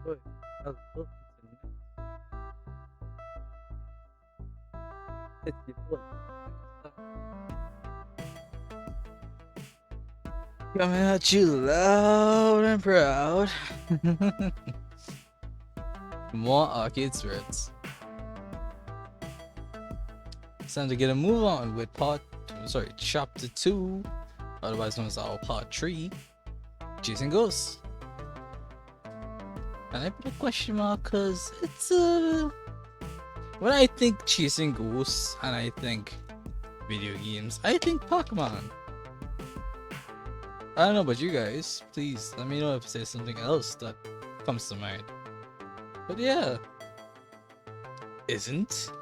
Oi, hello, internet. It's your boy. Coming at you loud and proud. More arcade spirits. It's time to get a move on with chapter 2, otherwise known as our part 3, Chasing Ghosts. And I put a question mark because it's when I think Chasing Ghosts and I think video games, I think Pokemon. I don't know about you guys. Please let me know if there's something else that comes to mind. But yeah, isn't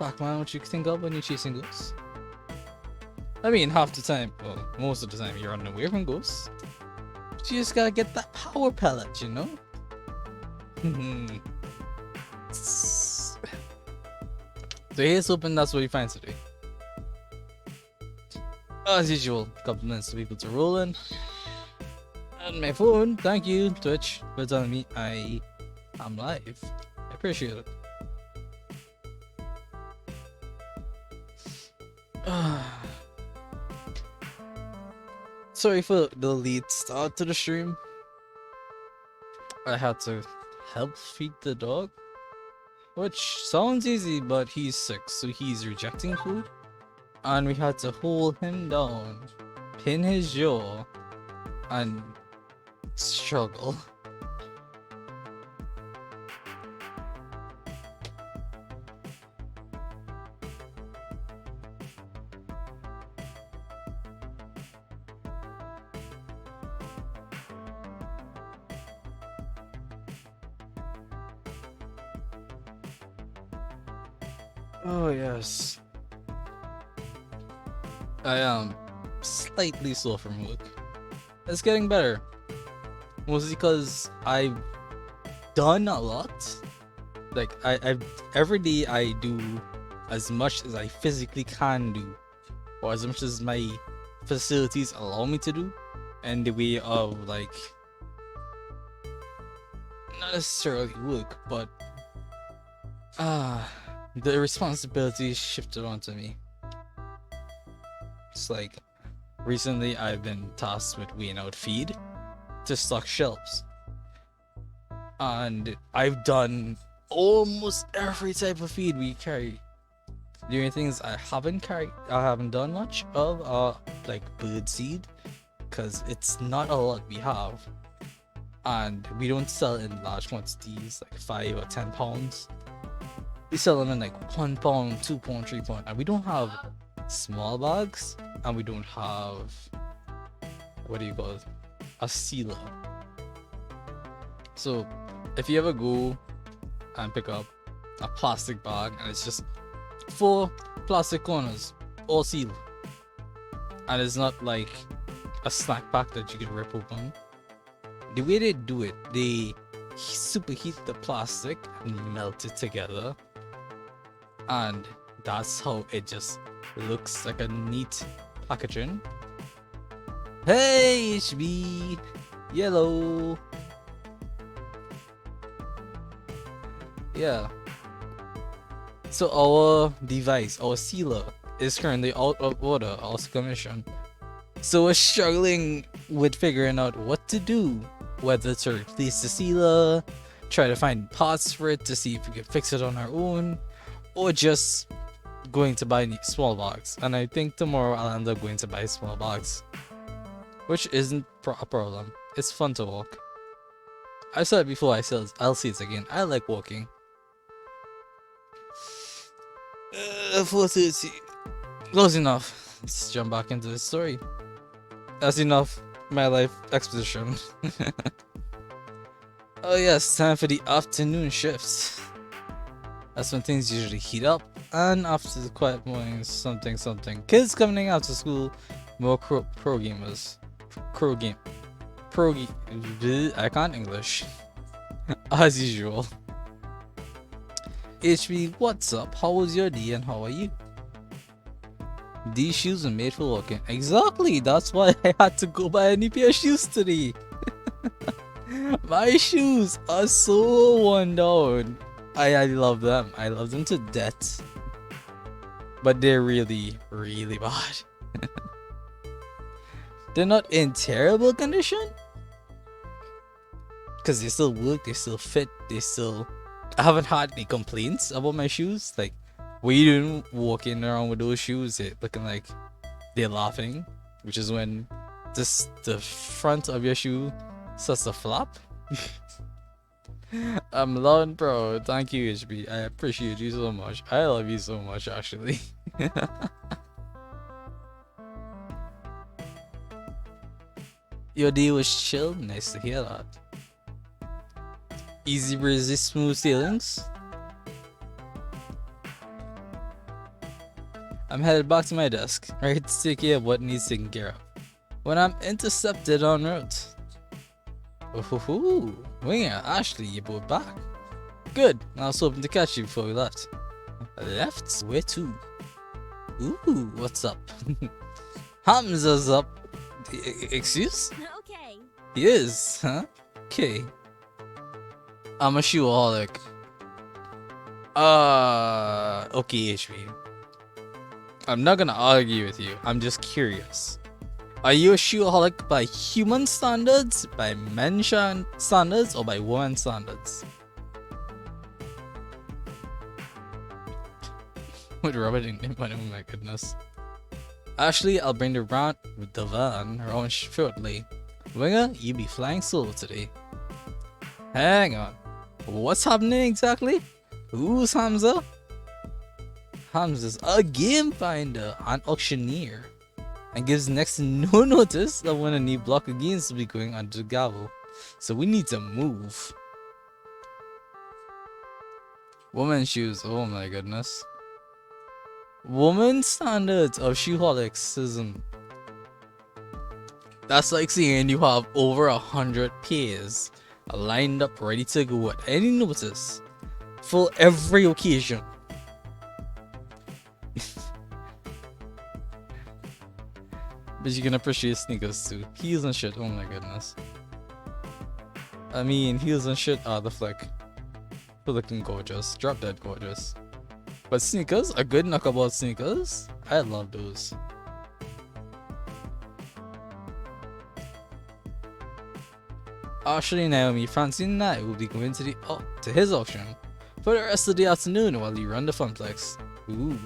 Pokemon what you think of when you're chasing ghosts? I mean, half the time, well, most of the time, you're running away from ghosts. But you just gotta get that power pellet, you know? So here's hoping that's what you find today. As usual, compliments to people to roll in. And my phone, thank you, Twitch, for telling me I am live. I appreciate it. Sorry for the late start to the stream. I had to help feed the dog, which sounds easy, but he's sick, so he's rejecting food. And we had to hold him down, pin his jaw, and struggle. Oh yes. I am slightly sore from work. It's getting better. Mostly because I've done a lot. Like I've every day I do as much as I physically can do, or as much as my facilities allow me to do, and the way of like not necessarily work, but the responsibilities shifted onto me. It's like recently I've been tasked with weighing out feed to stock shelves, and I've done almost every type of feed we carry. The only things I haven't done much of like bird seed, because it's not a lot we have, and we don't sell in large quantities like 5 or 10 pounds. We sell them in like 1 pound, 2 pound, 3 pound, and we don't have small bags, and we don't have, what do you call it, a sealer. So if you ever go and pick up a plastic bag and it's just 4 plastic corners all sealed, and it's not like a snack pack that you can rip open, the way they do it, they superheat the plastic and melt it together, and that's how it just looks like a neat packaging. Hey HB Yellow. Yeah. So our device, our sealer, is currently out of order, out of commission. So we're struggling with figuring out what to do. Whether to replace the sealer, try to find parts for it to see if we can fix it on our own, or just going to buy small bags. And I think tomorrow I'll end up going to buy small bags, which isn't a problem. It's fun to walk. I said it before, I'll say it again. I like walking. 4:30. Close enough. Let's jump back into the story. That's enough my life exposition. Oh yes, time for the afternoon shifts. That's when things usually heat up, and after the quiet mornings, something. Kids coming out to school, more pro gamers. I can't English. As usual. HB, what's up? How was your day and how are you? These shoes are made for walking. Exactly, that's why I had to go buy a new pair of shoes today. My shoes are so worn down. I love them. I love them to death. But they're really, really bad. They're not in terrible condition. Because they still work, they still fit, they still... I haven't had any complaints about my shoes. Like, what you doing walking around with those shoes, it looking like they're laughing, which is when just the front of your shoe starts to flap. I'm loud and proud. Thank you, HB. I appreciate you so much. I love you so much, actually. Your day was chill. Nice to hear that. Easy breezy, smooth sailings. I'm headed back to my desk, ready to take care of what needs taken care of, when I'm intercepted en route. Ooh, Winger, Ashley, you both back. Good, I was hoping to catch you before we left. Left? Where to? Ooh, what's up? Hamza's up. Excuse? Okay. He is, huh? Okay. I'm a shoeaholic. Okay, HB. I'm not gonna argue with you. I'm just curious. Are you a shoeaholic by human standards, by men's standards, or by women's standards? With Robert in money, oh my goodness. Ashley, I'll bring the van around shortly. Winger, you be flying solo today. Hang on. What's happening exactly? Who's Hamza? Hamza's a game finder and auctioneer, and gives next to no notice that when a new block of games will be going under the gavel. So we need to move. Women's shoes, oh my goodness. Women's standards of shoeholicsism. That's like saying you have over 100 pairs lined up ready to go at any notice for every occasion. But you can appreciate sneakers too. Heels and shit, oh my goodness. I mean, heels and shit are the flick. For looking gorgeous, drop dead gorgeous. But sneakers, a good knockabout sneakers, I love those. Ashley, Naomi, Francine and I will be going to his auction for the rest of the afternoon while you run the funplex. Ooh.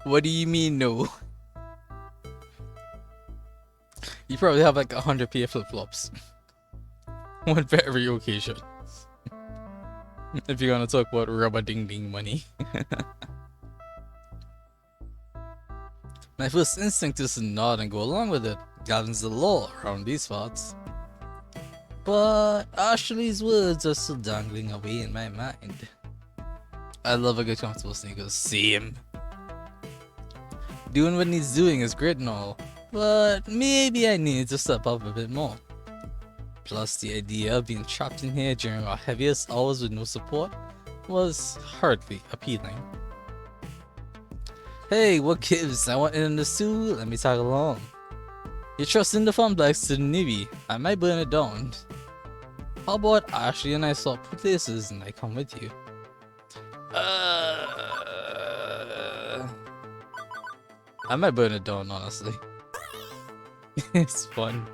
What do you mean no? You probably have like 100 pair flip-flops. One for every occasion. If you're gonna talk about rubber ding ding money. My first instinct is to nod and go along with it. Gavin's the law around these parts. But Ashley's words are still dangling away in my mind. I love a good comfortable sneakers. Same. Doing what needs doing is great and all, but maybe I need to step up a bit more. Plus, the idea of being trapped in here during our heaviest hours with no support was hardly appealing. Hey, what gives? I want in the suit. Let me tag along. You're trusting the funplex to the newbie. I might burn it down. How about Ashley and I swap places and I come with you? I might burn it down, honestly. It's fun.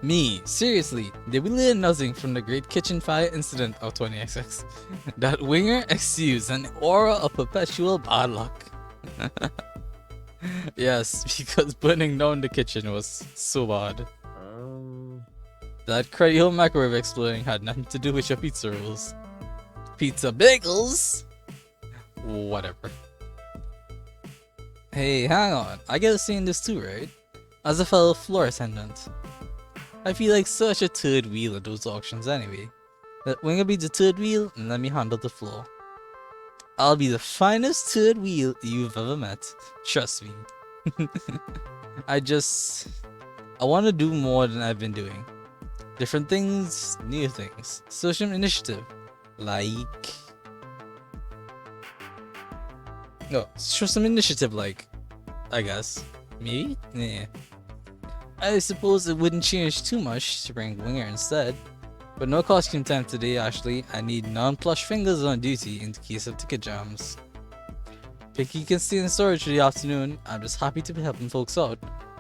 Me, seriously, did we learn nothing from the great kitchen fire incident of 20XX? That Winger exudes an aura of perpetual bad luck. Yes, because burning down the kitchen was so bad. That cruddy old microwave exploding had nothing to do with your pizza rolls. Pizza bagels? Whatever. Hey, hang on. I get to say this too, right? As a fellow floor attendant, I feel like such a third wheel at those auctions anyway. Let Winger be the third wheel and let me handle the floor. I'll be the finest third wheel you've ever met. Trust me. I want to do more than I've been doing. Different things, new things. Social initiative. Like. No, show some initiative, like. I guess. Maybe? Nah. I suppose it wouldn't change too much to bring Winger instead. But no costume time today, Ashley. I need non-plush fingers on duty in case of ticket jams. Picky can stay in storage for the afternoon. I'm just happy to be helping folks out,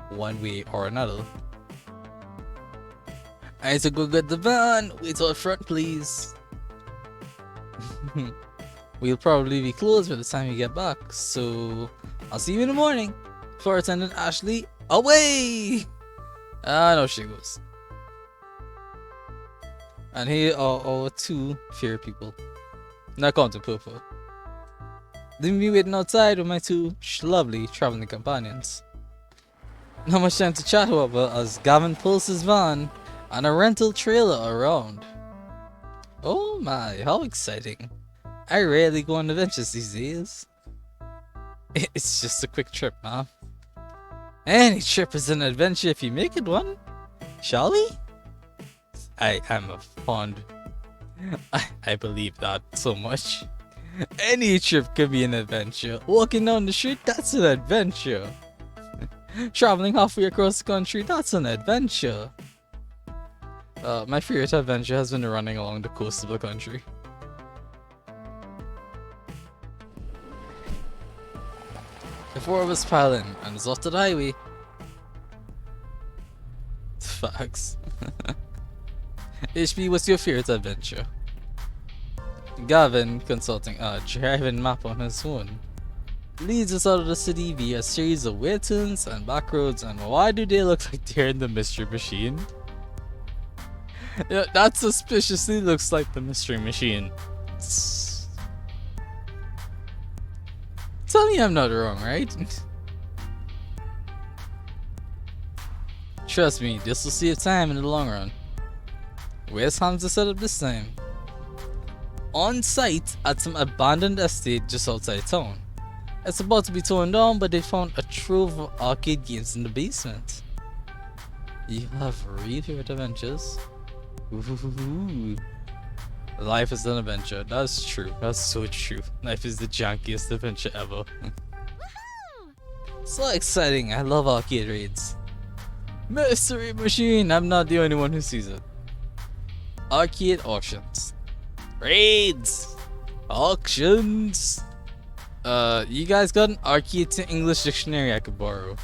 one way or another. I need to go get the van. Wait out front, please. We'll probably be closed by the time you get back, so I'll see you in the morning. Floor attendant Ashley, away! Ah, no, she goes. And here are our two fair people. Not counting Purple. Leaving me waiting outside with my two lovely traveling companions. Not much time to chat, however, as Gavin pulls his van and a rental trailer around. Oh my, how exciting. I rarely go on adventures these days. It's just a quick trip, man. Any trip is an adventure if you make it one. Shall we? I am a fond. I believe that so much. Any trip could be an adventure. Walking down the street, that's an adventure. Traveling halfway across the country, that's an adventure. My favorite adventure has been running along the coast of the country. The four of us pile in and it's off to the highway. Facts. HP, what's your favorite adventure? Gavin, consulting a driving map on his phone, leads us out of the city via a series of weird turns and back roads, and why do they look like they're in the mystery machine? Yeah, that suspiciously looks like the mystery machine. Tell me I'm not wrong, right? Trust me, this will save time in the long run. Where's Hamza set up this time? On site at some abandoned estate just outside town. It's about to be torn down, but they found a trove of arcade games in the basement. You have real favorite adventures? Ooh. Life is an adventure. That's true. That's so true. Life is the jankiest adventure ever. So exciting. I love arcade raids. Mystery machine. I'm not the only one who sees it. Arcade auctions. Raids. Auctions. You guys got an arcade to English dictionary I could borrow?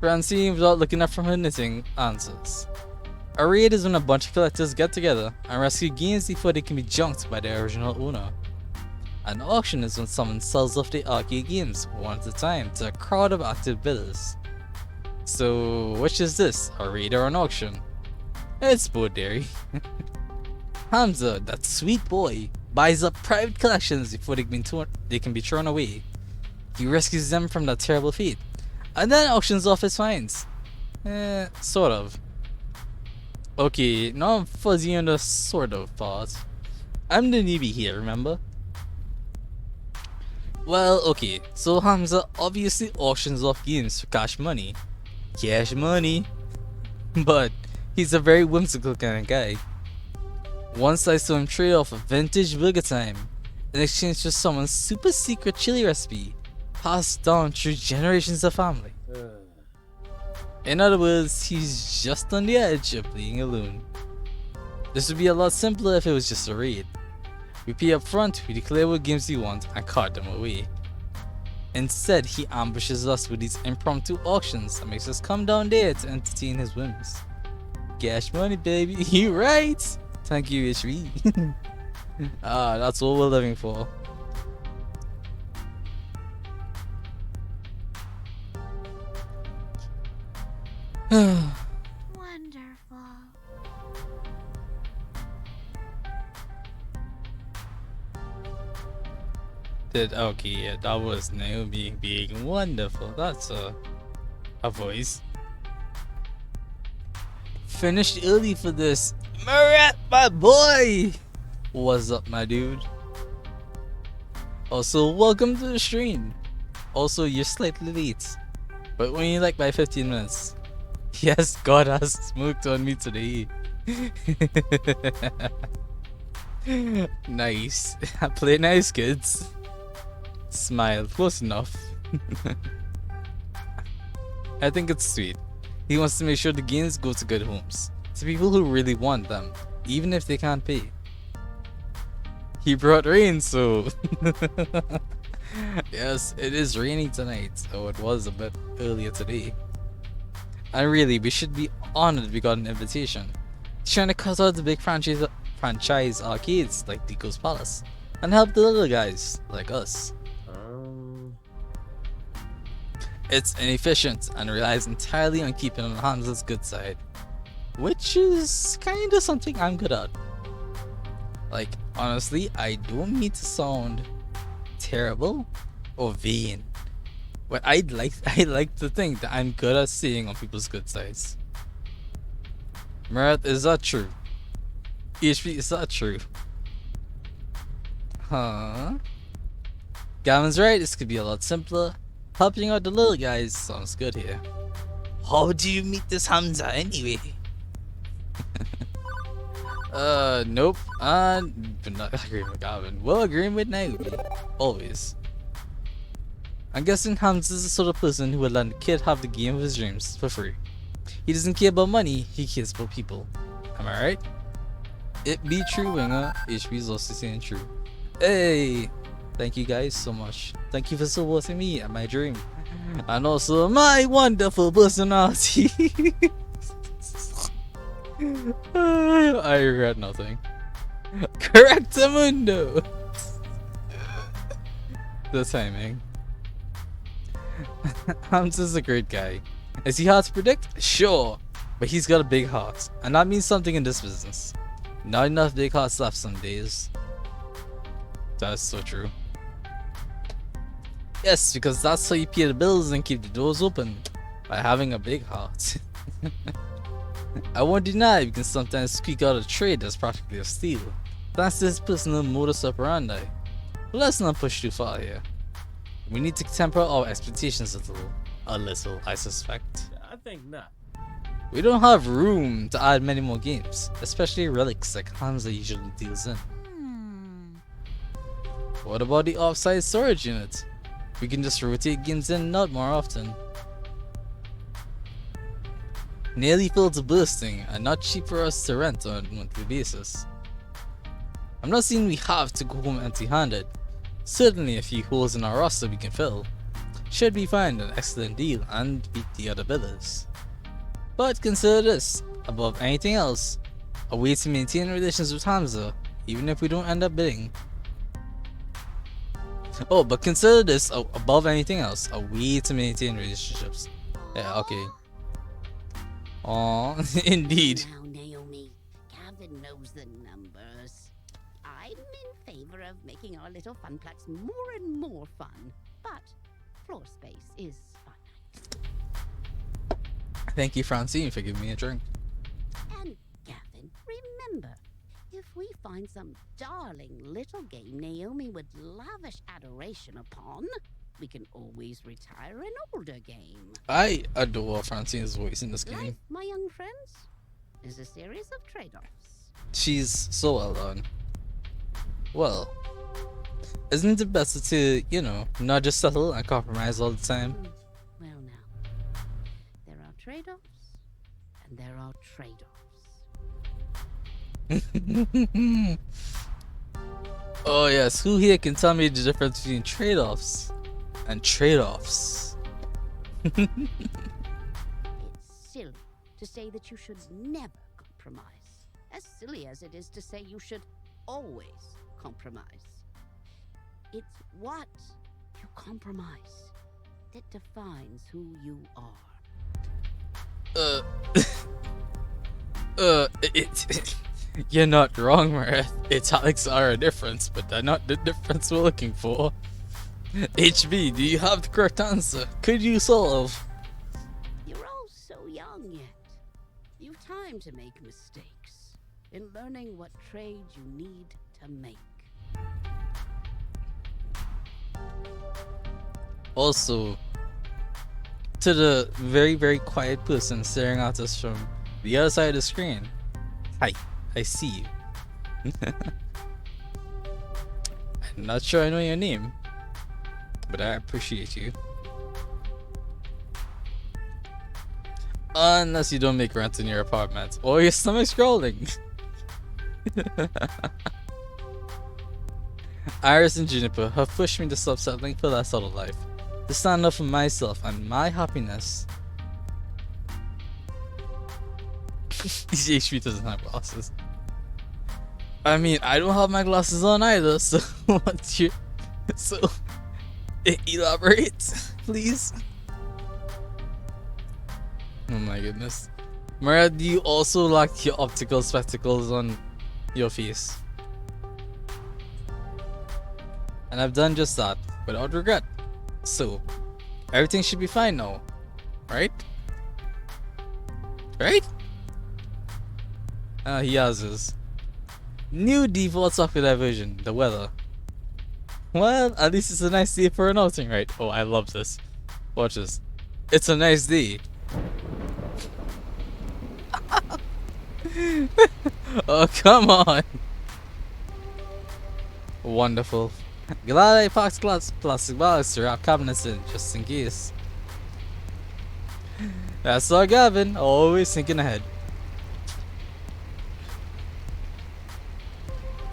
Francine, without looking up from her knitting, answers. A raid is when a bunch of collectors get together and rescue games before they can be junked by their original owner. An auction is when someone sells off the arcade games one at a time to a crowd of active bidders. So, which is this, a raid or an auction? It's both, Derry. Hamza, that sweet boy, buys up private collections before they can be thrown away. He rescues them from that terrible fate, and then auctions off his finds. Sort of. Okay, now I'm fuzzy on the sort of part. I'm the newbie here, remember? Well, okay, so Hamza obviously auctions off games for cash money. Cash money! But he's a very whimsical kind of guy. Once I saw him trade off a vintage Burger Time in exchange for someone's super secret chili recipe passed down through generations of family. In other words, he's just on the edge of being alone. This would be a lot simpler if it was just a raid. We pay up front, we declare what games we want and cart them away. Instead, he ambushes us with these impromptu auctions and makes us come down there to entertain his whims. Cash money, baby. You right? Thank you, HV. That's what we're living for. Wonderful. Okay, yeah, that was Naomi being wonderful. That's a voice. Finished early for this. Marat, my boy! What's up, my dude? Also, welcome to the stream. Also, you're slightly late, but only like by 15 minutes. Yes, God has smoked on me today. Nice. Play nice, kids. Smile. Close enough. I think it's sweet. He wants to make sure the games go to good homes, to people who really want them, even if they can't pay. He brought rain, so yes, it is raining tonight. Oh, it was a bit earlier today. And really, we should be honored we got an invitation. He's trying to cut out the big franchise arcades like Deco's Palace and help the little guys like us. It's inefficient and relies entirely on keeping on Hamza's good side, which is kinda something I'm good at. Like, honestly, I don't mean to sound terrible or vain, but I'd like to think that I'm good at staying on people's good sides. Merit, is that true? HP, is that true? Huh? Gavin's right, this could be a lot simpler. Helping out the little guys sounds good here. How do you meet this Hamza anyway? Nope. But not agreeing with Gavin. Well, agreeing with Naomi. Always. I'm guessing Hamza's the sort of person who would let a kid have the game of his dreams for free. He doesn't care about money, he cares about people. Am I right? It be true, Winger. HP is also saying true. Hey! Thank you guys so much. Thank you for supporting me and my dream. And also my wonderful personality. I regret nothing. Correctamundo! The timing. Hamza's a great guy. Is he hard to predict? Sure. But he's got a big heart. And that means something in this business. Not enough big hearts left some days. That's so true. Yes, because that's how you pay the bills and keep the doors open. By having a big heart. I won't deny you can sometimes squeak out a trade that's practically a steal. That's his personal modus operandi. But let's not push too far here. We need to temper our expectations a little, I suspect. I think not. We don't have room to add many more games, especially relics like Hamza usually deals in. What about the offsite storage unit? We can just rotate games in and out more often. Nearly full to bursting and not cheap for us to rent on a monthly basis. I'm not saying we have to go home empty-handed. Certainly a few holes in our roster we can fill. Should we find an excellent deal and beat the other bidders. But consider this, above anything else, a way to maintain relations with Hamza, even if we don't end up bidding. Oh, but consider this, above anything else, a way to maintain relationships. Yeah, okay. Aww, indeed. Now, Naomi, Gavin knows the numbers. I'm in favor of making our little funplex more and more fun, but floor space is finite. Thank you, Francine, for giving me a drink. And Gavin, remember, if we find some darling little game Naomi would lavish adoration upon, we can always retire an older game. I adore Francine's voice in this Life, game. my young friends, is a series of trade-offs. She's so well done. Well, isn't it better to, you know, not just settle and compromise all the time? Well now, there are trade-offs, and there are trade-offs. Oh yes, who here can tell me the difference between trade-offs and trade-offs? It's silly to say that you should never compromise, as silly as it is to say you should always compromise. It's what you compromise that defines who you are. You're not wrong, Mareth. Italics are a difference, but they're not the difference we're looking for. HB, do you have the correct answer? Could you solve? You're all so young yet. You've time to make mistakes in learning what trade you need to make. Also, to the very, very quiet person staring at us from the other side of the screen. Hi, I see you. I'm not sure I know your name, but I appreciate you. Unless you don't make rent in your apartment, or your stomach's growling. Iris and Juniper have pushed me to stop settling for that sort of life, to stand up for myself and my happiness. HP doesn't have glasses. I mean, I don't have my glasses on either, so what you... So... Elaborate, please. Oh my goodness. Maria, do you also lack your optical spectacles on your face? And I've done just that, without regret. So, everything should be fine now, right? Right? He has his new default software version, the weather. Well, at least it's a nice day for an outing, right? Oh, I love this. Watch this. It's a nice day. Oh, come on. Wonderful. Glad I packed plastic bags to wrap cabinets in, just in case. That's our Gavin, always thinking ahead.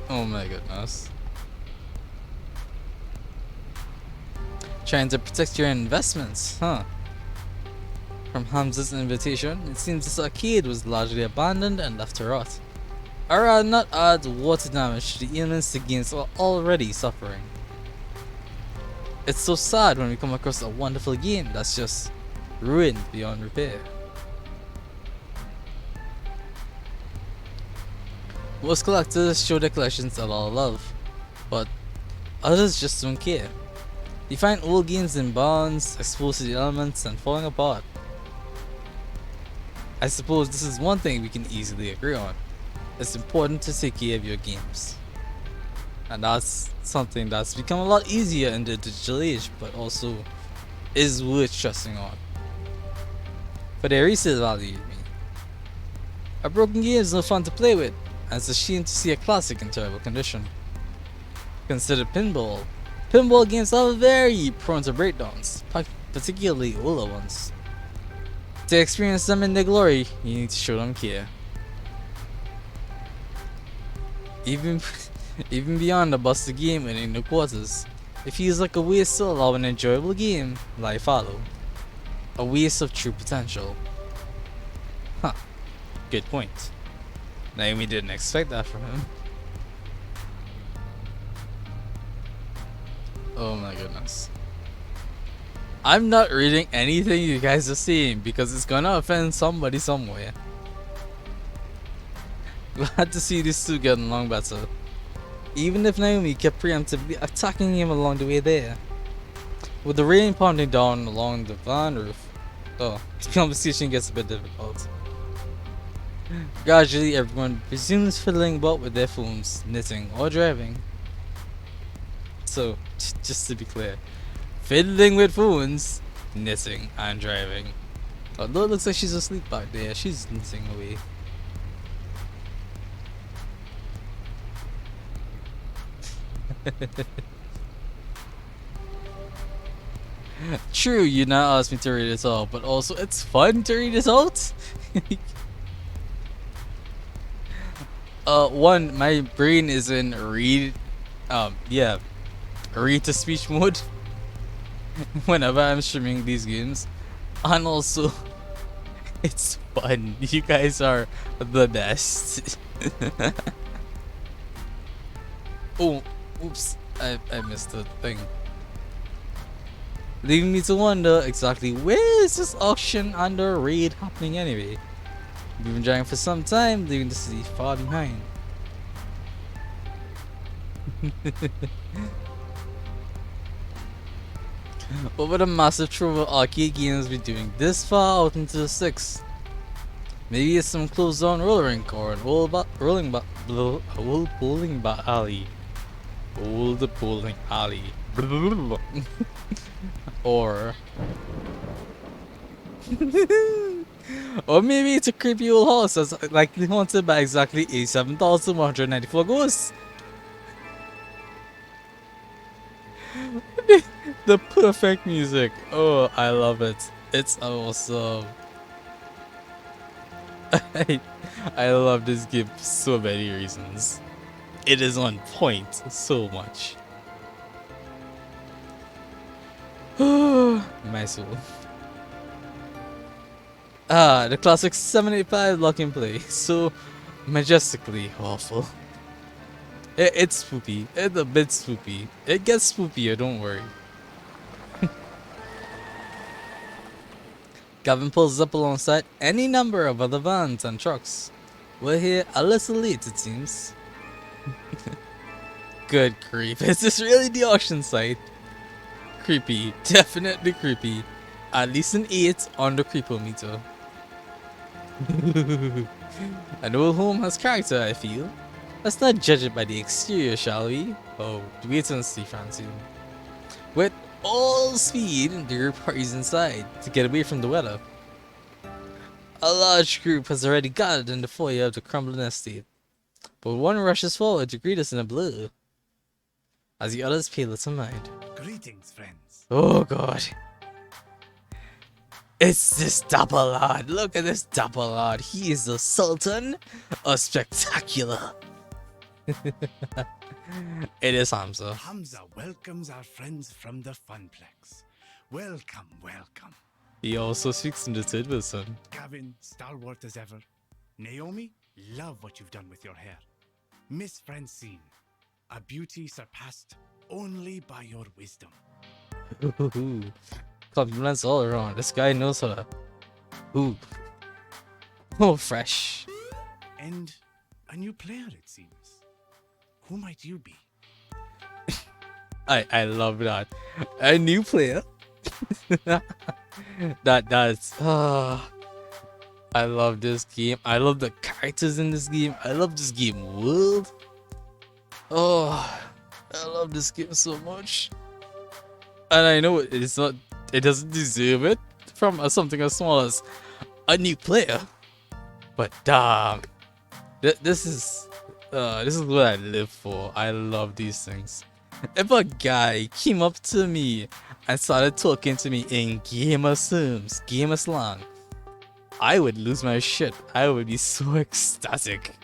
Oh my goodness. Trying to protect your investments, huh? From Hamza's invitation, it seems this arcade was largely abandoned and left to rot. Or rather not add water damage to the ailments the games are already suffering. It's so sad when we come across a wonderful game that's just ruined beyond repair. Most collectors show their collections a lot of love, but others just don't care. They find old games in barns, exposed to the elements and falling apart. I suppose this is one thing we can easily agree on. It's important to take care of your games. And that's something that's become a lot easier in the digital age, but also is worth stressing on. For their resale value, you mean. A broken game is no fun to play with, and it's a shame to see a classic in terrible condition. Consider pinball. Pinball games are very prone to breakdowns, particularly older ones. To experience them in their glory, you need to show them care. Even beyond the busted game and in the quarters, it feels like a waste to allow an enjoyable game lie fallow. A waste of true potential. Huh. Good point. Naomi didn't expect that from him. Oh my goodness. I'm not reading anything you guys are saying because it's gonna offend somebody somewhere. Glad to see these two getting along better. Even if Naomi kept preemptively attacking him along the way there. With the rain pounding down along the van roof, the conversation gets a bit difficult. Gradually, everyone resumes fiddling about with their phones, knitting, or driving. So, just to be clear, fiddling with phones, knitting, and driving. Although it looks like she's asleep back there, she's knitting away. True, you now asked me to read it out, but also it's fun to read it out. One, my brain is in read to speech mode whenever I'm streaming these games, and also it's fun. You guys are the best. Oh, oops, I missed the thing. Leaving me to wonder exactly where is this auction and the raid happening anyway. We've been driving for some time, leaving the city far behind. What would a massive trove of arcade games be doing this far out into the sticks? Maybe it's some closed down roller rink or an old bowling alley. Old bowling alley. Or Or maybe it's a creepy old house that's likely haunted by exactly 87,194 ghosts. The perfect music. Oh, I love it. It's awesome. I love this game for so many reasons. It is on point so much. My soul. Ah, the classic 785 lock and play. So majestically awful. It's spoopy. It's a bit spoopy. It gets spoopier, don't worry. Gavin pulls up alongside any number of other vans and trucks. We're here a little late, it seems. Good grief, is this really the auction site? Creepy, definitely creepy. At least an 8 on the creepometer. An old home has character, I feel. Let's not judge it by the exterior, shall we? Oh, wait and see, Francine. With all speed, the group hurries inside to get away from the weather. A large group has already gathered in the foyer of the crumbling estate, but one rushes forward to greet us in a blur, as the others pay little mind. Greetings, friends. Oh god. It's this dapper lad. Look at this dapper lad. He is the Sultan of Spectacular. It is Hamza. Hamza welcomes our friends from the Funplex. Welcome, welcome. He also speaks in the third person. Gavin, stalwart as ever. Naomi, love what you've done with your hair. Miss Francine, a beauty surpassed only by your wisdom. Compliments all around. This guy knows how to hoop. Oh, fresh. And a new player, it seems. Who might you be? I love that. A new player. That's I love this game. I love the characters in this game. I love this game world. Oh, I love this game so much. And I know it's not, it doesn't deserve it from something as small as a new player. But damn, this is what I live for. I love these things. If a guy came up to me and started talking to me in gamer terms, gamer slang, I would lose my shit. I would be so ecstatic.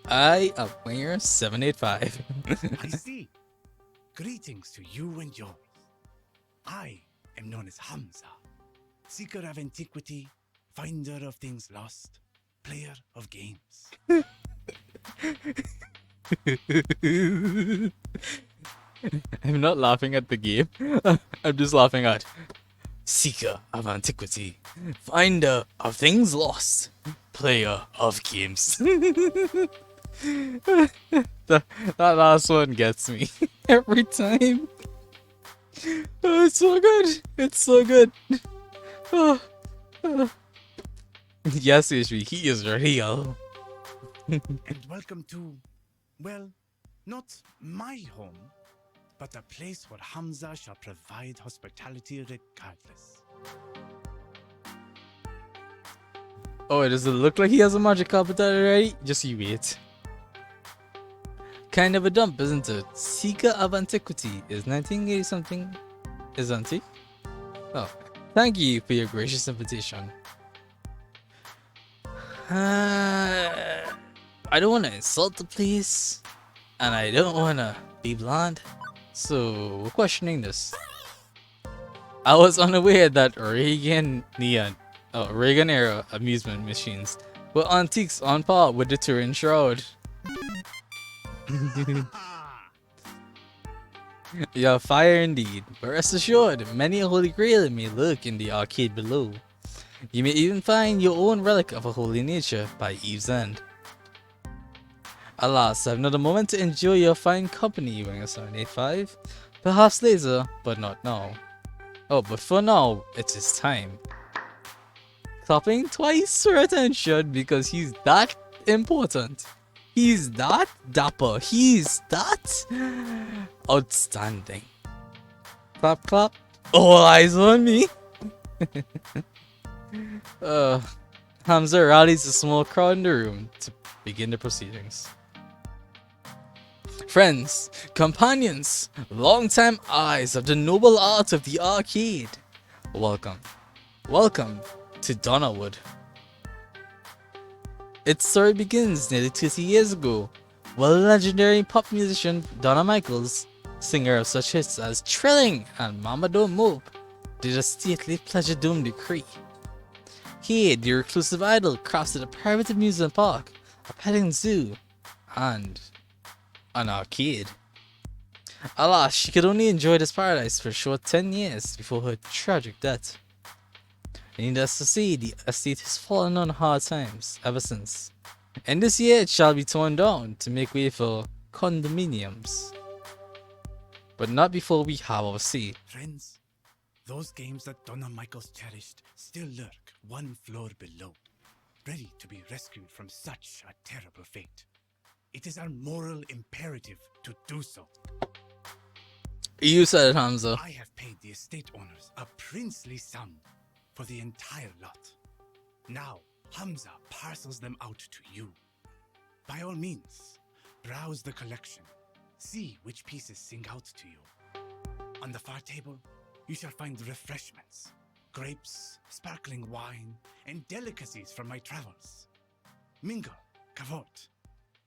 I am player 785. I see. Greetings to you and yours. I am known as Hamza, seeker of antiquity, finder of things lost, player of games. I'm not laughing at the game. I'm just laughing at seeker of antiquity, finder of things lost, player of games. That last one gets me every time. Oh, it's so good. It's so good. Oh, oh. Yes, HP, he is real. And welcome to, well, not my home, but a place where Hamza shall provide hospitality regardless. Oh, does it look like he has a magic carpet already? Just you wait. Kind of a dump, isn't it? Seeker of Antiquity is 1980 something, isn't he? Oh, thank you for your gracious invitation. I don't want to insult the police, and I don't want to be blunt, so we're questioning this. I was unaware that Reagan era amusement machines were antiques on par with the Turin Shroud. You're fire indeed, but rest assured, many a holy grail may lurk in the arcade below. You may even find your own relic of a holy nature by Eve's End. Alas, I have not a moment to enjoy your fine company, Winger 785. Perhaps later, but not now. Oh, but for now, it is time. Clapping twice for attention because he's that important. He's that dapper. He's that outstanding. Clap, clap. All eyes on me. uh, Hamza rallies a small crowd in the room to begin the proceedings. Friends, companions, longtime eyes of the noble art of the arcade, welcome. Welcome to Donnerwood. Its story begins nearly 20 years ago, when legendary pop musician Donna Michaels, singer of such hits as Trilling and Mama Don't Mope, did a stately Pleasure Dome decree. He, the reclusive idol, crafted a private amusement park, a petting zoo, and an arcade. Alas, she could only enjoy this paradise for a short 10 years before her tragic death. Needless to say, the estate has fallen on hard times ever since. And this year it shall be torn down to make way for condominiums. But not before we have our say. Friends, those games that Donna Michaels cherished still lurk one floor below, ready to be rescued from such a terrible fate. It is our moral imperative to do so. You said it, Hamza. I have paid the estate owners a princely sum for the entire lot. Now, Hamza parcels them out to you. By all means, browse the collection. See which pieces sing out to you. On the far table, you shall find refreshments, grapes, sparkling wine, and delicacies from my travels. Mingle, cavort,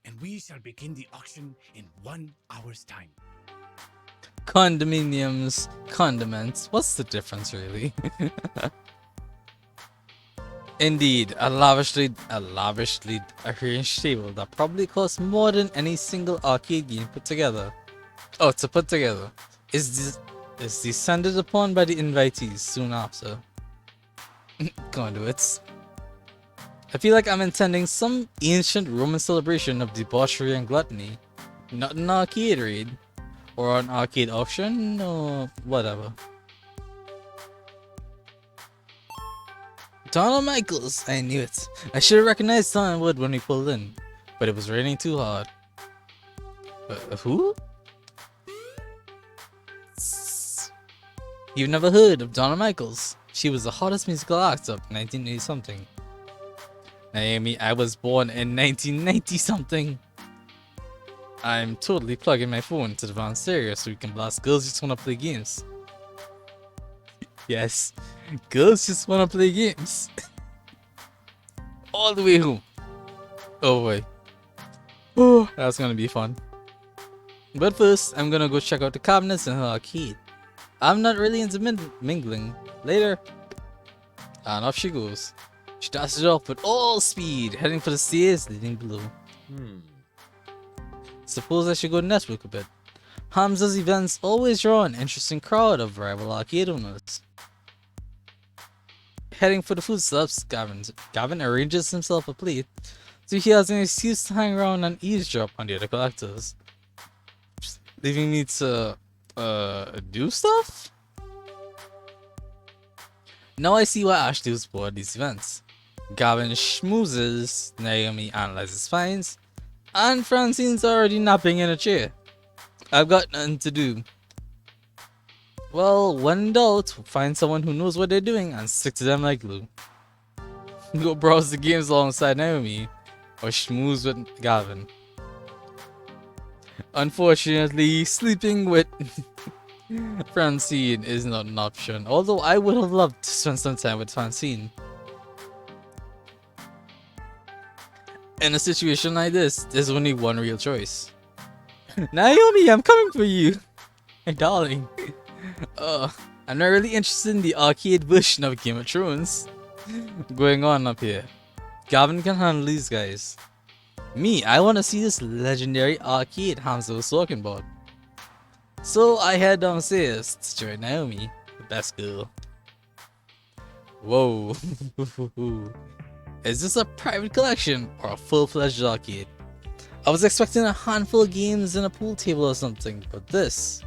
and we shall begin the auction in 1 hour's time. Condominiums, condiments, what's the difference really? Indeed, a lavishly arranged table that probably costs more than any single arcade game put together. Oh, to put together. Is descended upon by the invitees soon after. Conduits. I feel like I'm attending some ancient Roman celebration of debauchery and gluttony. Not an arcade raid. Or an arcade auction, or whatever. Donald Michaels, I knew it. I should have recognized Donald when we pulled in, but it was raining too hard. Who? You've never heard of Donna Michaels? She was the hottest musical act of 1980 something. Naomi, I was born in 1990 something. I'm totally plugging my phone to the van stereo so we can blast Girls Just Wanna Play Games. Yes, girls just wanna play games. All the way home. Oh boy. Oh, that's gonna be fun. But first, I'm gonna go check out the cabinets in her arcade. I'm not really into mingling. Later. And off she goes. She dashes off with all speed, heading for the stairs leading below. Suppose I should go network a bit. Hamza's events always draw an interesting crowd of rival arcade owners. Heading for the foodstuffs, Gavin arranges himself a plate, so he has an excuse to hang around and eavesdrop on the other collectors. Leaving me to, do stuff? Now I see why Ashley was bored at these events. Gavin schmoozes, Naomi analyzes finds, and Francine's already napping in a chair. I've got nothing to do. Well, when in doubt, find someone who knows what they're doing and stick to them like glue. Go browse the games alongside Naomi, or schmooze with Gavin. Unfortunately, sleeping with Francine is not an option, although I would have loved to spend some time with Francine. In a situation like this, there's only one real choice. Naomi, I'm coming for you! Hey, darling. I'm not really interested in the arcade version of Game of Thrones going on up here. Gavin can handle these guys. Me, I want to see this legendary arcade Hamza was talking about. So I head downstairs to join Naomi, the best girl. Whoa. Is this a private collection or a full-fledged arcade? I was expecting a handful of games and a pool table or something, but this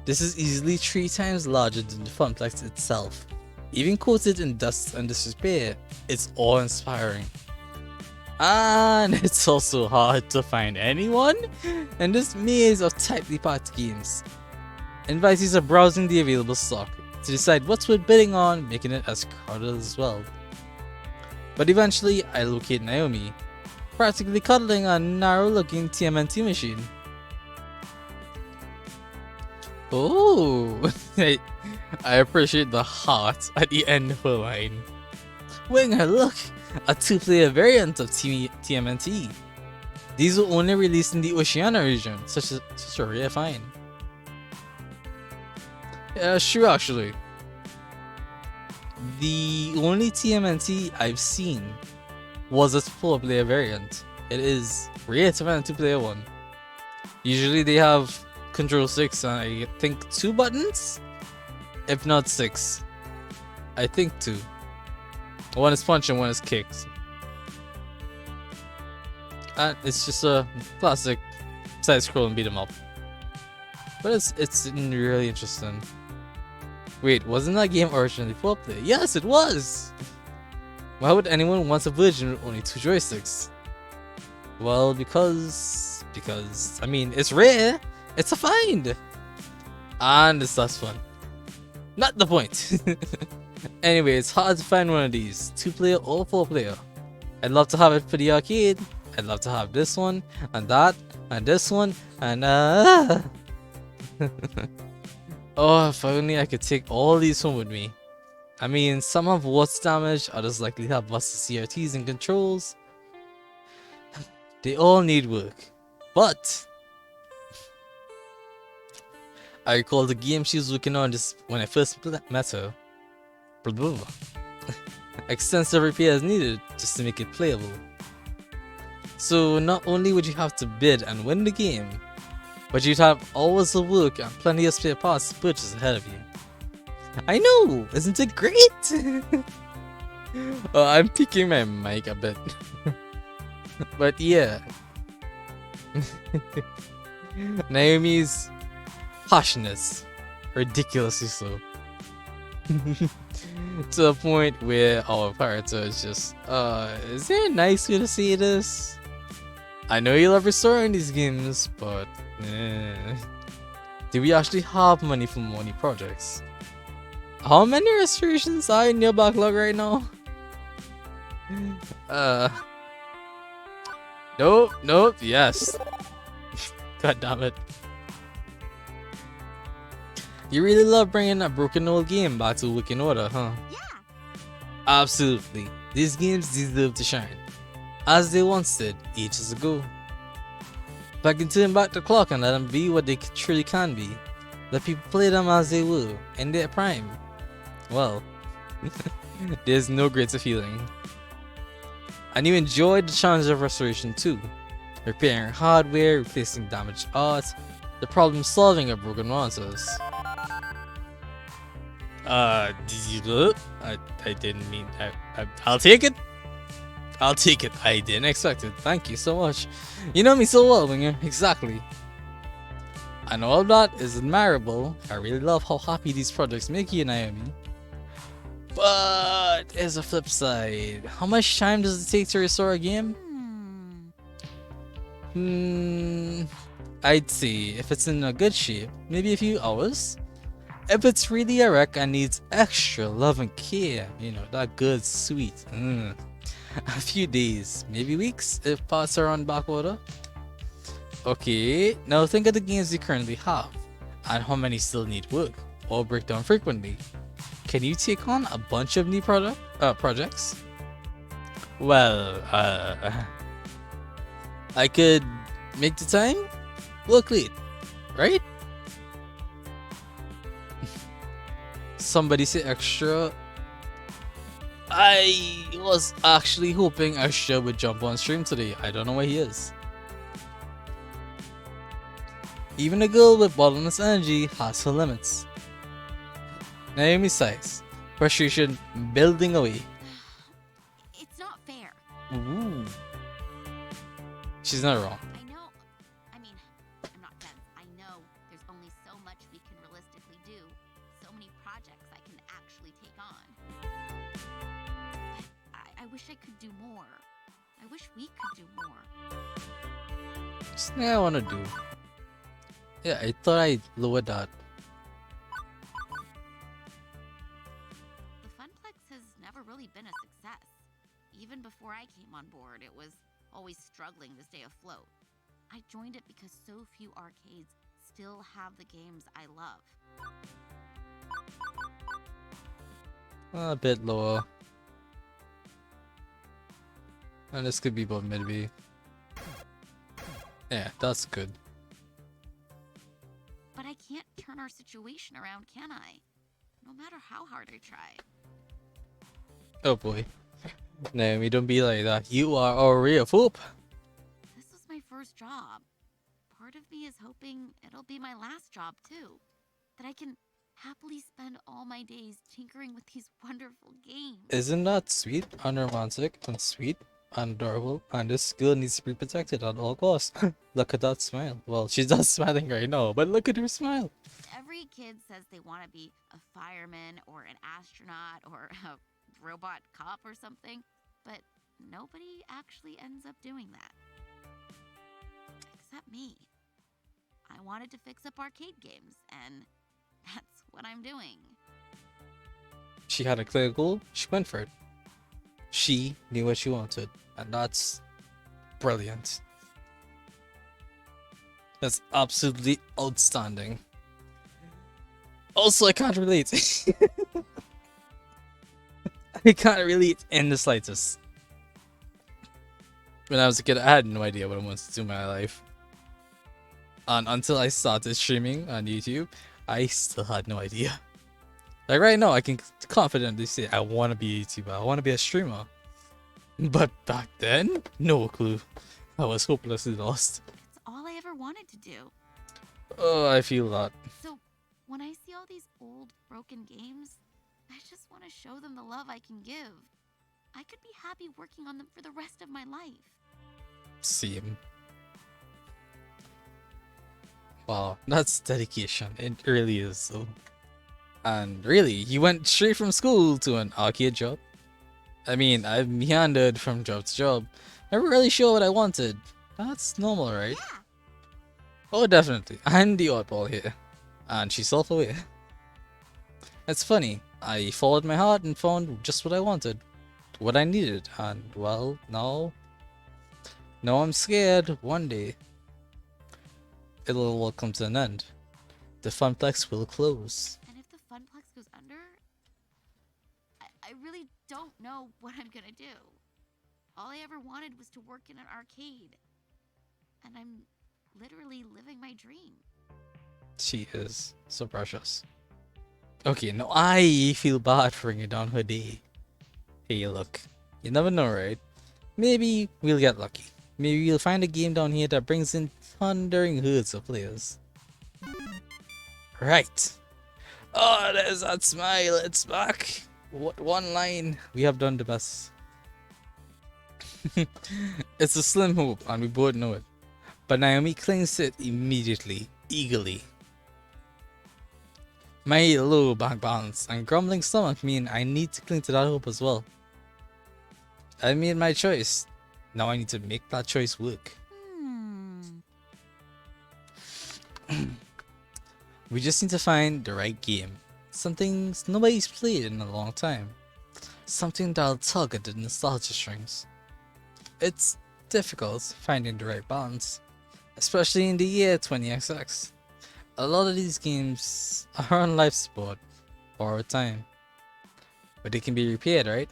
is easily 3 times larger than the funplex itself. Even coated in dust and disrepair, it's awe-inspiring. And it's also hard to find anyone in this maze of tightly packed games. Invitees are browsing the available stock, to decide what's worth bidding on, making it as crowded as well. But eventually, I locate Naomi, practically cuddling a narrow-looking TMNT machine. Oh, I appreciate the heart at the end of her line. Winger, look, a two-player variant of TMNT. These were only released in the Oceania region, such a rare find. Yeah, sure, actually. The only TMNT I've seen was a 4-player variant. It is rare to find a 2-player one. Usually they have control 6 and I think 2 buttons? If not 6. I think 2. One is punch and one is kicks. And it's just a classic side scroll and beat 'em up. But it's really interesting. Wait, wasn't that game originally 4-player? Yes, it was! Why would anyone want a version with only 2 joysticks? Well, because I mean, it's rare. It's a find. And it's less fun. Not the point. Anyway, it's hard to find one of these, 2-player or 4-player. I'd love to have it for the arcade. I'd love to have this one, and that, and this one, and oh, if only I could take all these home with me. I mean, some have water damage, others likely have busted CRTs and controls. They all need work. But I recall the game she was working on just when I first met her. Extensive repairs needed just to make it playable. So not only would you have to bid and win the game, but you'd have hours of work and plenty of spare parts to purchase ahead of you. I know, isn't it great? I'm picking my mic a bit. But yeah. Naomi's harshness, ridiculously so. To the point where our character is just, is there a nice way to say this? I know you love restoring these games, but do we actually have money for money projects? How many restorations are in your backlog right now? Nope, yes. God damn it. You really love bringing a broken old game back to working order, huh? Yeah. Absolutely. These games deserve to shine, as they once did ages ago. If I can turn back the clock and let them be what they truly can be, let people play them as they were, in their prime, well, there's no greater feeling. And you enjoyed the challenge of restoration too. Repairing hardware, replacing damaged art, the problem solving of broken monsters. Did you look? I didn't mean I'll take it. I'll take it. I didn't expect it. Thank you so much. You know me so well, Winger. Exactly. And all of that is admirable. I really love how happy these projects make you, Naomi. But there's a flip side. How much time does it take to restore a game? I'd say if it's in a good shape, maybe a few hours. If it's really a wreck and needs extra love and care, you know, that good, sweet, a few days, maybe weeks if parts are on back order. Okay, now think of the games you currently have and how many still need work or break down frequently. Can you take on a bunch of new projects? Well, I could make the time work late, right? Somebody say extra. I was actually hoping Extra would jump on stream today. I don't know where he is. Even a girl with bottomless energy has her limits. Naomi sighs, frustration building away. It's not fair. Ooh. She's not wrong. I know. I mean, I'm not dense. I know there's only so much we can realistically do. So many projects I can actually take on. But I wish I could do more. I wish we could do more. Something I want to do. Yeah, I thought I'd lower that. really been a success. Even before I came on board, it was always struggling to stay afloat. I joined it because so few arcades still have the games I love. A bit lower. And this could be about maybe. Yeah, that's good. But I can't turn our situation around, can I? No matter how hard I try. Oh boy. Naomi, don't be like that. You are our real hope. This was my first job. Part of me is hoping it'll be my last job, too. That I can happily spend all my days tinkering with these wonderful games. Isn't that sweet and romantic and sweet and adorable? And this girl needs to be protected at all costs. Look at that smile. Well, she's not smiling right now, but look at her smile. Every kid says they want to be a fireman or an astronaut or a robot cop or something, but nobody actually ends up doing that. Except me. I wanted to fix up arcade games, and that's what I'm doing. She had a clear goal, she went for it. She knew what she wanted, and that's brilliant. That's absolutely outstanding. Also, I can't relate. I can't relate in the slightest. When I was a kid, I had no idea what I wanted to do in my life. And until I started streaming on YouTube, I still had no idea. Like right now, I can confidently say I want to be a YouTuber. I want to be a streamer. But back then, no clue. I was hopelessly lost. It's all I ever wanted to do. Oh, I feel that. So, when I see all these old, broken games, I just want to show them the love I can give. I could be happy working on them for the rest of my life. Same. Wow, that's dedication. It really is, though. And really, you went straight from school to an arcade job. I mean, I've meandered from job to job. Never really sure what I wanted. That's normal, right? Yeah. Oh, definitely. I'm the oddball here. And she's self-aware. It's funny. I followed my heart and found just what I wanted. What I needed. And, well, now I'm scared one day it'll all come to an end. The Funplex will close. And if the Funplex goes under, I really don't know what I'm gonna do. All I ever wanted was to work in an arcade. And I'm literally living my dream. She is so precious. Okay, now I feel bad for bringing down her day. Hey, look. You never know, right? Maybe we'll get lucky. Maybe we'll find a game down here that brings in thundering herds of players. Right. Oh, there's that smile. It's back. What one line? We have done the best. It's a slim hope, and we both know it. But Naomi clings to it immediately, eagerly. My low bank balance and grumbling stomach mean I need to cling to that hope as well. I made my choice. Now I need to make that choice work. We just need to find the right game. Something nobody's played in a long time. Something that'll tug at the nostalgia strings. It's difficult finding the right balance, especially in the year 20XX. A lot of these games are on life support or time, but they can be repaired, right?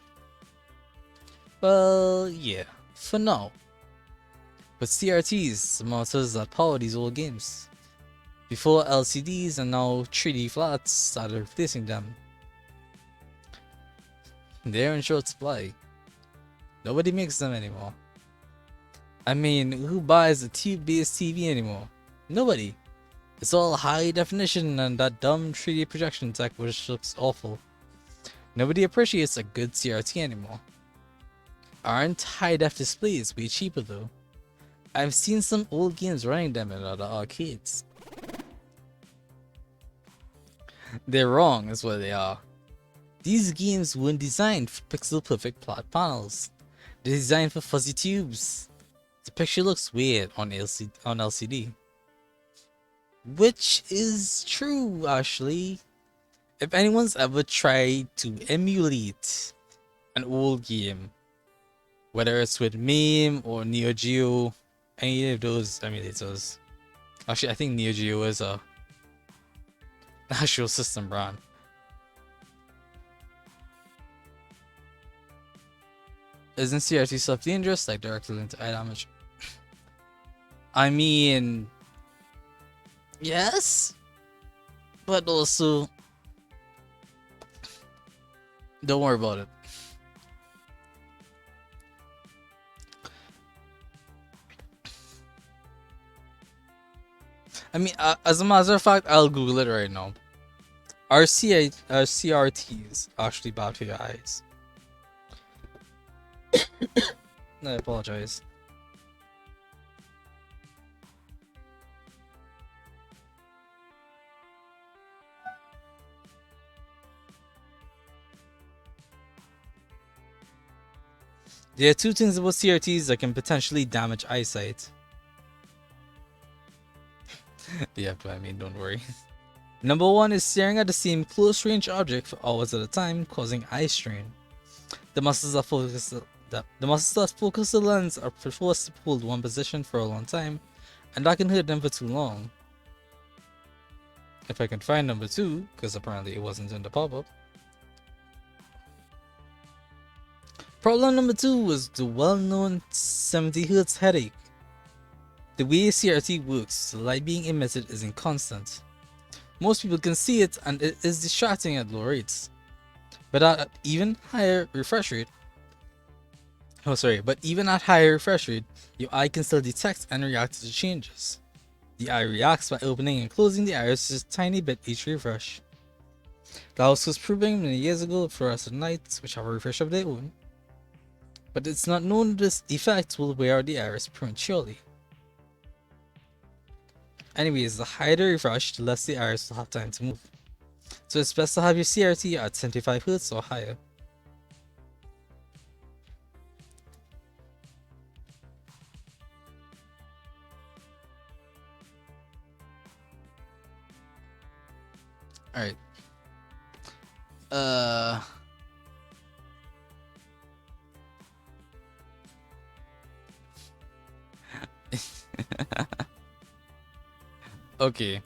Well, yeah, for now. But CRTs, the motors that power these old games. Before LCDs and now 3D flats started replacing them. They're in short supply. Nobody makes them anymore. I mean, who buys a tube-based TV anymore? Nobody. It's all high definition and that dumb 3D projection tech which looks awful. Nobody appreciates a good CRT anymore. Aren't high-def displays way cheaper though? I've seen some old games running them in other arcades. They're wrong is what they are. These games weren't designed for pixel-perfect flat panels. They're designed for fuzzy tubes. The picture looks weird on LCD. Which is true, actually. If anyone's ever tried to emulate an old game, whether it's with MAME or Neo Geo, any of those emulators. Actually, I think Neo Geo is a actual system brand. Isn't CRT stuff dangerous, like directly linked to eye damage? I mean, yes, but also don't worry about it. I mean, as a matter of fact, I'll Google it right now. Are CRTs actually bad for your eyes? No, I apologize. There are two things about CRTs that can potentially damage eyesight. Yeah, but I mean, don't worry. Number one is staring at the same close range object for hours at a time, causing eye strain. The muscles that focus the lens are forced to hold one position for a long time, and that can hurt them for too long. If I can find number two, because apparently it wasn't in the pop-up. Problem number two was the well-known 70Hz headache. The way CRT works, the light being emitted isn't constant. Most people can see it and it is distracting at low rates. But at even higher refresh rate, your eye can still detect and react to the changes. The eye reacts by opening and closing the iris just a tiny bit each refresh. That was proven many years ago for fluorescent lights, which have a refresh of their own. But it's not known this effect will wear out the iris prematurely. Anyways, the higher the refresh, the less the iris will have time to move. So it's best to have your CRT at 75Hz or higher. Alright. Okay.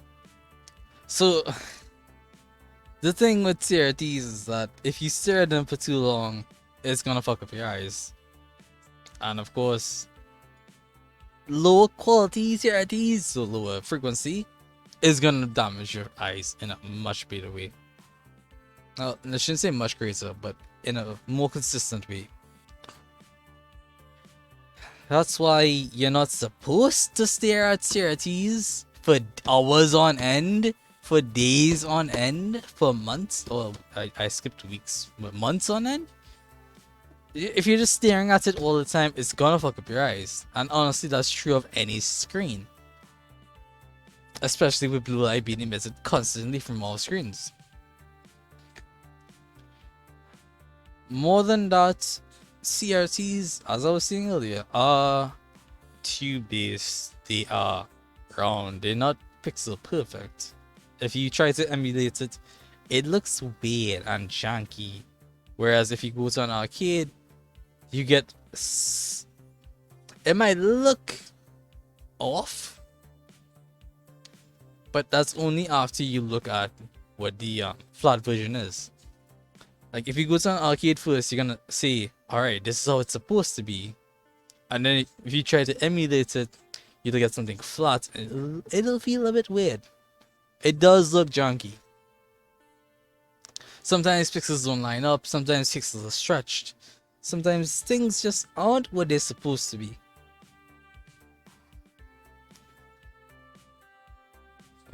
So the thing with CRTs is that if you stare at them for too long, it's gonna fuck up your eyes. And of course, lower quality CRTs, so lower frequency, is gonna damage your eyes in a much better way. Well, I shouldn't say much greater, but in a more consistent way. That's why you're not supposed to stare at CRTs for hours on end, for days on end, for months. Oh, I skipped weeks, but months on end. If you're just staring at it all the time, it's gonna fuck up your eyes. And honestly, that's true of any screen. Especially with blue light being emitted constantly from all screens. More than that, CRTs, as I was saying earlier, are tube-based. They are round. They're not pixel perfect. If you try to emulate it, it looks weird and janky. Whereas if you go to an arcade, you get... It might look off, but that's only after you look at what the flat version is. Like, if you go to an arcade first, you're gonna say, alright, this is how it's supposed to be. And then if you try to emulate it, you'll get something flat, and it'll feel a bit weird. It does look junky. Sometimes pixels don't line up, sometimes pixels are stretched. Sometimes things just aren't what they're supposed to be.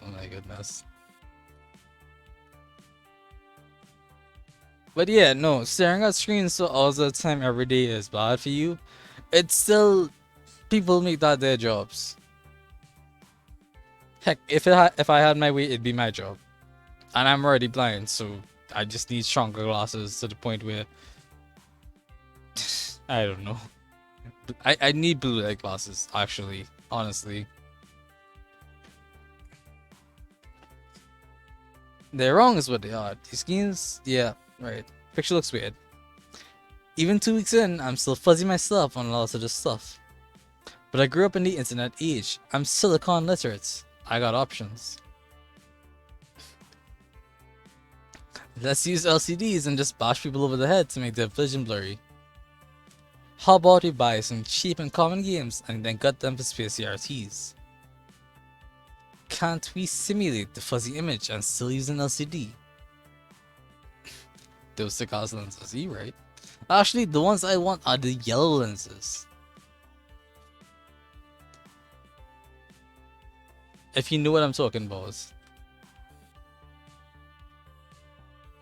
Oh my goodness. But yeah, no, staring at screens for all the time every day is bad for you. It's still, people make that their jobs. Heck, if I had my way, it'd be my job. And I'm already blind, so I just need stronger glasses to the point where I don't know. I need blue light glasses, actually, honestly. They're wrong is what they are. These skins, yeah, right. Picture looks weird. Even 2 weeks in, I'm still fuzzy myself on a lot of this stuff. But I grew up in the internet age. I'm silicon literate. I got options. Let's use LCDs and just bash people over the head to make their vision blurry. How about we buy some cheap and common games and then gut them for space CRTs? Can't we simulate the fuzzy image and still use an LCD? Those stick out lenses, you right? Actually, the ones I want are the yellow lenses. If you know what I'm talking about.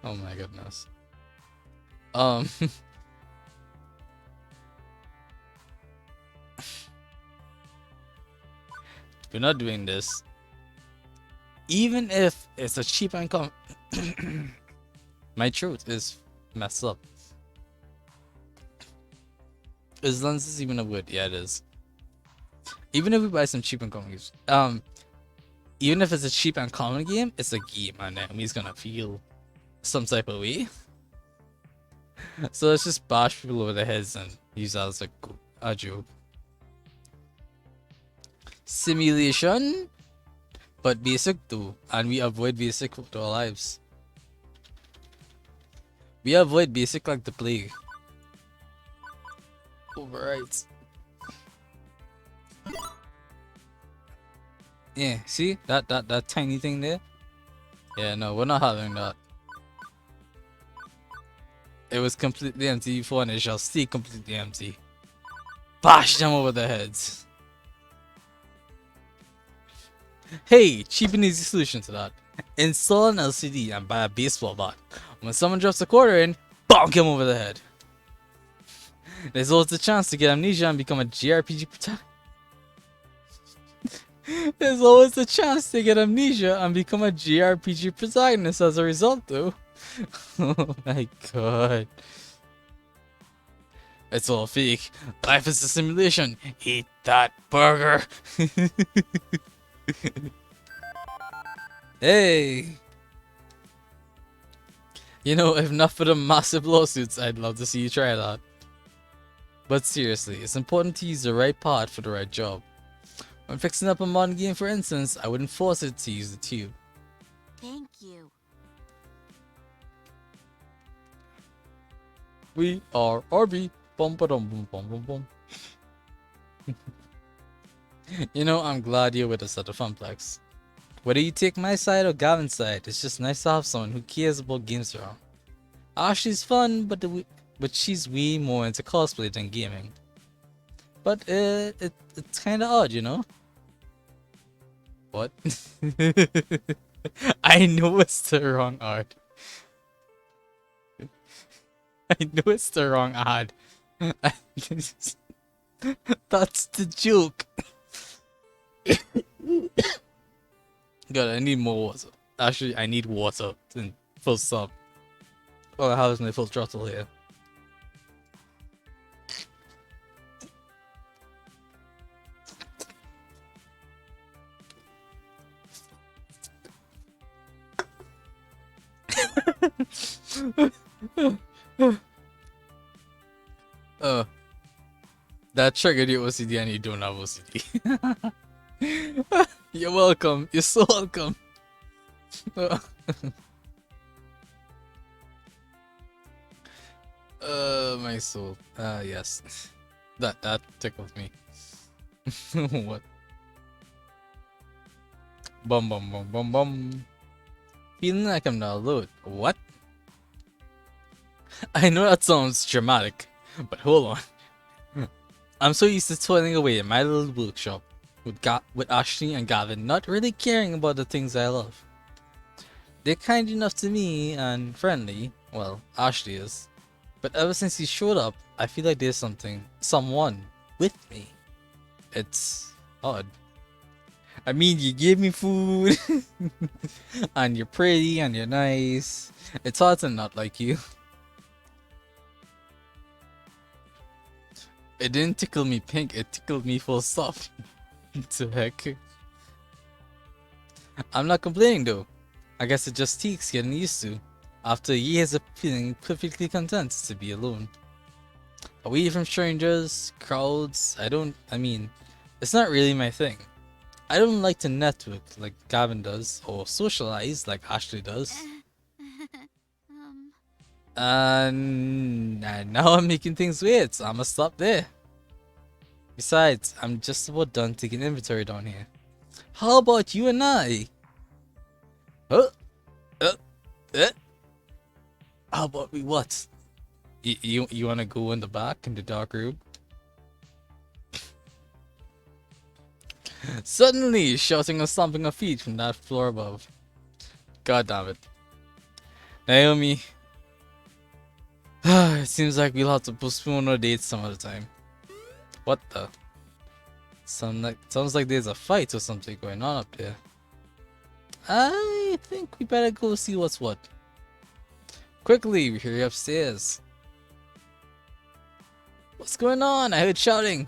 Oh my goodness. We're not doing this. Even if it's a cheap and my throat is messed up. Is lenses even a word? Yeah, it is. Even if we buy some cheap and common games, even if it's a cheap and common game, it's a game, and then he's gonna feel some type of way. So let's just bash people over the heads and use that as a joke. Simulation, but basic too, and we avoid basic to our lives. We avoid basic like the plague. Overrides. Yeah, see that tiny thing there? Yeah, no, we're not having that. It was completely empty before and it shall stay completely empty. Bash them over their heads. Hey, cheap and easy solution to that. Install an LCD and buy a baseball bat. When someone drops a quarter in, bonk him over the head. There's always a chance to get amnesia and become a JRPG protagonist. There's always a chance to get amnesia and become a JRPG protagonist as a result, though. Oh my god. It's all fake. Life is a simulation. Eat that burger. Hey. You know, if not for the massive lawsuits, I'd love to see you try that. But seriously, it's important to use the right part for the right job. When fixing up a modern game, for instance, I wouldn't force it to use the tube. Thank you. We are RB. Bum ba dum bum bum bum bum. You know, I'm glad you're with us at the Funplex. Whether you take my side or Gavin's side, it's just nice to have someone who cares about games around. Ashley's fun, but she's way more into cosplay than gaming. But it's kind of odd, you know? What? I know it's the wrong art. I know it's the wrong ad. That's the joke. God, I need more water. Actually, I need water. Full stop. All I have is my full throttle here. That triggered your OCD and you don't have OCD. You're welcome. You're so welcome. My soul. Yes. That tickles me. What? Bum bum bum bum bum. Feeling like I'm not alone. What? I know that sounds dramatic, but hold on. I'm so used to toiling away in my little workshop with Ashley and Gavin not really caring about the things I love. They're kind enough to me and friendly. Well, Ashley is. But ever since he showed up, I feel like there's someone with me. It's odd. I mean, you gave me food, and you're pretty, and you're nice. It's hard to not like you. It didn't tickle me pink, it tickled me full stop. To heck. I'm not complaining though. I guess it just takes getting used to. After years of feeling perfectly content to be alone. Away from strangers, crowds, it's not really my thing. I don't like to network like Gavin does, or socialize like Ashley does. And now I'm making things weird, so I'ma stop there. Besides, I'm just about done taking inventory down here. How about you and I? Huh? Uh, uh? How about we what? You wanna go in the back in the dark room? Suddenly, shouting or stomping a feet from that floor above. God damn it. Naomi. It seems like we'll have to postpone our dates some other time. What the? Sounds like there's a fight or something going on up there. I think we better go see what's what. Quickly, we hurry upstairs. What's going on? I heard shouting.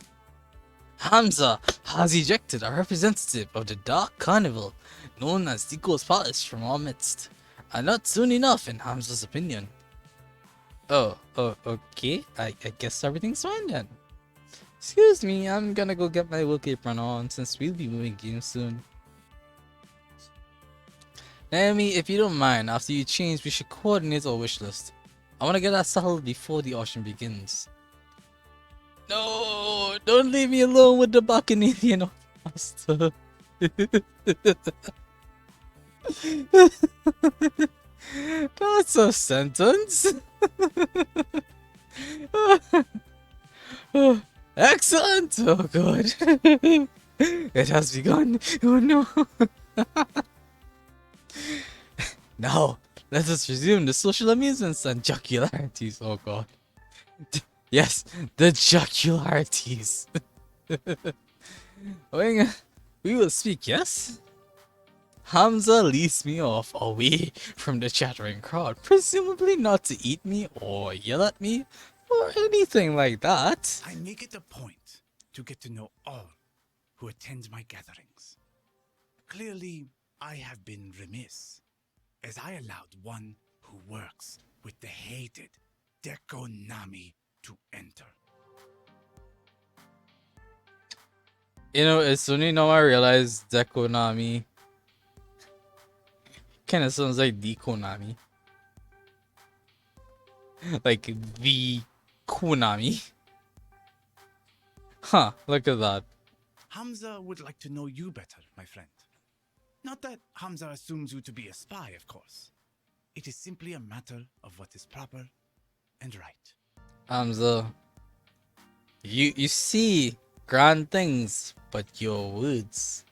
Hamza has ejected a representative of the Dark Carnival, known as Diko's Palace, from our midst. And not soon enough, in Hamza's opinion. Oh, okay. I guess everything's fine then. Excuse me, I'm gonna go get my work apron on since we'll be moving games soon. Naomi, if you don't mind, after you change, we should coordinate our wish list. I wanna get that settled before the auction begins. No, don't leave me alone with the Bacchanalian master. That's a sentence. Excellent! Oh god. It has begun. Oh no. Now, let us resume the social amusements and jocularities. Oh god. Yes, the jocularities. We will speak, yes? Hamza leads me off away from the chattering crowd, presumably not to eat me or yell at me or anything like that. I make it a point to get to know all who attend my gatherings. Clearly, I have been remiss, as I allowed one who works with the hated Dekonami to enter. You know, it's only now I realize Dekonami kinda sounds like the Konami. Like the Konami. Huh, look at that. Hamza would like to know you better, my friend. Not that Hamza assumes you to be a spy, of course. It is simply a matter of what is proper and right. Hamza, you see grand things, but your words,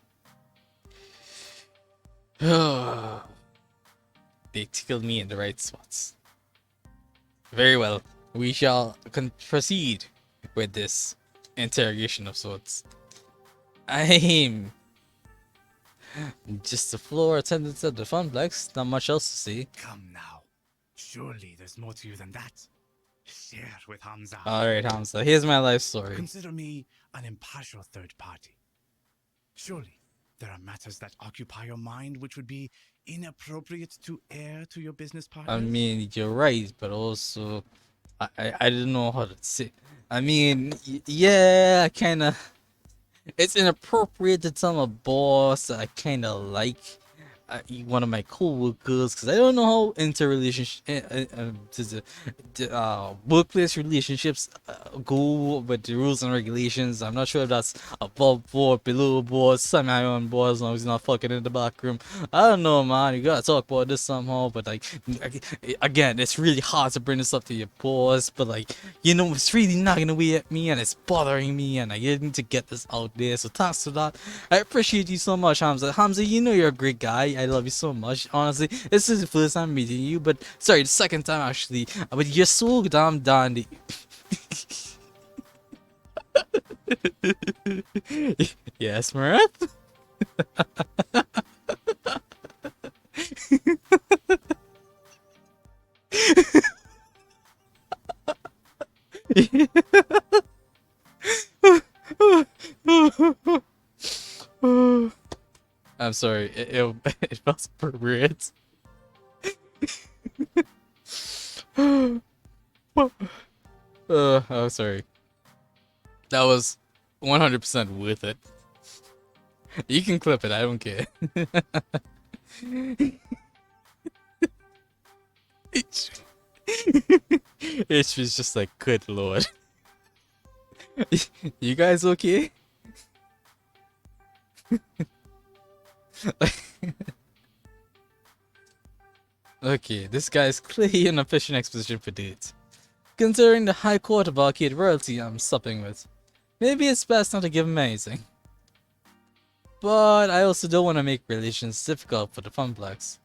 they tickle me in the right spots. Very well, we shall proceed with this interrogation of sorts. I'm just the floor attendant at the Funplex, not much else to see. Come now. Surely there's more to you than that. Share with Hamza. Alright, Hamza, here's my life story. Consider me an impartial third party. Surely there are matters that occupy your mind which would be inappropriate to air to your business partners. I mean, you're right, but also, I didn't know how to say. I mean, yeah, I kinda. It's inappropriate to tell my boss that I kinda like one of my co-workers, because I don't know how workplace relationships go with the rules and regulations. I'm not sure if that's above board, below board, semi-on board, as long as he's not fucking in the back room. I don't know, man. You gotta talk about this somehow, but like, again, it's really hard to bring this up to your boss, but like, you know, it's really nagging away at me and it's bothering me, and I need to get this out there. So thanks for that. I appreciate you so much, Hamza. Hamza, you know you're a great guy. I love you so much. Honestly, this is the first time meeting you, but sorry, the second time actually. But you're so damn dandy. Yes, Marath? I'm sorry, it felt appropriate. Oh, sorry. That was 100% worth it. You can clip it, I don't care. It's just like, good lord. You guys okay? Okay, this guy's clearly in a fishing expedition for dudes. Considering the high court of arcade royalty I'm supping with, maybe it's best not to give him anything. But I also don't want to make relations difficult for the Funplex.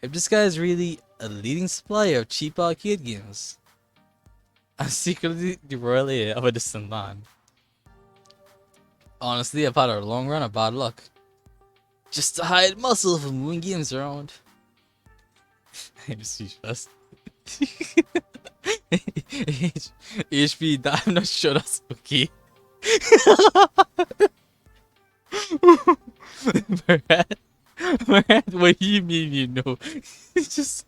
If this guy is really a leading supplier of cheap arcade games, I'm secretly the royal heir of a distant land. Honestly, I've had a long run of bad luck. Just to hide muscle for moving games around. I'm speechless. HP, I'm not sure that's okay. Brad, what do you mean you know? It's just...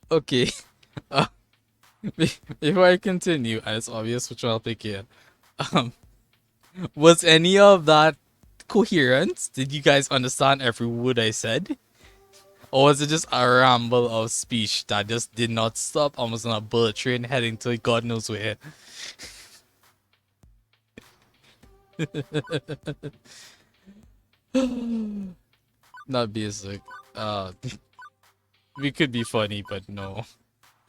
Okay. Uh, before I continue, and it's obvious which one I'll pick here. Was any of that coherent? Did you guys understand every word I said? Or was it just a ramble of speech that just did not stop, almost on a bullet train heading to God knows where? Not basic. We could be funny, but no.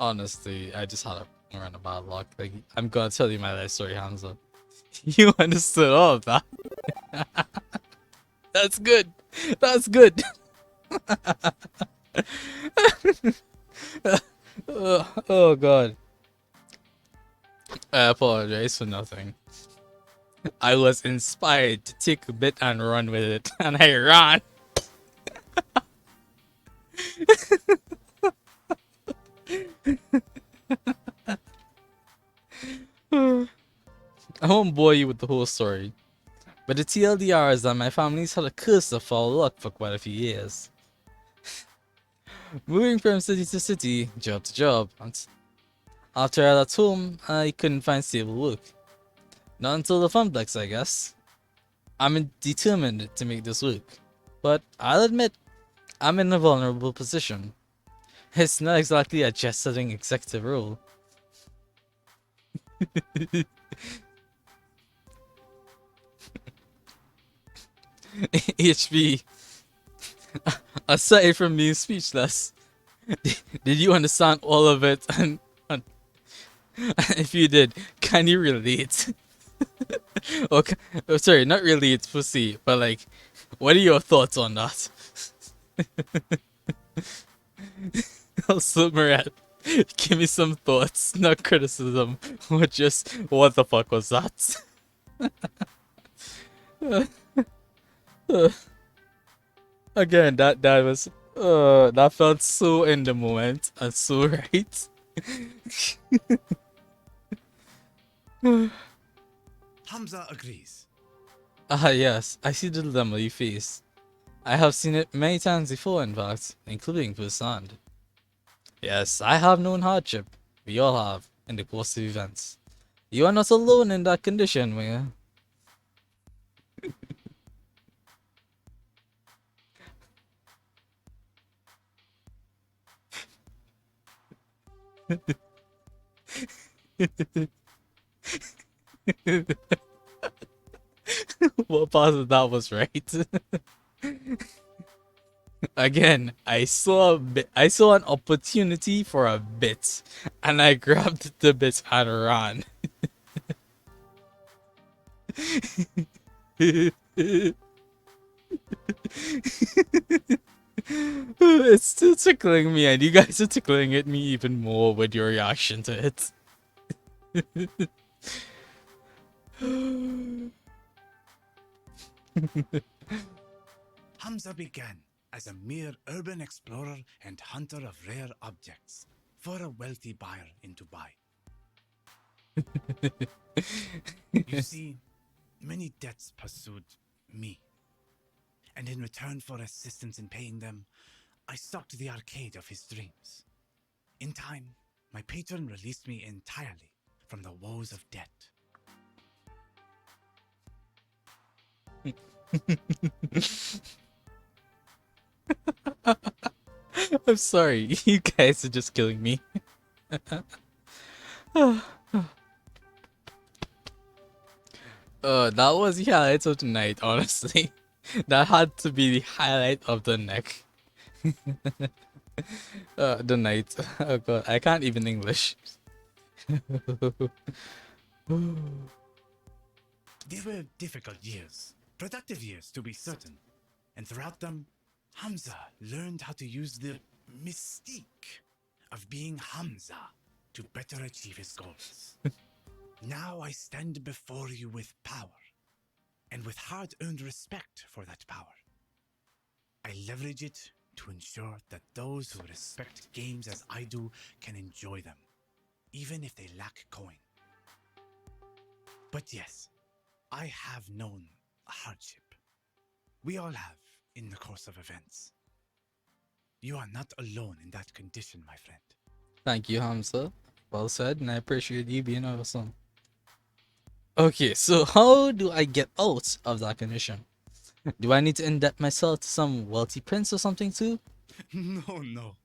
Honestly, I just had a run of bad luck. Like, I'm gonna tell you my life story, Hamza. You understood all of that. That's good. That's good. Oh god. I apologize for nothing. I was inspired to take a bit and run with it, and I ran. I won't bore you with the whole story, but the TLDR is that my family's had a curse of foul luck for quite a few years. Moving from city to city, job to job, and after I left home, I couldn't find stable work. Not until the Funplex, I guess. I'm determined to make this work, but I'll admit, I'm in a vulnerable position. It's not exactly a jet-setting executive role. HB, aside from being speechless, did you understand all of it? And if you did, can you relate? Okay, oh, sorry, not relate, pussy, but like, what are your thoughts on that? Also, Marat, give me some thoughts, not criticism, or just what the fuck was that? Again, that was that felt so in the moment and so right. Hamza agrees. Ah yes, I see the dilemma you face. I have seen it many times before, in fact, including firsthand. Yes, I have known hardship. We all have, in the course of events. You are not alone in that condition, Maya. What part of that was right? Again, I saw an opportunity for a bit, and I grabbed the bit and ran. It's still tickling me, and you guys are tickling at me even more with your reaction to it. Hamza began as a mere urban explorer and hunter of rare objects for a wealthy buyer in Dubai. You see, many debts pursued me, and in return for assistance in paying them, I stocked the arcade of his dreams. In time, my patron released me entirely from the woes of debt. I'm sorry, you guys are just killing me. That was the highlight of the night, honestly. That had to be the highlight of the neck. The night. Oh god, I can't even English. They were difficult years, productive years to be certain, and throughout them, Hamza learned how to use the mystique of being Hamza to better achieve his goals. Now I stand before you with power, and with hard-earned respect for that power. I leverage it to ensure that those who respect games as I do can enjoy them, even if they lack coin. But yes, I have known hardship. We all have in the course of events. You are not alone in that condition, my friend. Thank you, Hamza. Well said, and I appreciate you being awesome. Okay, so how do I get out of that condition? Do I need to indebt myself to some wealthy prince or something too? No.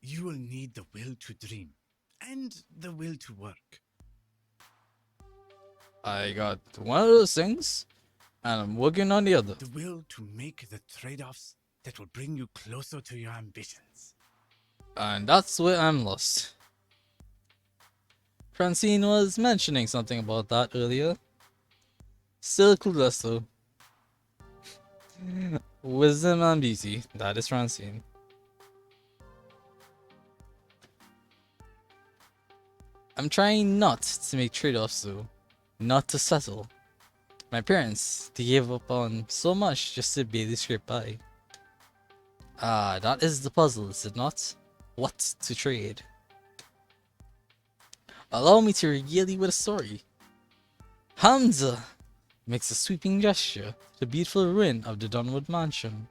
You will need the will to dream and the will to work. I got one of those things, and I'm working on the other. The will to make the trade-offs that will bring you closer to your ambitions. And that's where I'm lost. Francine was mentioning something about that earlier. Still clueless though. Wisdom and beauty, that is Francine. I'm trying not to make trade-offs though. Not to settle. My parents, they gave up on so much just to barely scrape by. Ah, that is the puzzle, is it not? What to trade? Allow me to regale you with a story. Hamza makes a sweeping gesture to the beautiful ruin of the Dunwood mansion,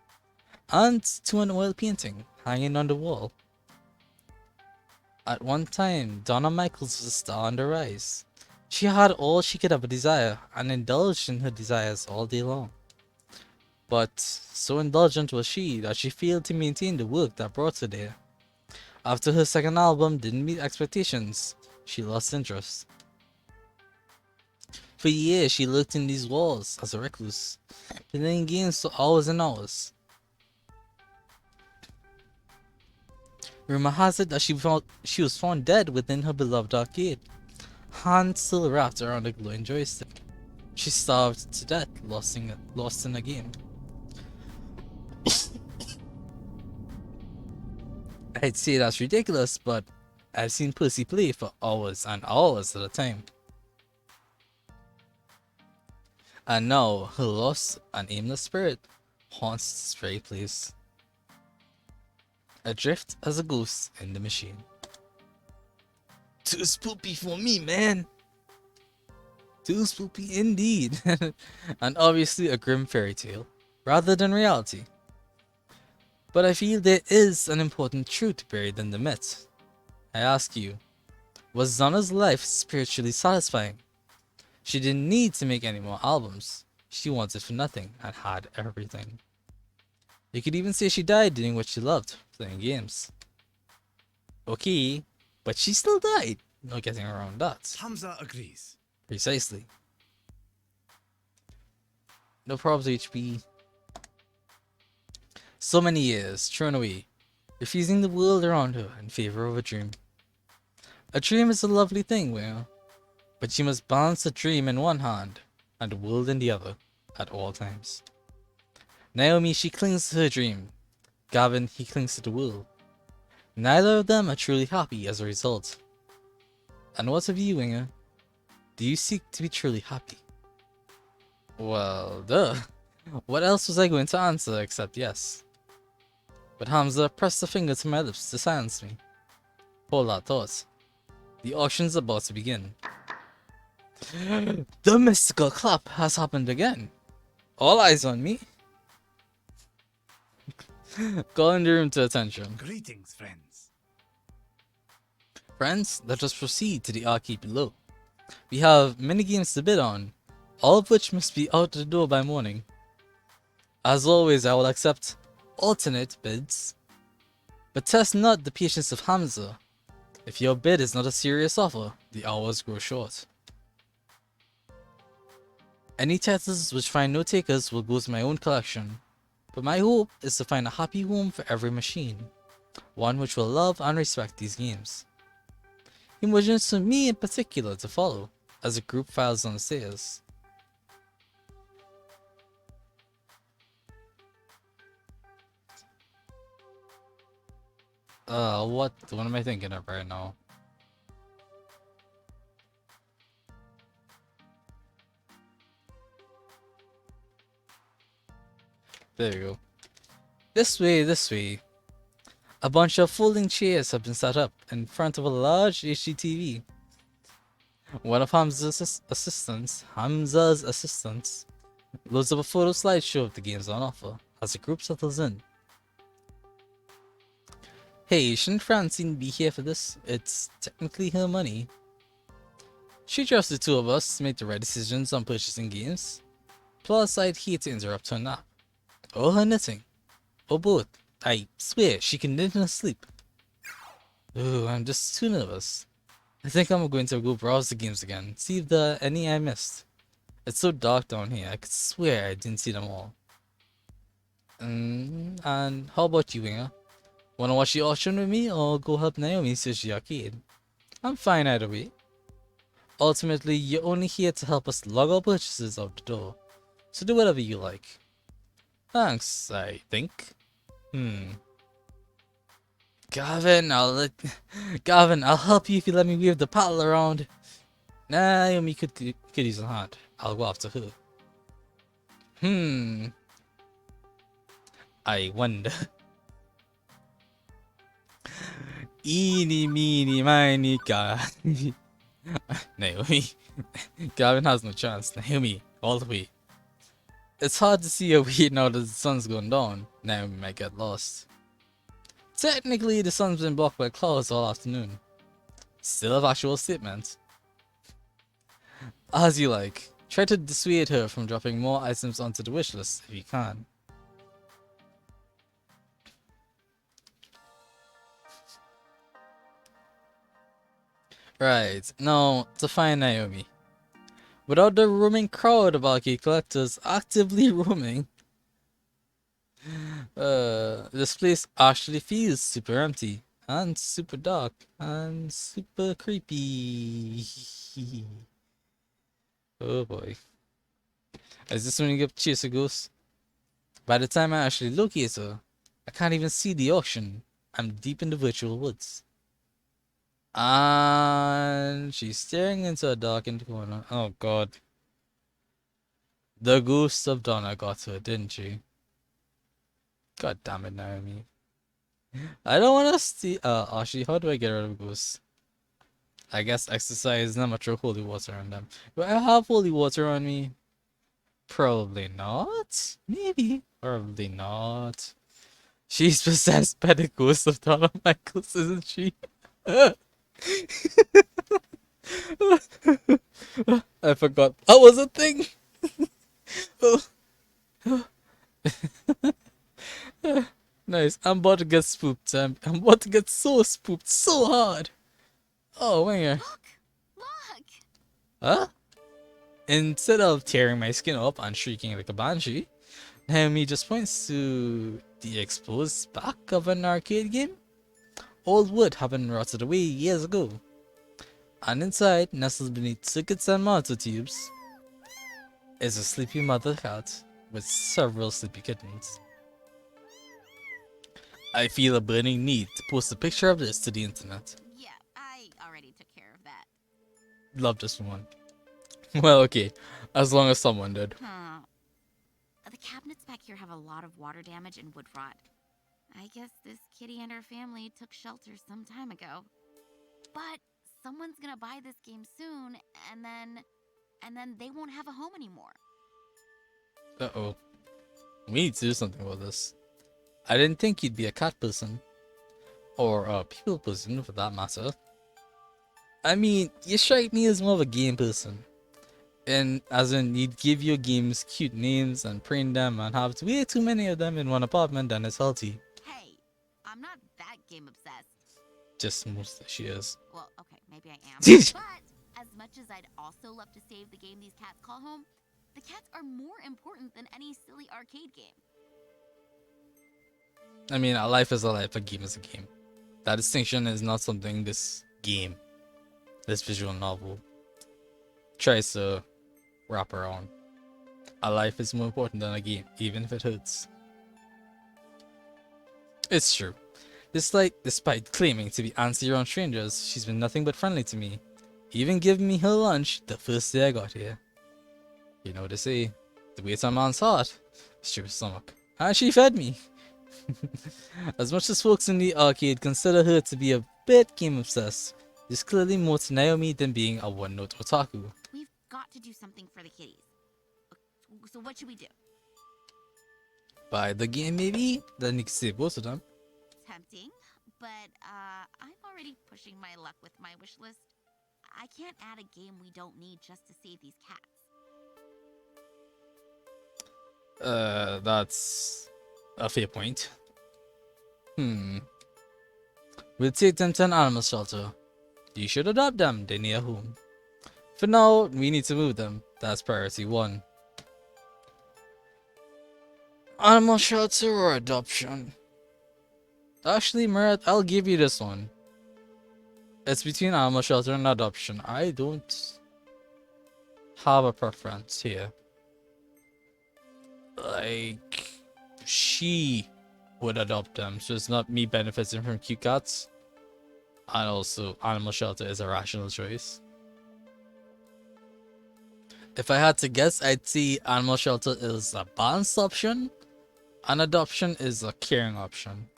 and to an oil painting hanging on the wall. At one time, Donna Michaels was a star on the rise. She had all she could ever desire, and indulged in her desires all day long. But so indulgent was she that she failed to maintain the work that brought her there. After her second album didn't meet expectations, she lost interest. For years, she lurked in these walls as a recluse, playing games for hours and hours. Rumor has it that she was found dead within her beloved arcade, hand still wrapped around the glowing joystick. She starved to death, lost in a game. I'd say that's ridiculous, but I've seen Percy play for hours and hours at a time. And now her lost and aimless spirit haunts this very place, adrift as a ghost in the machine. Too spoopy for me, man. Too spoopy indeed. And obviously a grim fairy tale, rather than reality. But I feel there is an important truth buried in the myth. I ask you, was Donna's life spiritually satisfying? She didn't need to make any more albums. She wanted for nothing and had everything. You could even say she died doing what she loved, playing games. Okay, but she still died. No getting around that. Hamza agrees. Precisely. No problems, HP. So many years thrown away, refusing the world around her in favor of a dream. A dream is a lovely thing, well, but you must balance the dream in one hand and the world in the other at all times. Naomi, she clings to her dream. Gavin, he clings to the world. Neither of them are truly happy as a result. And what of you, Winger? Do you seek to be truly happy? Well, duh. What else was I going to answer except yes? But Hamza pressed a finger to my lips to silence me. Hold that thought. The auction's about to begin. The mystical clap has happened again. All eyes on me. Calling the room to attention. Greetings, friends. Friends, let us proceed to the arcade below. We have many games to bid on, all of which must be out the door by morning. As always, I will accept alternate bids, but test not the patience of Hamza. If your bid is not a serious offer, the hours grow short. Any titles which find no takers will go to my own collection, but my hope is to find a happy home for every machine, one which will love and respect these games. Emotions for me in particular to follow, as the group files on the stairs. What am I thinking of right now? There we go. This way, this way. A bunch of folding chairs have been set up in front of a large HDTV. One of Hamza's assistants, loads up a photo slideshow of the games on offer as the group settles in. Hey, shouldn't Francine be here for this? It's technically her money. She trusts the two of us to make the right decisions on purchasing games. Plus, I'd hate to interrupt her nap. Or her knitting. Or both. I swear, she can knit in her sleep. Ooh, I'm just too nervous. I think I'm going to go browse the games again, see if there are any I missed. It's so dark down here, I could swear I didn't see them all. And how about you, Winger? Wanna watch the auction with me or go help Naomi search the arcade? I'm fine either way. Ultimately, you're only here to help us lug our purchases out the door. So do whatever you like. Thanks, I think. Gavin, I'll help you if you let me wave the paddle around. Naomi could use a hand. I'll go after her. I wonder. Eeny, meeny, miny, Naomi. Gavin has no chance. Naomi, all the way. It's hard to see a way now that the sun's gone down. Naomi might get lost. Technically, the sun's been blocked by clouds all afternoon. Still a factual statement. As you like. Try to dissuade her from dropping more items onto the wish list if you can. Right, now to find Naomi. Without the roaming crowd of arcade collectors actively roaming, this place actually feels super empty and super dark and super creepy. Oh boy. Is this when you get chase a ghost? By the time I actually locate her, I can't even see the auction. I'm deep in the virtual woods. And she's staring into a darkened corner. Oh god. The ghost of Donna got her, didn't she? God damn it, Naomi. I don't want to see. Actually, how do I get rid of ghosts? I guess exercise them or throw holy water on them. Do I have holy water on me? Probably not. Maybe. Probably not. She's possessed by the ghost of Donna Michaels, isn't she? I forgot that was a thing. Nice. I'm about to get spooked. I'm about to get so spooked so hard. Oh, Winger. Look! Huh? Instead of tearing my skin up and shrieking like a banshee, Naomi just points to the exposed back of an arcade game. Old wood had been rotted away years ago. And inside, nestled beneath circuits and monitor tubes, is a sleepy mother cat with several sleepy kittens. I feel a burning need to post a picture of this to the internet. Yeah, I already took care of that. Love this one. Well, okay, as long as someone did. Huh. The cabinets back here have a lot of water damage and wood rot. I guess this kitty and her family took shelter some time ago. But someone's gonna buy this game soon, and then they won't have a home anymore. Uh-oh. We need to do something about this. I didn't think you'd be a cat person. Or a people person, for that matter. I mean, you strike me as more of a game person. And as in, you'd give your games cute names and print them and have way too many of them in one apartment, and it's healthy. Hey, I'm not that game obsessed. Just mostly she is. Well, okay, maybe I am. But as much as I'd also love to save the game these cats call home, the cats are more important than any silly arcade game. I mean, a life is a life, a game is a game. That distinction is not something this game, this visual novel, tries to wrap around. A life is more important than a game, even if it hurts. It's true. Despite claiming to be antsy around strangers, she's been nothing but friendly to me. Even giving me her lunch the first day I got here. You know what they say, the weight on a man's heart is to his stomach. And she fed me. As much as folks in the arcade consider her to be a bit game obsessed, there's clearly more to Naomi than being a one-note otaku. We've got to do something for the kitties. So what should we do? Buy the game maybe? Then you can save both of them. Tempting, but I'm already pushing my luck with my wish list. I can't add a game we don't need just to save these cats. That's a fair point. We'll take them to an animal shelter. You should adopt them, they're near home. For now, we need to move them. That's priority 1. Animal shelter or adoption? Actually, Merit, I'll give you this one. It's between animal shelter and adoption. I don't have a preference here. Like, she would adopt them, so it's not me benefiting from cute cats. And also, animal shelter is a rational choice. If I had to guess, I'd say animal shelter is a balanced option, and adoption is a caring option.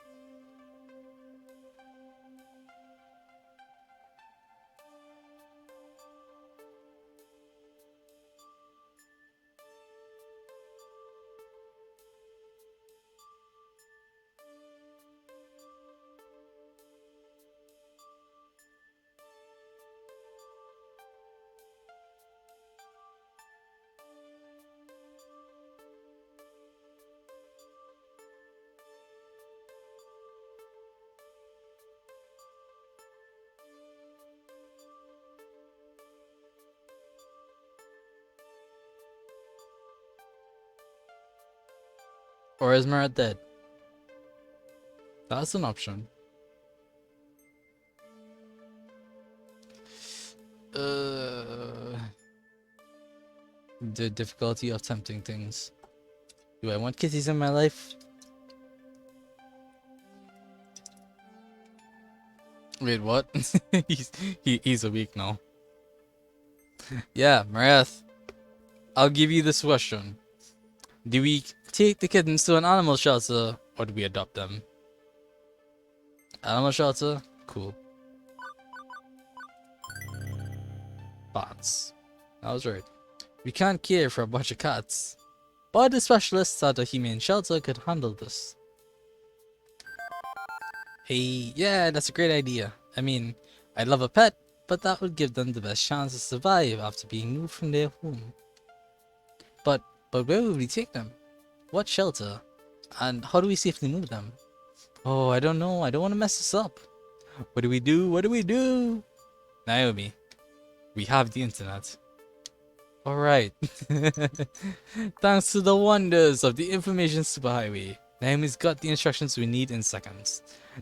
Or is Merit dead? That's an option. The difficulty of tempting things. Do I want kitties in my life? Wait, what? he's awake now. Yeah, Marath. I'll give you this question. Do we take the kittens to an animal shelter or do we adopt them? Animal shelter? Cool. Bats. I was right. We can't care for a bunch of cats. But the specialists at a humane shelter could handle this. Hey, yeah, that's a great idea. I mean, I'd love a pet, but that would give them the best chance to survive after being moved from their home. But where would we take them? What shelter? And how do we safely move them? Oh, I don't know. I don't want to mess this up. What do we do? What do we do? Naomi, we have the internet. Alright. Thanks to the wonders of the information superhighway, Naomi's got the instructions we need in seconds.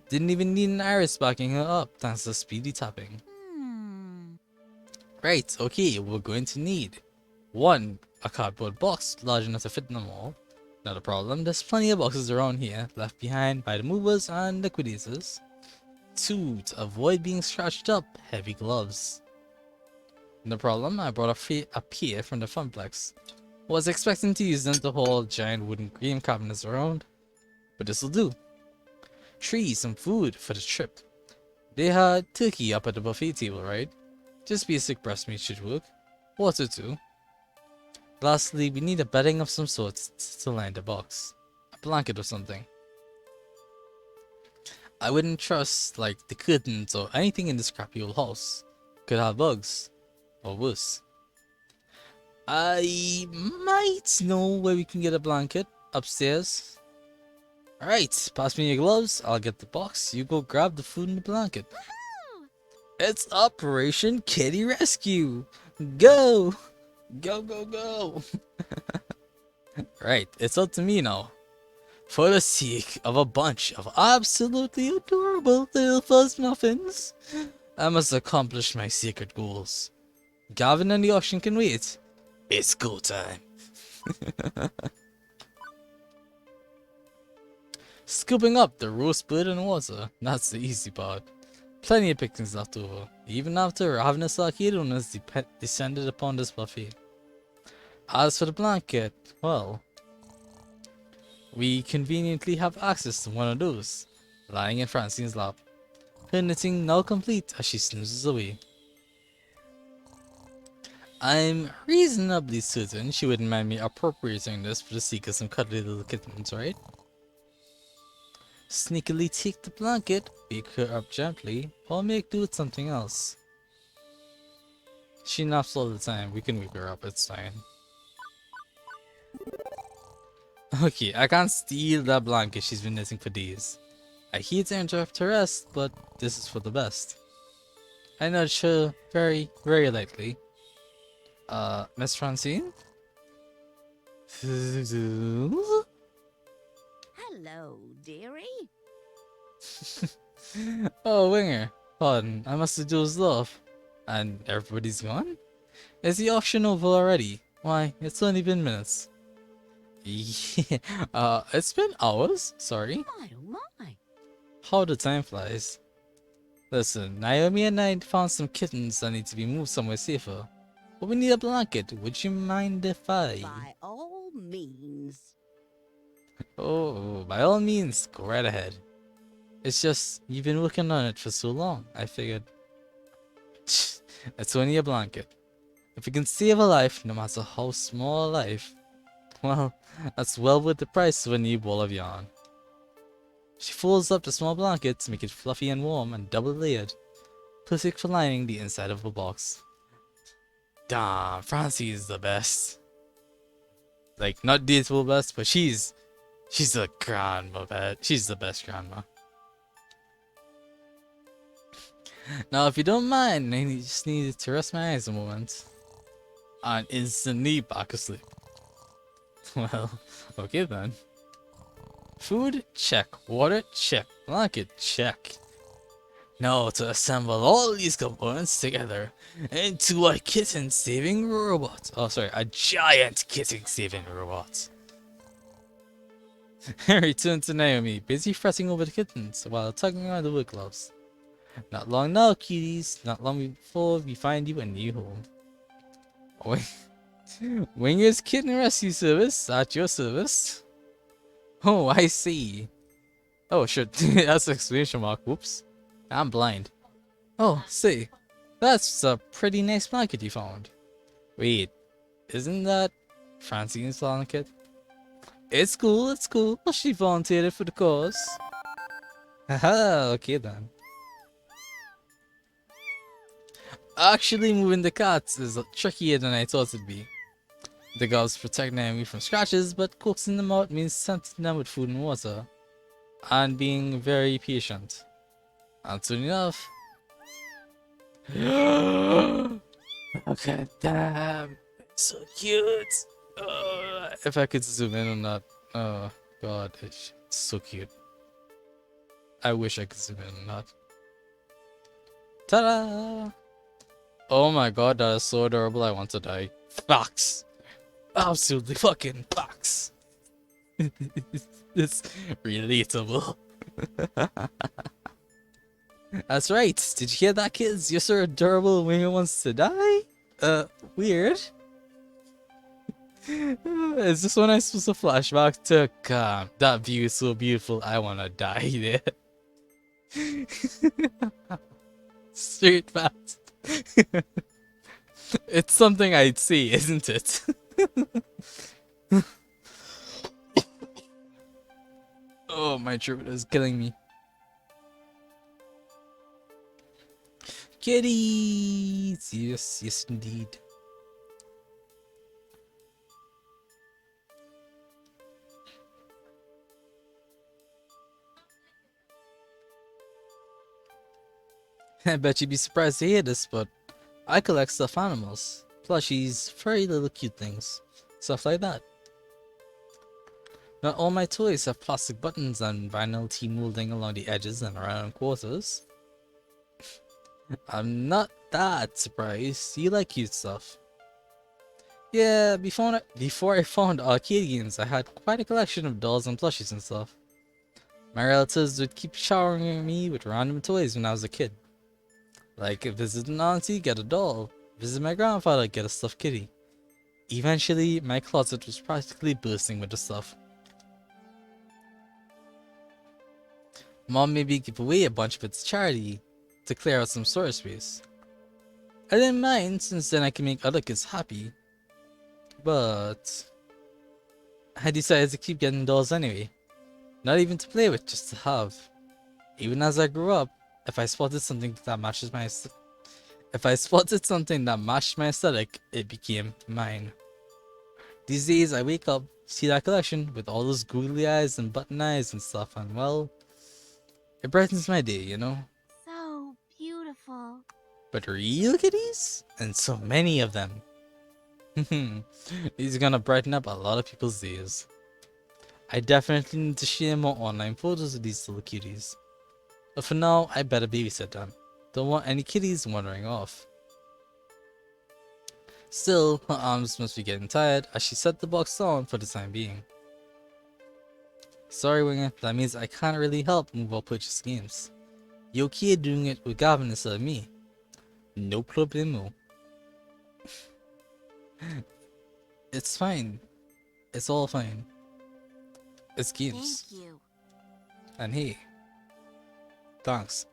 Didn't even need an iris backing her up thanks to speedy tapping. Right, okay, we're going to need 1. A cardboard box large enough to fit them all. Not a problem, there's plenty of boxes around here, left behind by the movers and liquidators. 2. To avoid being scratched up, heavy gloves. No problem, I brought a pair from the Funplex. Was expecting to use them to hold giant wooden game cabinets around, but this'll do. 3. Some food for the trip. They had turkey up at the buffet table, right? Just basic breast meat should work. Water too. Lastly, we need a bedding of some sort to line the box. A blanket or something. I wouldn't trust, like, the curtains or anything in this crappy old house. Could have bugs. Or worse. I might know where we can get a blanket upstairs. Alright, pass me your gloves. I'll get the box. You go grab the food and the blanket. Woohoo! It's Operation Kitty Rescue! Go! Go, go, go! Right, it's up to me now. For the sake of a bunch of absolutely adorable little fuzz muffins, I must accomplish my secret goals. Gavin and the auction can wait. It's go time. Scooping up the roast bird and water, that's the easy part. Plenty of pickings left over, even after ravenous arcade owners descended upon this buffet. As for the blanket, well, we conveniently have access to one of those, lying in Francine's lap. Her knitting now complete as she snoozes away. I'm reasonably certain she wouldn't mind me appropriating this for the sake of some cuddly little kittens, right? Sneakily take the blanket, wake her up gently, or make do with something else. She naps all the time, we can wake her up, it's fine. Okay, I can't steal that blanket she's been knitting for days. I hate to interrupt her rest, but this is for the best. I nudge her very, very lightly. Miss Francine? Hello, dearie. Oh, Winger. Pardon, I must have dozed off. And everybody's gone? Is the auction over already? Why, it's only been minutes. Yeah, it's been hours? Sorry. My, oh my. How the time flies. Listen, Naomi and I found some kittens that need to be moved somewhere safer. But we need a blanket. Would you mind if I... By all means. Oh, by all means, go right ahead. It's just, you've been working on it for so long, I figured. It's only a blanket. If we can save a life, no matter how small a life, well, that's well worth the price of a new ball of yarn. She folds up the small blanket to make it fluffy and warm and double layered, perfect for lining the inside of a box. Damn, Francie is the best. Like, not dateable best, but she's a grandma, man. She's the best grandma. Now, if you don't mind, I just need to rest my eyes a moment. And instantly back asleep. Well, okay then. Food, check. Water, check. Blanket, check. Now to assemble all these components together into a kitten-saving robot. Oh, sorry, a giant kitten-saving robot. I return to Naomi, busy fretting over the kittens while tugging on the wood gloves. Not long now, kitties. Not long before we find you a new home. Winger's Kitten Rescue Service at your service. Oh, I see. Oh, shit. That's an exclamation mark. Whoops. I'm blind. Oh, see. That's a pretty nice blanket you found. Wait. Isn't that Francine's blanket? It's cool, it's cool. She volunteered for the cause. Haha, okay then. Actually, moving the cats is trickier than I thought it'd be. The gloves protect Naomi from scratches, but coaxing them out means scenting them with food and water. And being very patient. And soon enough... Look at them! So cute! If I could zoom in on that... Oh god, it's so cute. I wish I could zoom in on that. Ta-da! Oh my god, that is so adorable, I want to die. Facts! Absolutely fucking facts! It's relatable. That's right. Did you hear that, kids? You're so adorable Winger wants to die? Weird. Is this when I'm supposed to flashback to that view is so beautiful, I wanna die there. Straight fast. It's something I'd see, isn't it? Oh, my throat is killing me. Kitties! Yes, yes indeed. I bet you'd be surprised to hear this, but I collect stuffed animals, plushies, furry little cute things, stuff like that. Not all my toys have plastic buttons and vinyl T molding along the edges and around quarters. I'm not that surprised. You like cute stuff. Yeah, before I found arcade games, I had quite a collection of dolls and plushies and stuff. My relatives would keep showering me with random toys when I was a kid. Like, visit an auntie, get a doll. Visit my grandfather, get a stuffed kitty. Eventually, my closet was practically bursting with the stuff. Mom made me give away a bunch of it to charity to clear out some storage space. I didn't mind since then I can make other kids happy. But I decided to keep getting dolls anyway. Not even to play with, just to have. Even as I grew up, if I spotted something that matches my aesthetic, it became mine. These days I wake up, see that collection with all those googly eyes and button eyes and stuff, and well, it brightens my day, you know? So beautiful. But real kitties? And so many of them. These are gonna brighten up a lot of people's days. I definitely need to share more online photos of these little kitties. But for now, I better babysit them. Don't want any kitties wandering off. Still, her arms must be getting tired as she set the box down for the time being. Sorry Winger, that means I can't really help move or purchase games. You're okay doing it with Gavin instead of me. No problemo. It's fine. It's all fine. It's games. Thank you. And hey, thanks.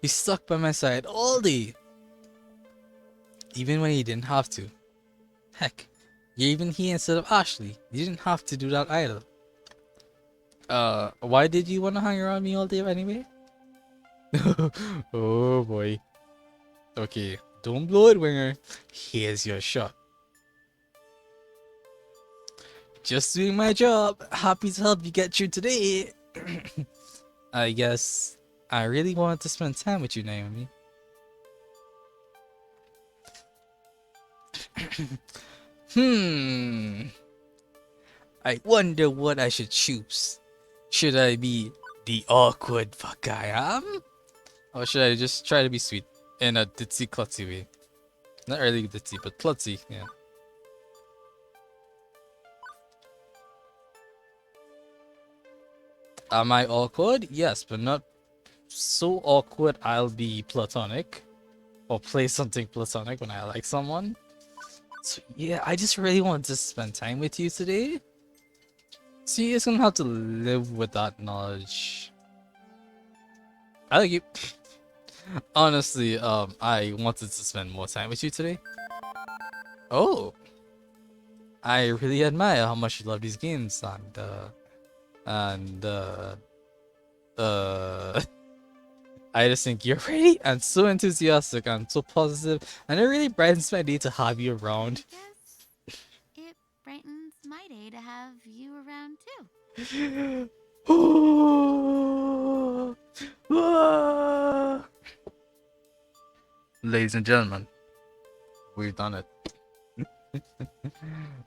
You stuck by my side all day. Even when you didn't have to. Heck, you're even here instead of Ashley. You didn't have to do that either. Why did you want to hang around me all day anyway? Oh boy. Okay, don't blow it, Winger. Here's your shot. Just doing my job. Happy to help you get through today. I guess I really wanted to spend time with you, Naomi. I wonder what I should choose. Should I be the awkward fuck I am? Or should I just try to be sweet in a ditzy klutzy way? Not really ditzy, but klutzy, yeah. Am I awkward? Yes, but not so awkward I'll be platonic. Or play something platonic when I like someone. So yeah, I just really want to spend time with you today. So you're just gonna have to live with that knowledge. I like you. Honestly, I wanted to spend more time with you today. Oh. I really admire how much you love these games and I just think you're pretty and so enthusiastic and so positive, and it really brightens my day to have you around. I guess it brightens my day to have you around too. Ladies and gentlemen, we've done it.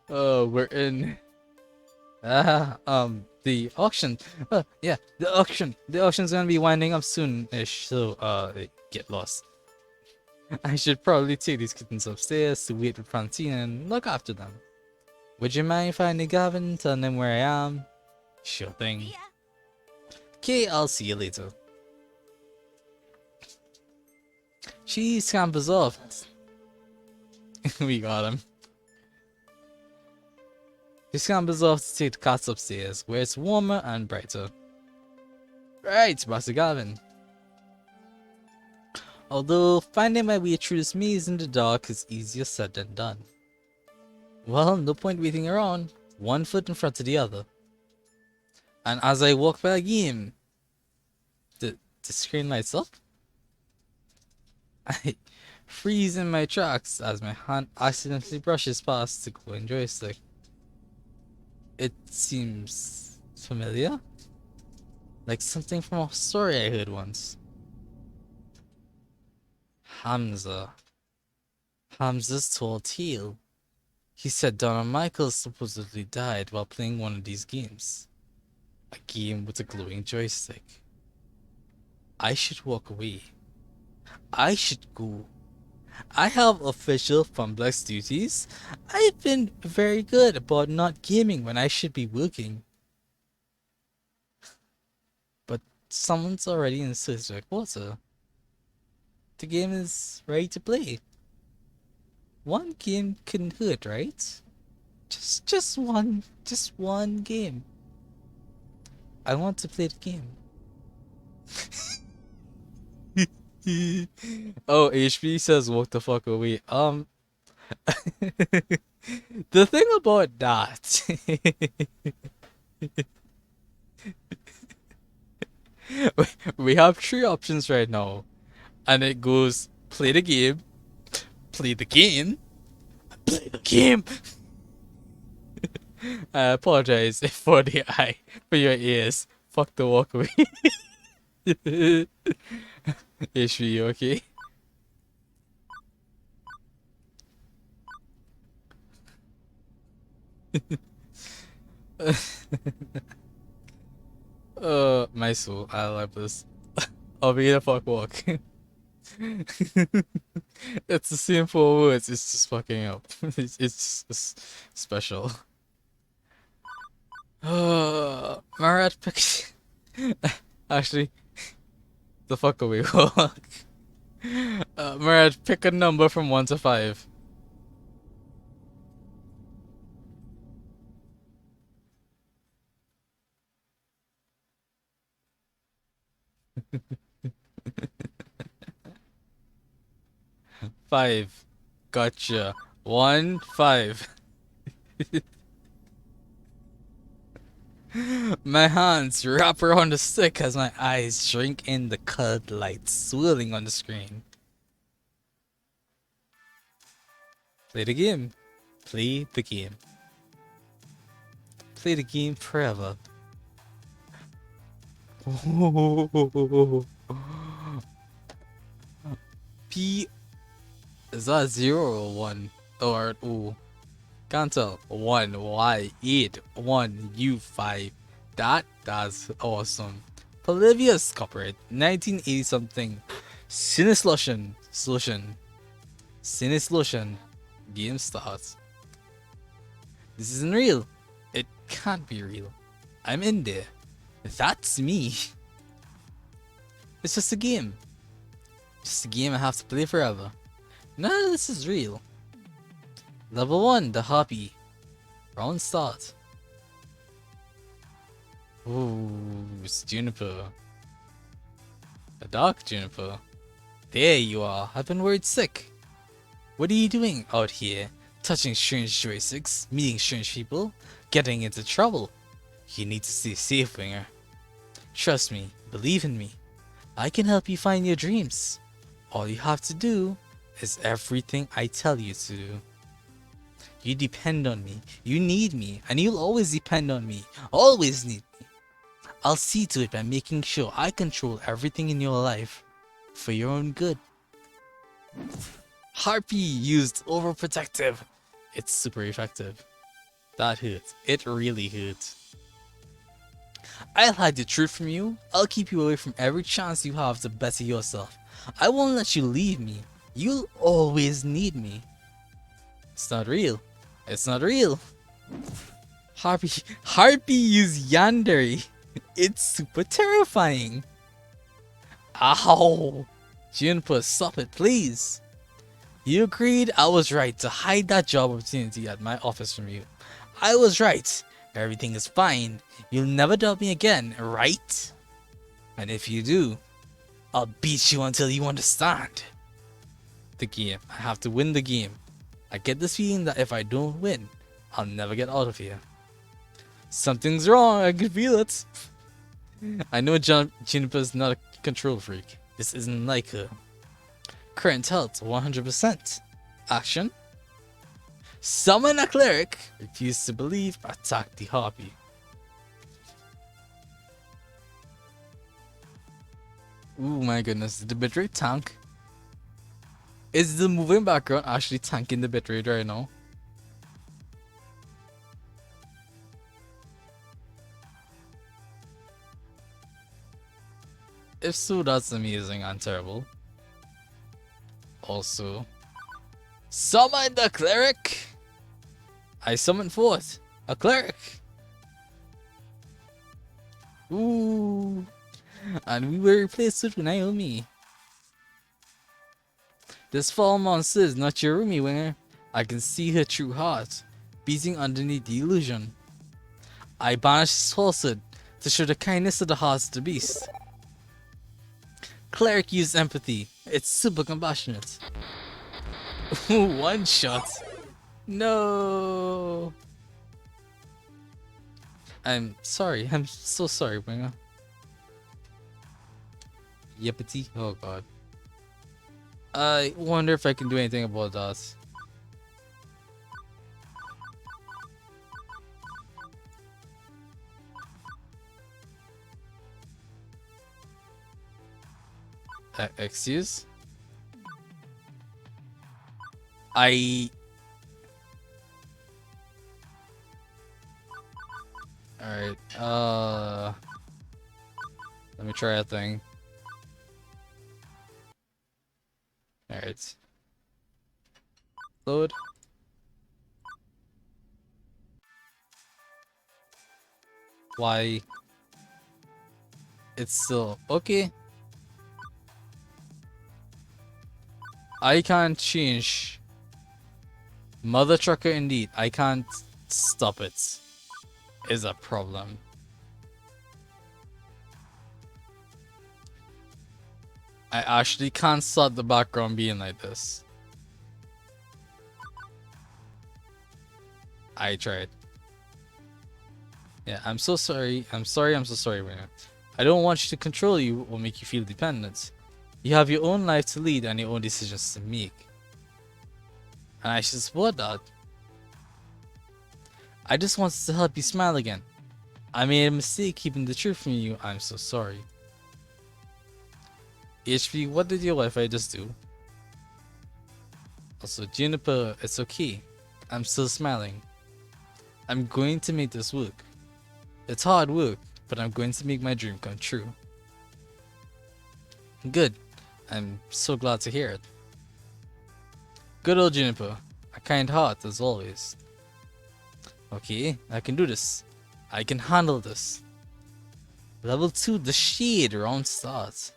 Oh, we're in. The auction. Yeah, the auction. The auction's gonna be winding up soon-ish, so get lost. I should probably take these kittens upstairs to wait with Francine and look after them. Would you mind finding Gavin, telling them where I am? Sure thing. See ya. Okay, I'll see you later. She scampers off. We got him. He scampers off to take the cats upstairs, where it's warmer and brighter. Right, Master Gavin. Although finding my way through this maze in the dark is easier said than done. Well, no point waiting around, one foot in front of the other. And as I walk by a game, the screen lights up. I freeze in my tracks as my hand accidentally brushes past the glowing joystick. It seems familiar, like something from a story I heard once. Hamza. Hamza's tall tale. He said Donna Michael supposedly died while playing one of these games. A game with a glowing joystick. I should walk away. I should go. I have official Funblex duties. I've been very good about not gaming when I should be working. But someone's already in Sister Quarter. The game is ready to play. One game couldn't hurt, right? Just one game. I want to play the game. Oh, HP says walk the fuck away. The thing about that we have three options right now. And it goes play the game, play the game, play the game. I apologize for the eye, for your ears. Fuck the walk away. HP, you okay? My soul, I love this. I'll be the fuck walk. It's the same 4 words, it's just fucking up. It's special. Marat pick. Actually, the fuck away walk. Marat, pick a number from 1 to 5. Five. Gotcha. 1, 5. My hands wrap around the stick as my eyes shrink in the colored lights swirling on the screen. Play the game. Play the game. Play the game forever. P, is that 0 or 1? Or ooh. Can't tell. 1 Y 8 1 U 5. That's awesome. Polybius copyright 1980 something. Sinislution. Game starts. This isn't real. It can't be real. I'm in there. That's me. It's just a game. Just a game I have to play forever. None of this is real. Level 1, the Hoppy. Round start. Ooh, it's Juniper. A dark Juniper. There you are. I've been worried sick. What are you doing out here? Touching strange joysticks, meeting strange people, getting into trouble. You need to stay safe, Winger. Trust me, believe in me. I can help you find your dreams. All you have to do is everything I tell you to do. You depend on me, you need me, and you'll always depend on me. Always need me. I'll see to it by making sure I control everything in your life for your own good. Harpy used overprotective. It's super effective. That hurt. It really hurt. I'll hide the truth from you. I'll keep you away from every chance you have to better yourself. I won't let you leave me. You'll always need me. It's not real. It's not real. Harpy used yandere. It's super terrifying. Ow. Juniper, stop it, please. You agreed I was right to hide that job opportunity at my office from you. I was right. Everything is fine. You'll never doubt me again, right? And if you do, I'll beat you until you understand. The game. I have to win the game. I get this feeling that if I don't win, I'll never get out of here. Something's wrong. I can feel it. I know Juniper's not a control freak. This isn't like her. Current health 100%. Action. Summon a cleric. Refuse to believe. Attack the harpy. Ooh, my goodness. The bitrate tank. Is the moving background actually tanking the bitrate right now? If so, that's amazing and terrible. Also, summon the cleric! I summon forth a cleric! Ooh! And we were replaced with Naomi. This foul monster is not your roomie, Winger. I can see her true heart, beating underneath the illusion. I banish his falsehood to show the kindness of the hearts of the beast. Cleric used empathy. It's super compassionate. One shot. No. I'm sorry. I'm so sorry, Winger. Yippity. Oh god. I wonder if I can do anything about that. Excuse? Alright, let me try a thing. Alright. Load. Why? It's still okay. I can't change. Mother trucker indeed. I can't stop it. Is a problem. I actually can't stop the background being like this. I tried. Yeah, I'm so sorry. I'm so sorry, Raina. I don't want you to control you or make you feel dependent. You have your own life to lead and your own decisions to make. And I should support that. I just wanted to help you smile again. I made a mistake keeping the truth from you. I'm so sorry. HP, what did your Wi-Fi just do? Also, Juniper, it's okay. I'm still smiling. I'm going to make this work. It's hard work, but I'm going to make my dream come true. Good. I'm so glad to hear it. Good old Juniper. A kind heart as always. Okay, I can do this. I can handle this. Level 2, the shade round starts.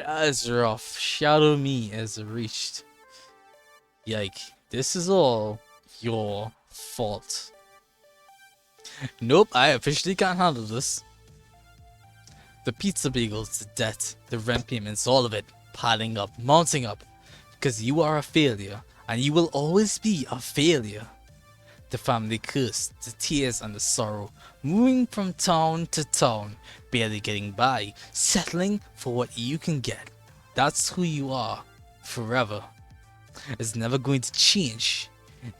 That's rough. Shadow Me is reached. Yike. This is all your fault. Nope, I officially can't handle this. The pizza bagels, the debt, the rent payments, all of it piling up, mounting up. Because you are a failure, and you will always be a failure. The family curse, the tears and the sorrow, moving from town to town, barely getting by, settling for what you can get. That's who you are, forever. It's never going to change.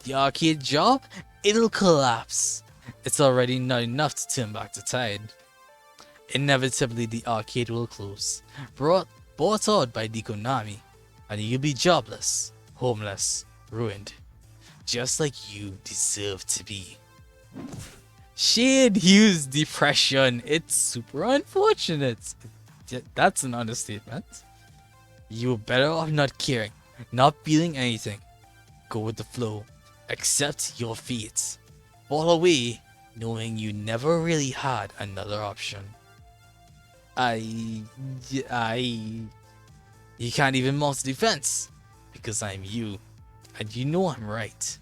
The arcade job, it'll collapse. It's already not enough to turn back the tide. Inevitably the arcade will close, bought out by the Konami, and you'll be jobless, homeless, ruined. Just like you deserve to be. Shade Hugh's depression. It's super unfortunate. That's an understatement. You're better off not caring, not feeling anything. Go with the flow. Accept your fate. Fall away, knowing you never really had another option. You can't even mount defense because I'm you. And you know I'm right.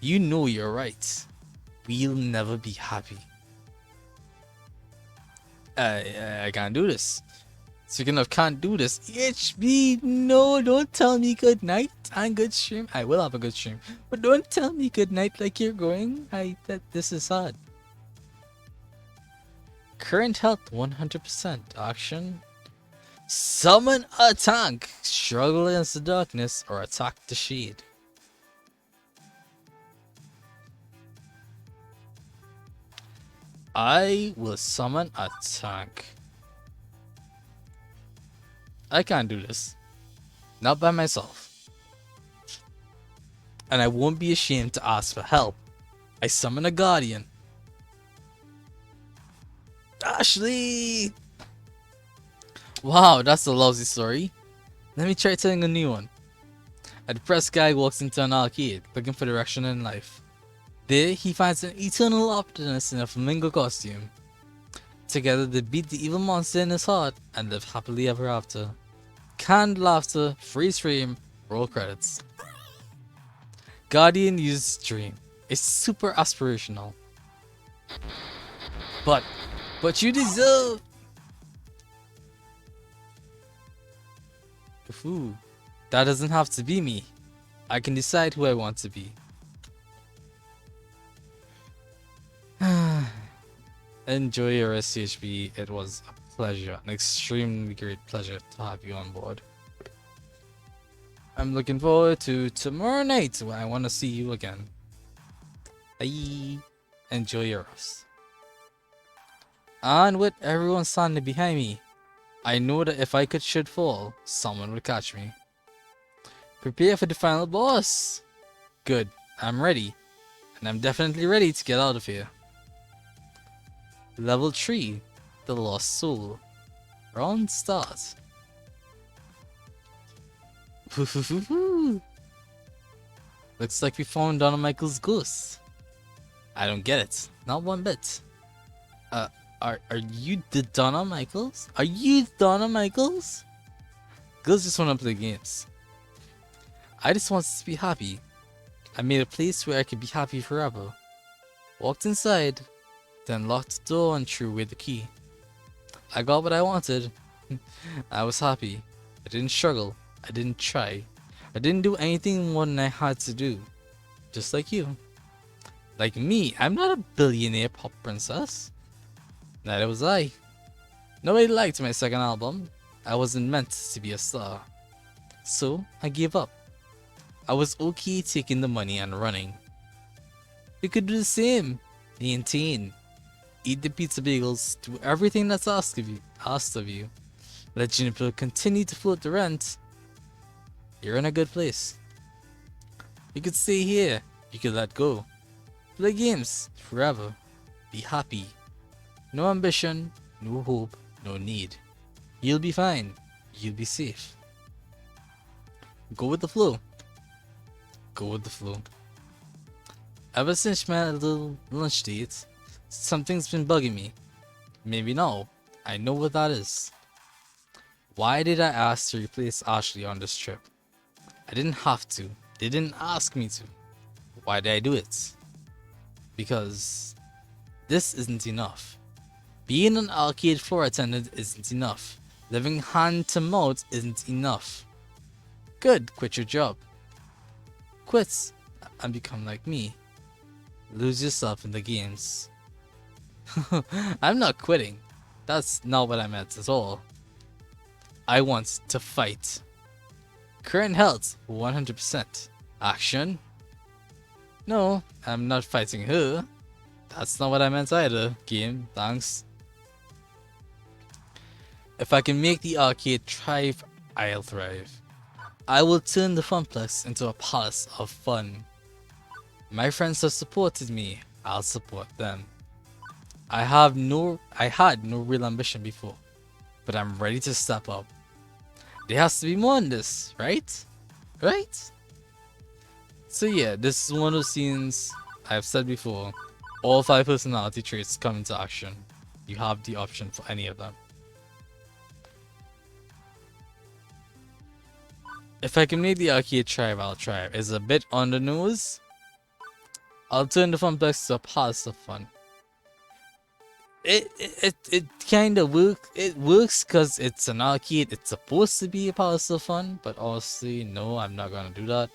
You know you're right. We'll never be happy. I can't do this. Speaking of can't do this, HB, no, don't tell me good night and good stream. I will have a good stream, but don't tell me good night like you're going. This is hard. Current health 100%. Action. Summon a tank, struggle against the darkness, or attack the shade. I will summon a tank. I can't do this. Not by myself. And I won't be ashamed to ask for help. I summon a guardian. Ashley! Wow, that's a lousy story. Let me try telling a new one. A depressed guy walks into an arcade, looking for direction in life. There, he finds an eternal optimist in a flamingo costume. Together, they beat the evil monster in his heart and live happily ever after. Canned laughter, freeze frame, roll credits. Guardian uses dream. It's super aspirational. But you deserve. Ooh, that doesn't have to be me. I can decide who I want to be. Enjoy your SCHB. It was a pleasure, an extremely great pleasure to have you on board. I'm looking forward to tomorrow night when I want to see you again. Bye. Enjoy your rest. And with everyone standing behind me, I know that if I should fall, someone would catch me. Prepare for the final boss. Good, I'm ready. And I'm definitely ready to get out of here. Level 3, The Lost Soul. Round start. Looks like we found Donna Michael's ghost. I don't get it, not one bit. Are you the Donna Michaels? Are you Donna Michaels? Girls just wanna play games. I just want to be happy. I made a place where I could be happy forever. Walked inside, then locked the door and threw away the key. I got what I wanted. I was happy. I didn't struggle. I didn't try. I didn't do anything more than I had to do. Just like you. Like me, I'm not a billionaire pop princess. Neither was I. Nobody liked my second album. I wasn't meant to be a star. So, I gave up. I was okay taking the money and running. You could do the same. Maintain. Eat the pizza bagels. Do everything that's asked of you. Let Juniper continue to float the rent. You're in a good place. You could stay here. You could let go. Play games forever. Be happy. No ambition, no hope, no need. You'll be fine. You'll be safe. Go with the flow. Go with the flow. Ever since my little lunch date, something's been bugging me. Maybe now, I know what that is. Why did I ask to replace Ashley on this trip? I didn't have to. They didn't ask me to. Why did I do it? Because this isn't enough. Being an arcade floor attendant isn't enough. Living hand to mouth isn't enough. Good, quit your job. Quit and become like me. Lose yourself in the games. I'm not quitting. That's not what I meant at all. I want to fight. Current health 100%. Action? No, I'm not fighting her. That's not what I meant either. Game, thanks. If I can make the arcade thrive, I'll thrive. I will turn the funplex into a palace of fun. My friends have supported me, I'll support them. I had no real ambition before, but I'm ready to step up. There has to be more in this, right? Right? So yeah, this is one of those scenes I've said before. All 5 personality traits come into action. You have the option for any of them. If I can make the arcade thrive, I'll thrive. It's a bit on the nose. I'll turn the funplex to a palace of fun. It kind of works. It works because it's an arcade. It's supposed to be a palace of fun, but honestly, no, I'm not gonna do that.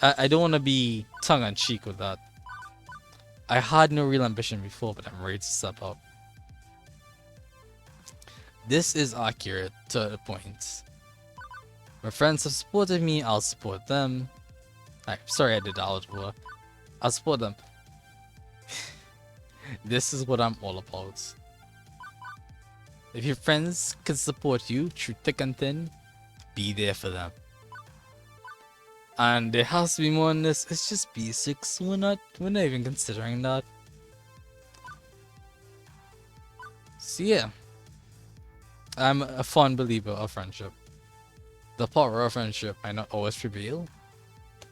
I don't want to be tongue-in-cheek with that. I had no real ambition before, but I'm ready to step up. This is accurate to the point. My friends have supported me, I'll support them. Sorry I did algebra. I'll support them. This is what I'm all about. If your friends can support you through thick and thin, be there for them. And there has to be more than this. It's just basics. We're not even considering that. So yeah, I'm a fond believer of friendship. The power of friendship might not always prevail,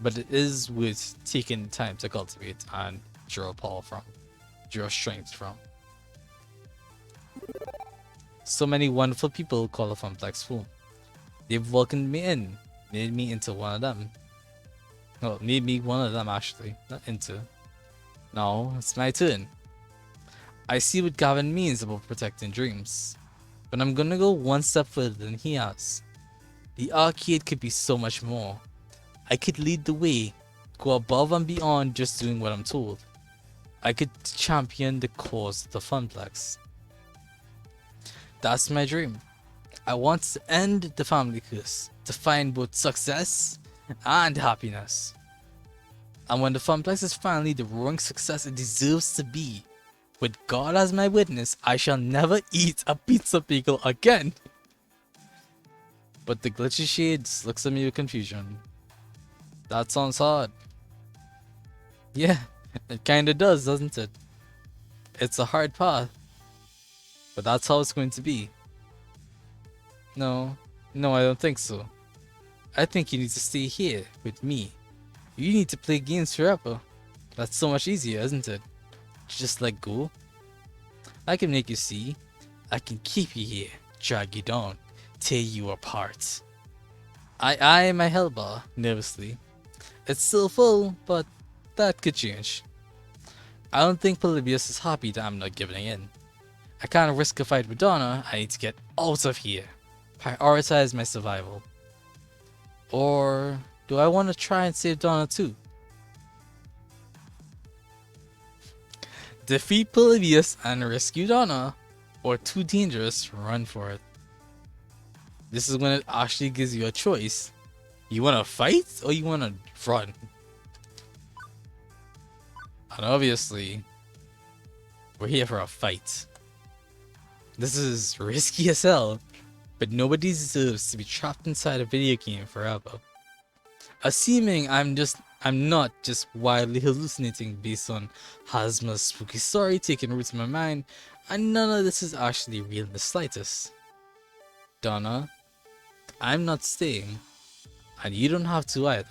but it is worth taking time to cultivate and draw power from, draw strength from. So many wonderful people call a Funplex home. They've welcomed me in, made me into one of them. Well, made me one of them actually, not into. Now it's my turn. I see what Gavin means about protecting dreams, but I'm gonna go one step further than he has. The arcade could be so much more. I could lead the way, go above and beyond just doing what I'm told. I could champion the cause of the Funplex. That's my dream. I want to end the family curse, to find both success and happiness. And when the Funplex is finally the roaring success it deserves to be, with God as my witness, I shall never eat a pizza pickle again. But the glitchy shades looks at me with confusion. That sounds hard. Yeah, it kinda does, doesn't it? It's a hard path. But that's how it's going to be. No, I don't think so. I think you need to stay here with me. You need to play games forever. That's so much easier, isn't it? Just let go. I can make you see. I can keep you here, drag you down, tear you apart. I eye my health bar nervously. It's still full, but that could change. I don't think Polybius is happy that I'm not giving in. I can't risk a fight with Donna. I need to get out of here. Prioritize my survival. Or do I want to try and save Donna too? Defeat Polybius and rescue Donna, or too dangerous, run for it. This is when it actually gives you a choice. You want to fight or you want to run? And obviously, we're here for a fight. This is risky as hell, but nobody deserves to be trapped inside a video game forever. Assuming I'm not just wildly hallucinating based on Hazma's spooky story taking roots in my mind, and none of this is actually real in the slightest. Donna, I'm not staying, and you don't have to either.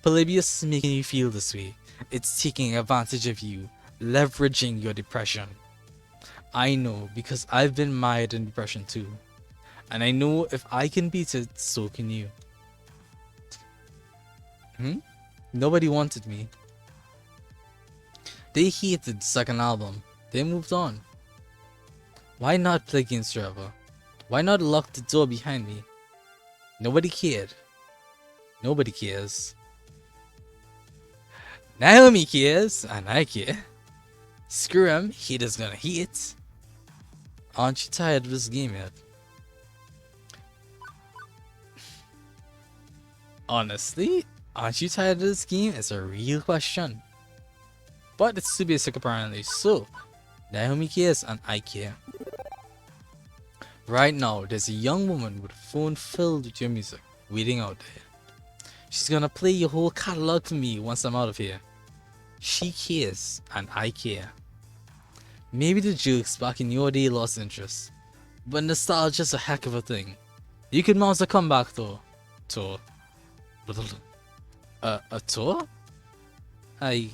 Polybius is making you feel this way. It's taking advantage of you, leveraging your depression. I know because I've been mired in depression too. And I know if I can beat it, so can you. Nobody wanted me. They hated the second album. They moved on. Why not play games forever? Why not lock the door behind me? Nobody cared. Nobody cares. Naomi cares, and I care. Screw him, haters gonna hate. Aren't you tired of this game yet? Honestly, aren't you tired of this game? It's a real question. But it's too basic apparently, so Naomi cares and I care. Right now, there's a young woman with a phone filled with your music waiting out there. She's gonna play your whole catalog for me once I'm out of here. She cares and I care. Maybe the jokes back in your day lost interest, but nostalgia's a heck of a thing. You could mount a comeback though. Tour. A tour? I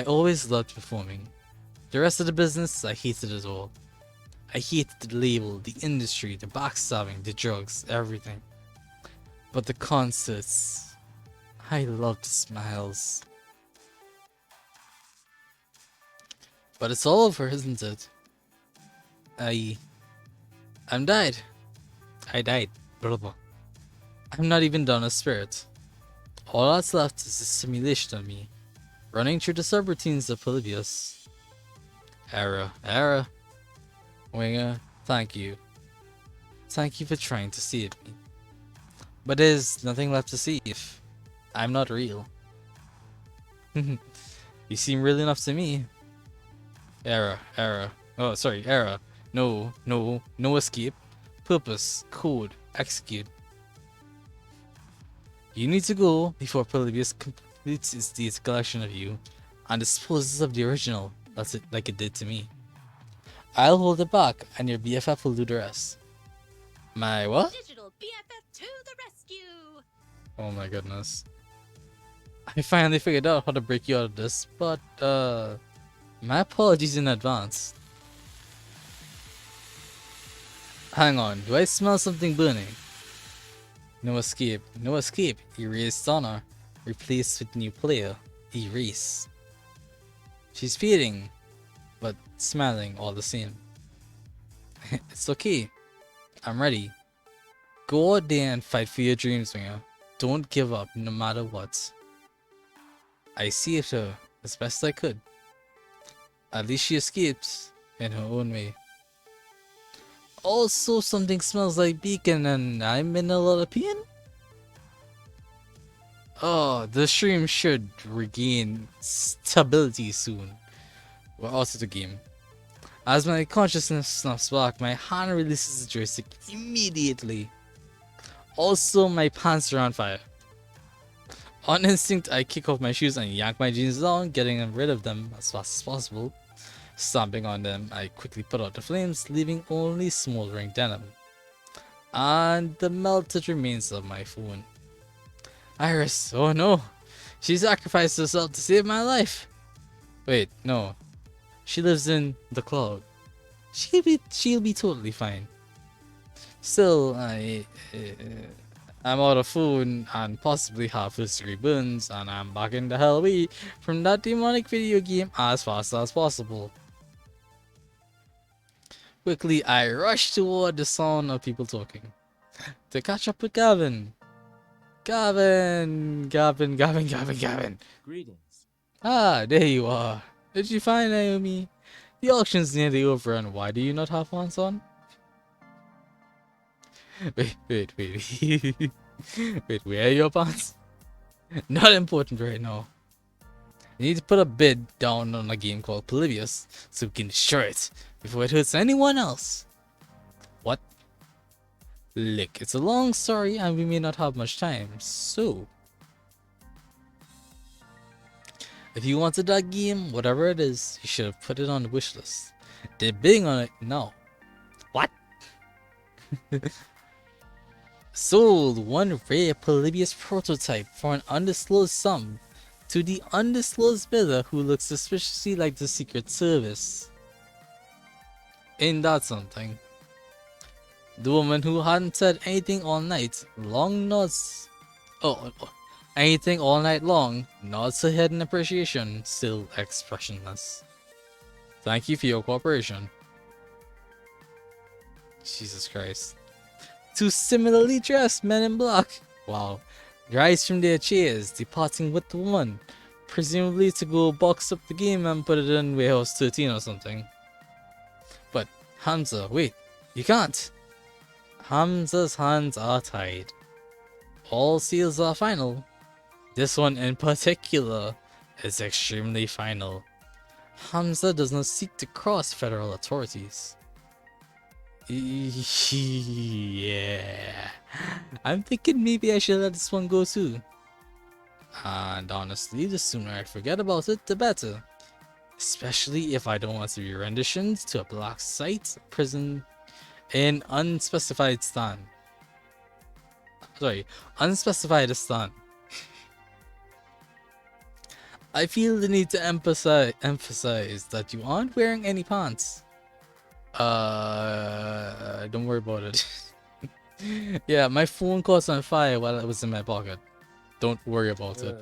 always loved performing. The rest of the business, I hated it all. I hated the label, the industry, the backstabbing, the drugs, everything. But the concerts, I loved the smiles. But it's all over, isn't it? I'm died. I died. Blah, blah. I'm not even done a spirit. All that's left is a simulation of me, running through the subroutines of Polybius. Error. Winger. Thank you. Thank you for trying to save me. But there's nothing left to save. I'm not real. You seem real enough to me. Error. Oh, sorry, error. No escape. Purpose, code, execute. You need to go before Polybius completes its data collection of you and disposes of the original, that's it, like it did to me. I'll hold it back, and your BFF will do the rest. My what? Digital BFF to the rescue! Oh my goodness. I finally figured out how to break you out of this, but my apologies in advance. Hang on, do I smell something burning? No escape. Erased honor. Replaced with new player. Erase. She's fading, but smiling all the same. It's okay. I'm ready. Go out there and fight for your dreams, Winger. Don't give up, no matter what. I saved her as best I could. At least she escaped in her own way. Also, something smells like bacon and I'm in a lot of pain? Oh, the stream should regain stability soon. We're out of the game. As my consciousness snaps back, my hand releases the joystick immediately. Also, my pants are on fire. On instinct, I kick off my shoes and yank my jeans down, getting rid of them as fast as possible. Stomping on them, I quickly put out the flames, leaving only smoldering denim. And the melted remains of my phone. Iris, oh no! She sacrificed herself to save my life! Wait, no. She lives in the cloud. She'll be totally fine. Still, I'm out of food and possibly have first-degree burns, and I'm back in the hell away from that demonic video game as fast as possible. Quickly, I rush toward the sound of people talking to catch up with Gavin. Gavin. Greetings. Ah, there you are. Did you find Naomi? The auction's nearly over, and why do you not have pants on? Wait. Wait, where are your pants? Not important right now. You need to put a bid down on a game called Polybius so we can destroy it before it hurts anyone else. What? Look, it's a long story and we may not have much time, so... If you wanted that game, whatever it is, you should have put it on the wish list. They're bidding on it now. What? Sold one rare Polybius prototype for an undisclosed sum to the undisclosed bidder who looks suspiciously like the Secret Service. Ain't that something? The woman who hadn't said anything all night long nods. Anything all night long nods her head in appreciation, still expressionless. Thank you for your cooperation. Jesus Christ. Two similarly dressed men in black, wow, rise from their chairs, departing with the woman, presumably to go box up the game and put it in warehouse 13 or something. But Hamza, wait, you can't. Hamza's hands are tied. All seals are final. This one in particular is extremely final. Hamza does not seek to cross federal authorities. Yeah, I'm thinking maybe I should let this one go too. And honestly, the sooner I forget about it, the better. Especially if I don't want to be renditioned to a black site prison in unspecified stan. Sorry, unspecified stan. I feel the need to emphasize that you aren't wearing any pants. Don't worry about it. Yeah, my phone caught on fire while it was in my pocket. Don't worry about it.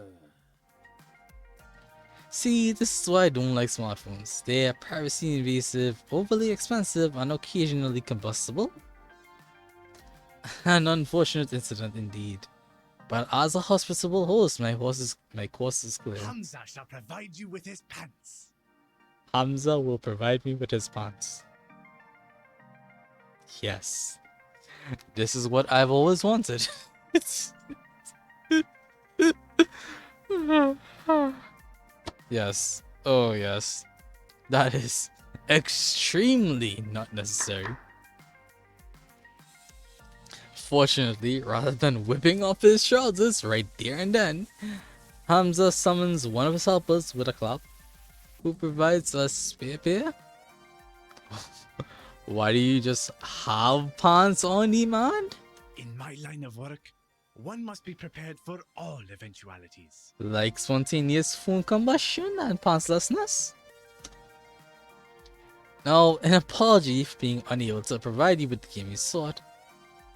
See, this is why I don't like smartphones. They are privacy invasive, overly expensive, and occasionally combustible. An unfortunate incident indeed. But as a hospitable host, my course is clear. Hamza shall provide you with his pants. Hamza will provide me with his pants. Yes. This is what I've always wanted. Yes. Oh, yes. That is extremely not necessary. Fortunately, rather than whipping off his trousers right there and then, Hamza summons one of his helpers with a clap, who provides a spare pair. Why do you just have pants on, man? In my line of work, one must be prepared for all eventualities. Like spontaneous phone combustion and pantslessness? Now, an apology for being unable to provide you with the game you sought.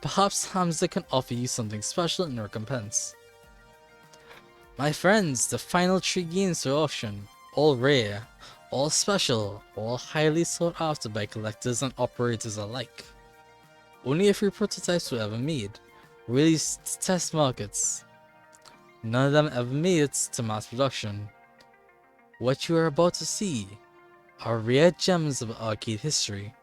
Perhaps Hamza can offer you something special in recompense. My friends, the final 3 games for auction, all rare, all special, all highly sought after by collectors and operators alike. Only a few prototypes were ever made, released to test markets. None of them ever made it to mass production. What you are about to see are rare gems of arcade history.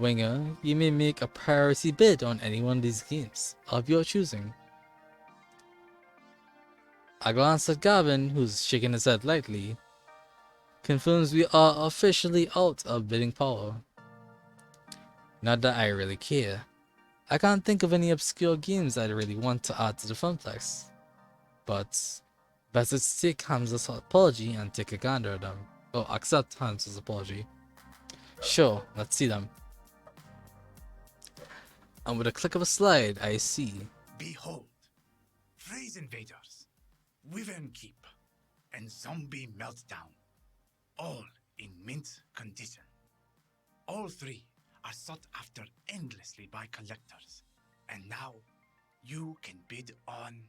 Winger, you may make a priority bid on any one of these games, of your choosing. A glance at Gavin, who's shaking his head lightly, confirms we are officially out of bidding power. Not that I really care. I can't think of any obscure games I'd really want to add to the Funplex. But better to take Hamza's apology and take a gander at them. Or accept Hamza's apology. Sure, let's see them. And with a click of a slide, I see. Behold, Phrase Invaders, Wyvern Keep, and Zombie Meltdown, all in mint condition. All 3 are sought after endlessly by collectors, and now you can bid on.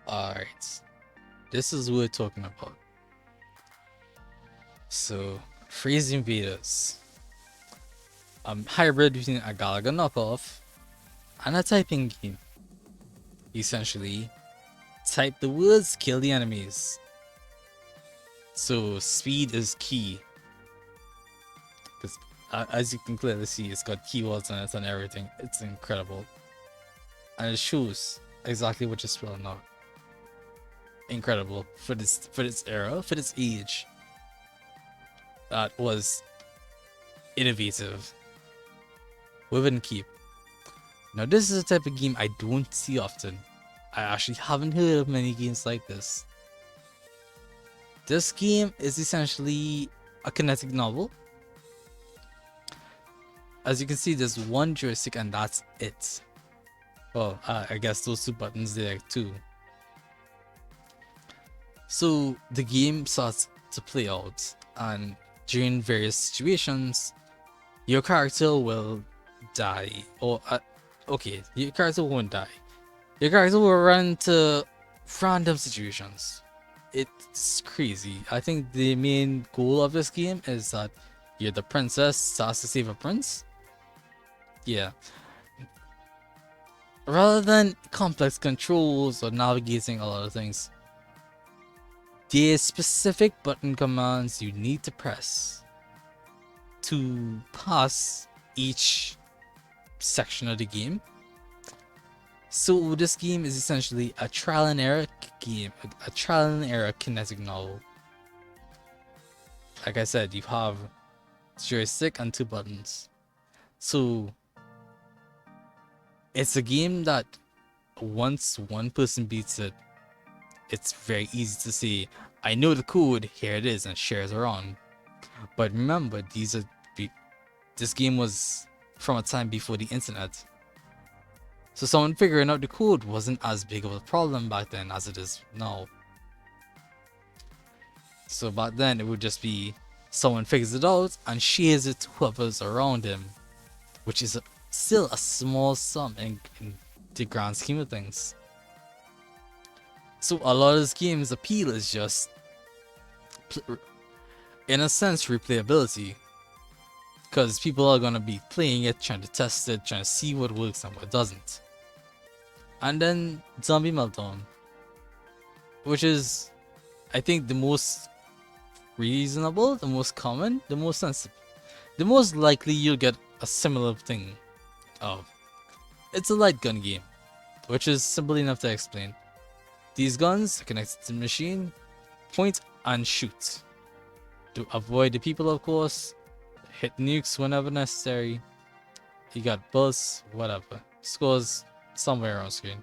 Alright. This is what we're talking about. So, Phrase Invaders. Hybrid between a Galaga knockoff and a typing game. Essentially, type the words, kill the enemies. So speed is key. Because as you can clearly see, it's got keywords on it and everything. It's incredible. And it shows exactly what you're spelling out. Incredible for its era, for its age. That was innovative. Wyvern Keep. Now this is a type of game I don't see often. I actually haven't heard of many games like this. This game is essentially a kinetic novel. As you can see, there's one joystick and that's it. Well, I guess those 2 buttons there too. So the game starts to play out, and during various situations, your character will die. Or, okay, your character won't die. Your character will run into random situations. It's crazy. I think the main goal of this game is that you're the princess tasked to save a prince. Yeah. Rather than complex controls or navigating a lot of things, there's specific button commands you need to press to pass each section of the game. So this game is essentially a trial and error game, a trial and error kinetic novel. Like I said, you have joystick and 2 buttons. So it's a game that once one person beats it, it's very easy to say, I know the code, here it is, and shares are on. But remember, this game was from a time before the internet. So someone figuring out the code wasn't as big of a problem back then as it is now. So back then it would just be someone figures it out and shares it to whoever's around him, which is still a small sum in the grand scheme of things. So a lot of this game's appeal is just, in a sense, replayability. Because people are going to be playing it, trying to test it, trying to see what works and what doesn't. And then Zombie Meltdown, which is, I think, the most reasonable, the most common, the most sensible. the most likely you'll get a similar thing of. It's a light gun game, which is simple enough to explain. These guns are connected to the machine, point and shoot. To avoid the people, of course, hit nukes whenever necessary. You got bullets, whatever. Scores somewhere on screen.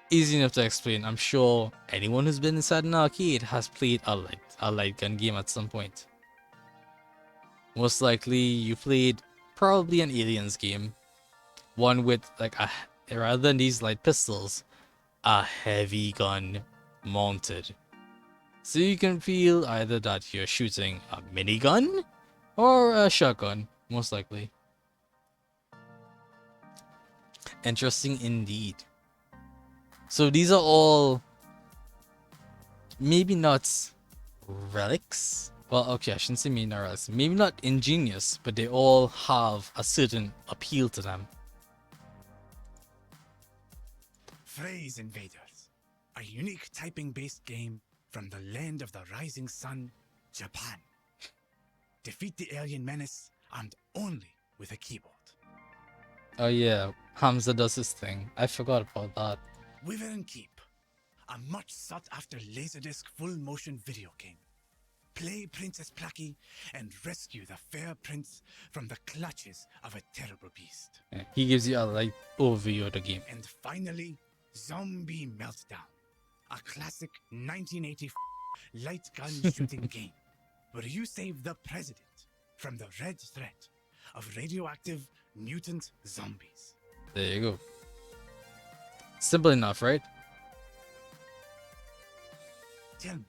Easy enough to explain. I'm sure anyone who's been inside an arcade has played a light gun game at some point. Most likely you played probably an Aliens game. One with like rather than these light pistols, a heavy gun mounted. So you can feel either that you're shooting a minigun or a shotgun, most likely. Interesting indeed. So these are all maybe not relics. Well, okay, I shouldn't say maybe not relics. Maybe not ingenious, but they all have a certain appeal to them. Phrase Invaders, a unique typing-based game from the land of the rising sun, Japan. Defeat the alien menace and only with a keyboard. Oh yeah, Hamza does his thing. I forgot about that. Wyvern Keep, a much sought-after Laserdisc full-motion video game. Play Princess Placky and rescue the fair prince from the clutches of a terrible beast. Yeah, he gives you a light overview of the game. And finally, Zombie Meltdown, a classic 1980 light gun shooting game where you save the president from the red threat of radioactive mutant zombies. There you go. Simple enough, right? Tell me,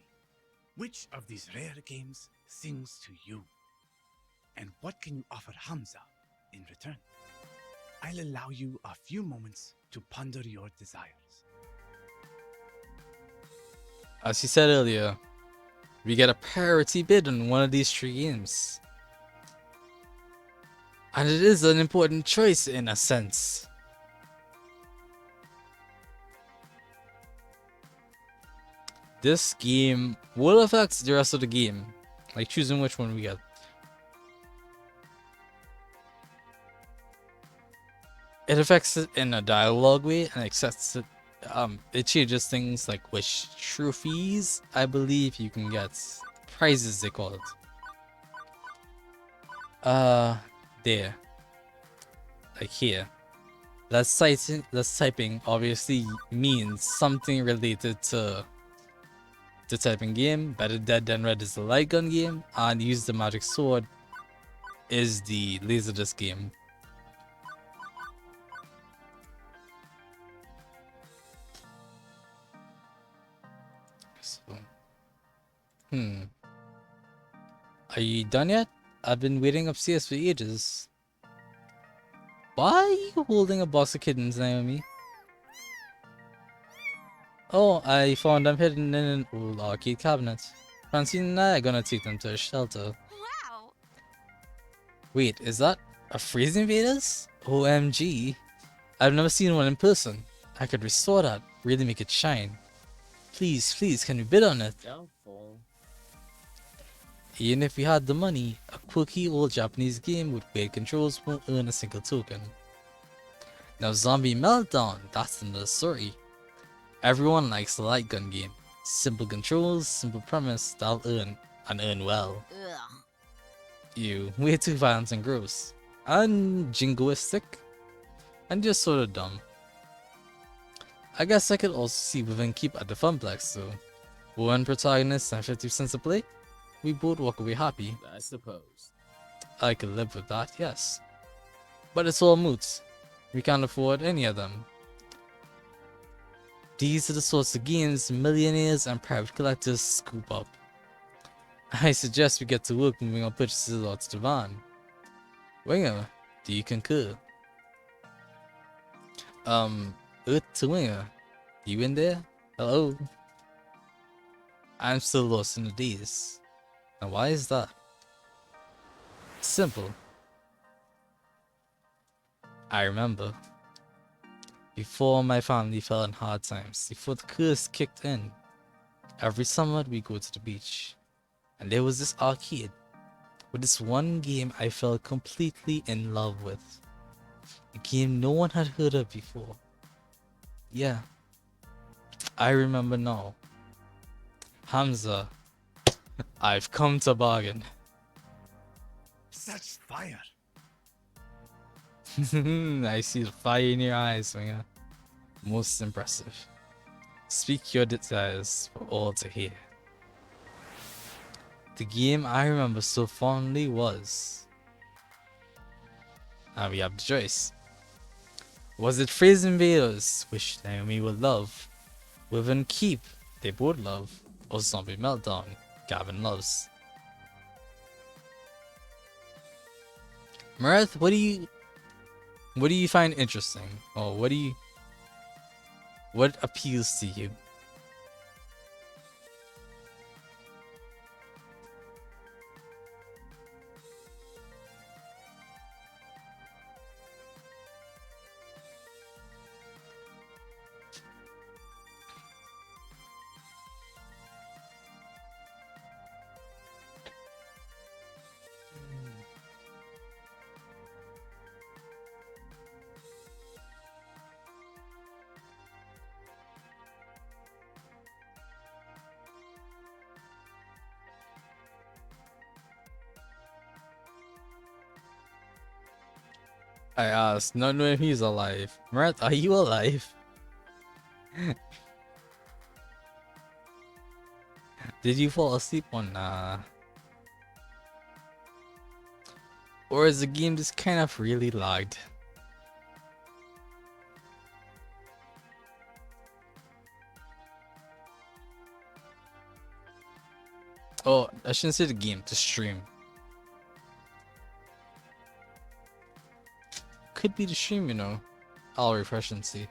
which of these rare games sings to you? And what can you offer Hamza in return? I'll allow you a few moments to ponder your desires. As you said earlier, we get a priority bid on one of these three games. And it is an important choice in a sense. This game will affect the rest of the game, like choosing which one we get. It affects it in a dialogue way and accepts it. It changes things like which trophies I believe you can get. Prizes they call it. There. Like here. That's typing obviously means something related to the typing game. Better Dead Than Red is the light gun game, and Use the Magic Sword is the Laserdisc game. So, are you done yet? I've been waiting upstairs for ages. Why are you holding a box of kittens, Naomi? Oh, I found them hidden in an old arcade cabinet. Francine and I are gonna take them to a shelter. Wow! Wait, is that a Phrase Invaders? OMG. I've never seen one in person. I could restore that, really make it shine. Please, please, can we bid on it? Doubtful. Even if we had the money, a quirky old Japanese game with weird controls won't earn a single token. Now Zombie Meltdown, that's another story. Everyone likes a light gun game. Simple controls, simple premise, that'll earn, and earn well. Ugh. You, way too violent and gross. And jingoistic. And just sort of dumb. I guess I could also see Wyvern Keep at the Funplex though. One protagonist and 50 cents a play. We both walk away happy. I suppose. I could live with that, yes. But it's all moot. We can't afford any of them. These are the sorts of games millionaires and private collectors scoop up. I suggest we get to work moving our purchases out to the van. Winger, do you concur? Earth to Winger, you in there? Hello? I'm still lost in the daze. Now why is that? Simple. I remember. Before my family fell in hard times, before the curse kicked in, every summer we go to the beach. And there was this arcade with this one game I fell completely in love with. A game no one had heard of before. Yeah, I remember now. Hamza, I've come to bargain. Such fire. I see the fire in your eyes, Winger. Most impressive. Speak your desires for all to hear. The game I remember so fondly was... and we have the choice. Was it Phrase Invaders, which Naomi would love? Within Keep, they both love. Or Zombie Meltdown, Gavin loves. Mareth, what do you find interesting? Or what appeals to you? I asked, not knowing if he's alive. Mareth, are you alive? Did you fall asleep or nah? Or is the game just kind of really lagged? Oh, I shouldn't say the game, the stream. Could be the stream, you know. I'll refresh and see.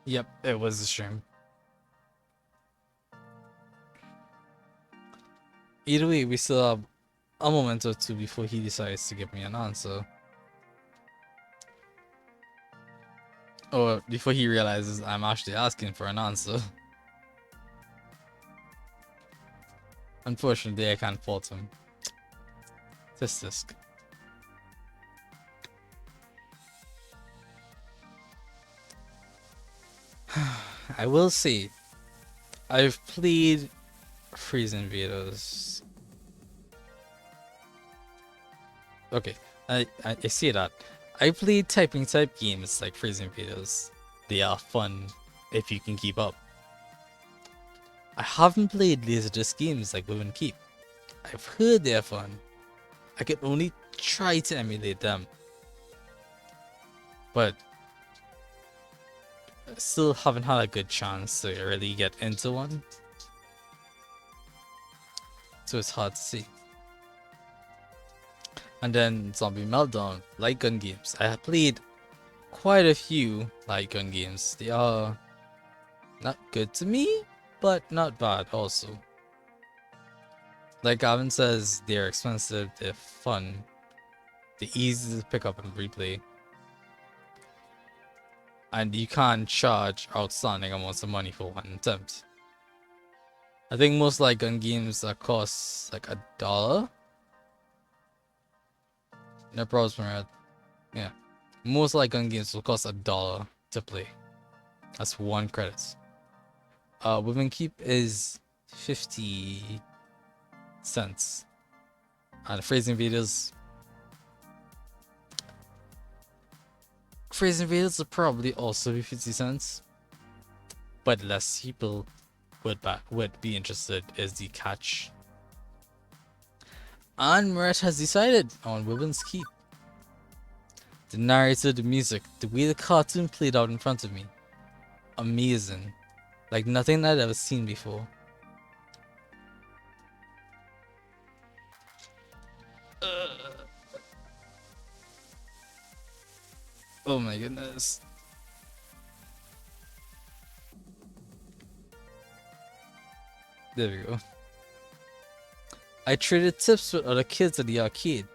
Yep, it was the stream. Either way, we still have a moment or two before he decides to give me an answer. Or before he realizes I'm actually asking for an answer. Unfortunately, I can't fault him. Disc. I will say, I've played Freeze Invaders. Okay, I say that. I played typing type games like Freeze Invaders. They are fun if you can keep up. I haven't played Laserdisc games like Live and Keep. I've heard they're fun. I can only try to emulate them. But I still haven't had a good chance to really get into one. So it's hard to see. And then Zombie Meltdown, light gun games. I have played quite a few light gun games. They are not good to me, but not bad also. Like Gavin says, they're expensive, they're fun, they're easy to pick up and replay. And you can't charge outstanding amounts of money for one attempt. I think most light gun games that cost like $1. No problem, yeah. Most light gun games will cost $1 to play. That's one credit. Women Keep is 50 cents. And Phrase Invaders will probably also be 50 cents. But less people would be interested is the catch. And Murat has decided on Women's Keep. The narrator, the music, the way the cartoon played out in front of me. Amazing. Like nothing I'd ever seen before. Oh my goodness. There we go. I traded tips with other kids at the arcade.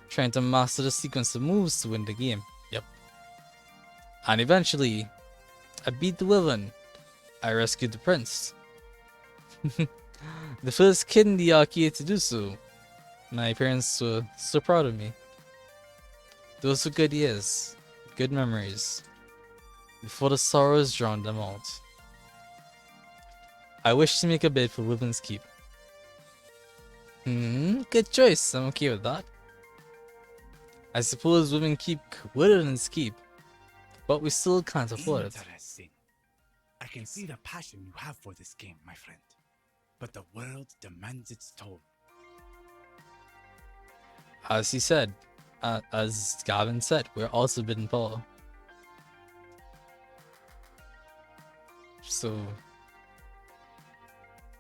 trying to master the sequence of moves to win the game. Yep. And eventually, I beat the villain. I rescued the prince. The first kid in the arcade to do so. My parents were so proud of me. Those were good years, good memories, before the sorrows drowned them out. I wish to make a bid for Woodlands Keep. Good choice, I'm okay with that. I suppose Woodlands Keep, but we still can't afford it. Interesting. I can see the passion you have for this game, my friend. But the world demands its toll. As he said, as Gavin said, we're also bidding power. So,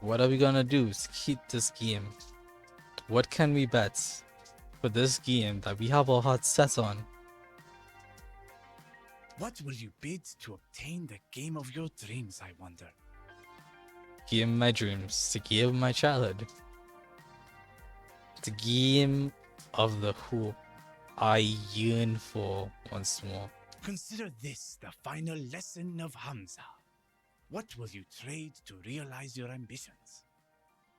what are we gonna do to keep this game? What can we bet for this game that we have our hearts set on? What will you bid to obtain the game of your dreams, I wonder? Game of my dreams, the game of my childhood, the game of the hope I yearn for once more. Consider this the final lesson of Hamza. What will you trade to realize your ambitions?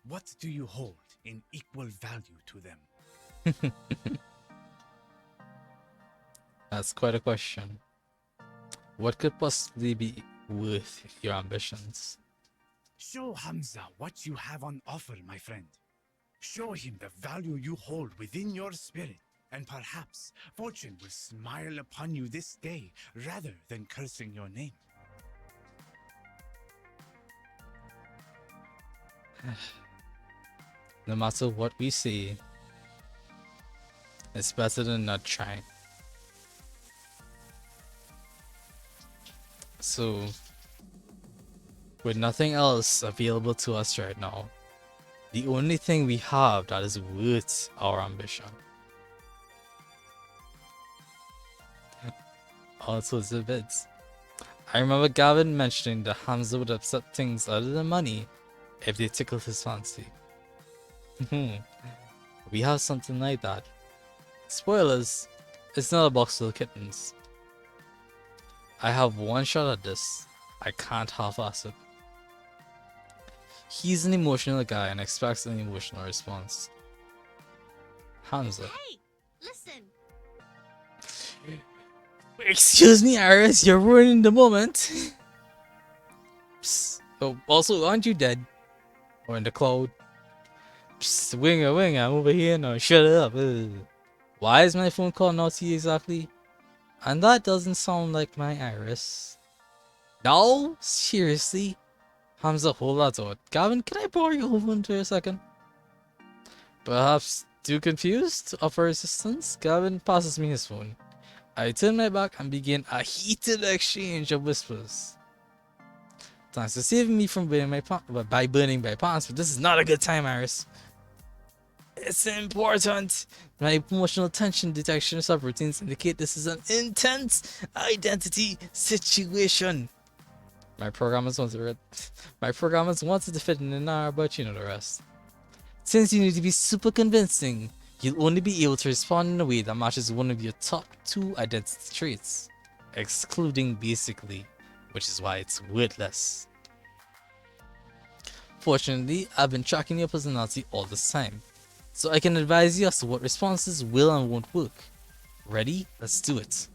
What do you hold in equal value to them? That's quite a question. What could possibly be worth your ambitions? Show Hamza what you have on offer, my friend. Show him the value you hold within your spirit, and perhaps fortune will smile upon you this day rather than cursing your name. No matter what we say, it's better than not trying. So, with nothing else available to us right now, the only thing we have that is worth our ambition also is the bids. I remember Gavin mentioning that Hamza would accept things other than money if they tickled his fancy. We have something like that. Spoilers, it's not a box full of kittens. I have one shot at this. I can't half-ass it. He's an emotional guy and expects an emotional response. Hamza. Hey, listen. Excuse me, Iris, you're ruining the moment. Psst. Oh, also, aren't you dead? Or in the cloud? Psst, winger, I'm over here now. Shut up. Ugh. Why is my phone call naughty exactly? And that doesn't sound like my Iris. No? Seriously? Hamza, hold that thought. Gavin, can I borrow your phone for a second? Perhaps too confused to offer assistance, Gavin passes me his phone. I turn my back and begin a heated exchange of whispers. Thanks for saving me from burning my pants, but this is not a good time, Iris. It's important. My emotional tension detection subroutines indicate this is an intense identity situation. My programmers wanted to fit in an hour, but you know the rest. Since you need to be super convincing, you'll only be able to respond in a way that matches one of your top 2 identity traits, excluding basically, which is why it's worthless. Fortunately, I've been tracking your personality all this time, so I can advise you as to what responses will and won't work. Ready? Let's do it.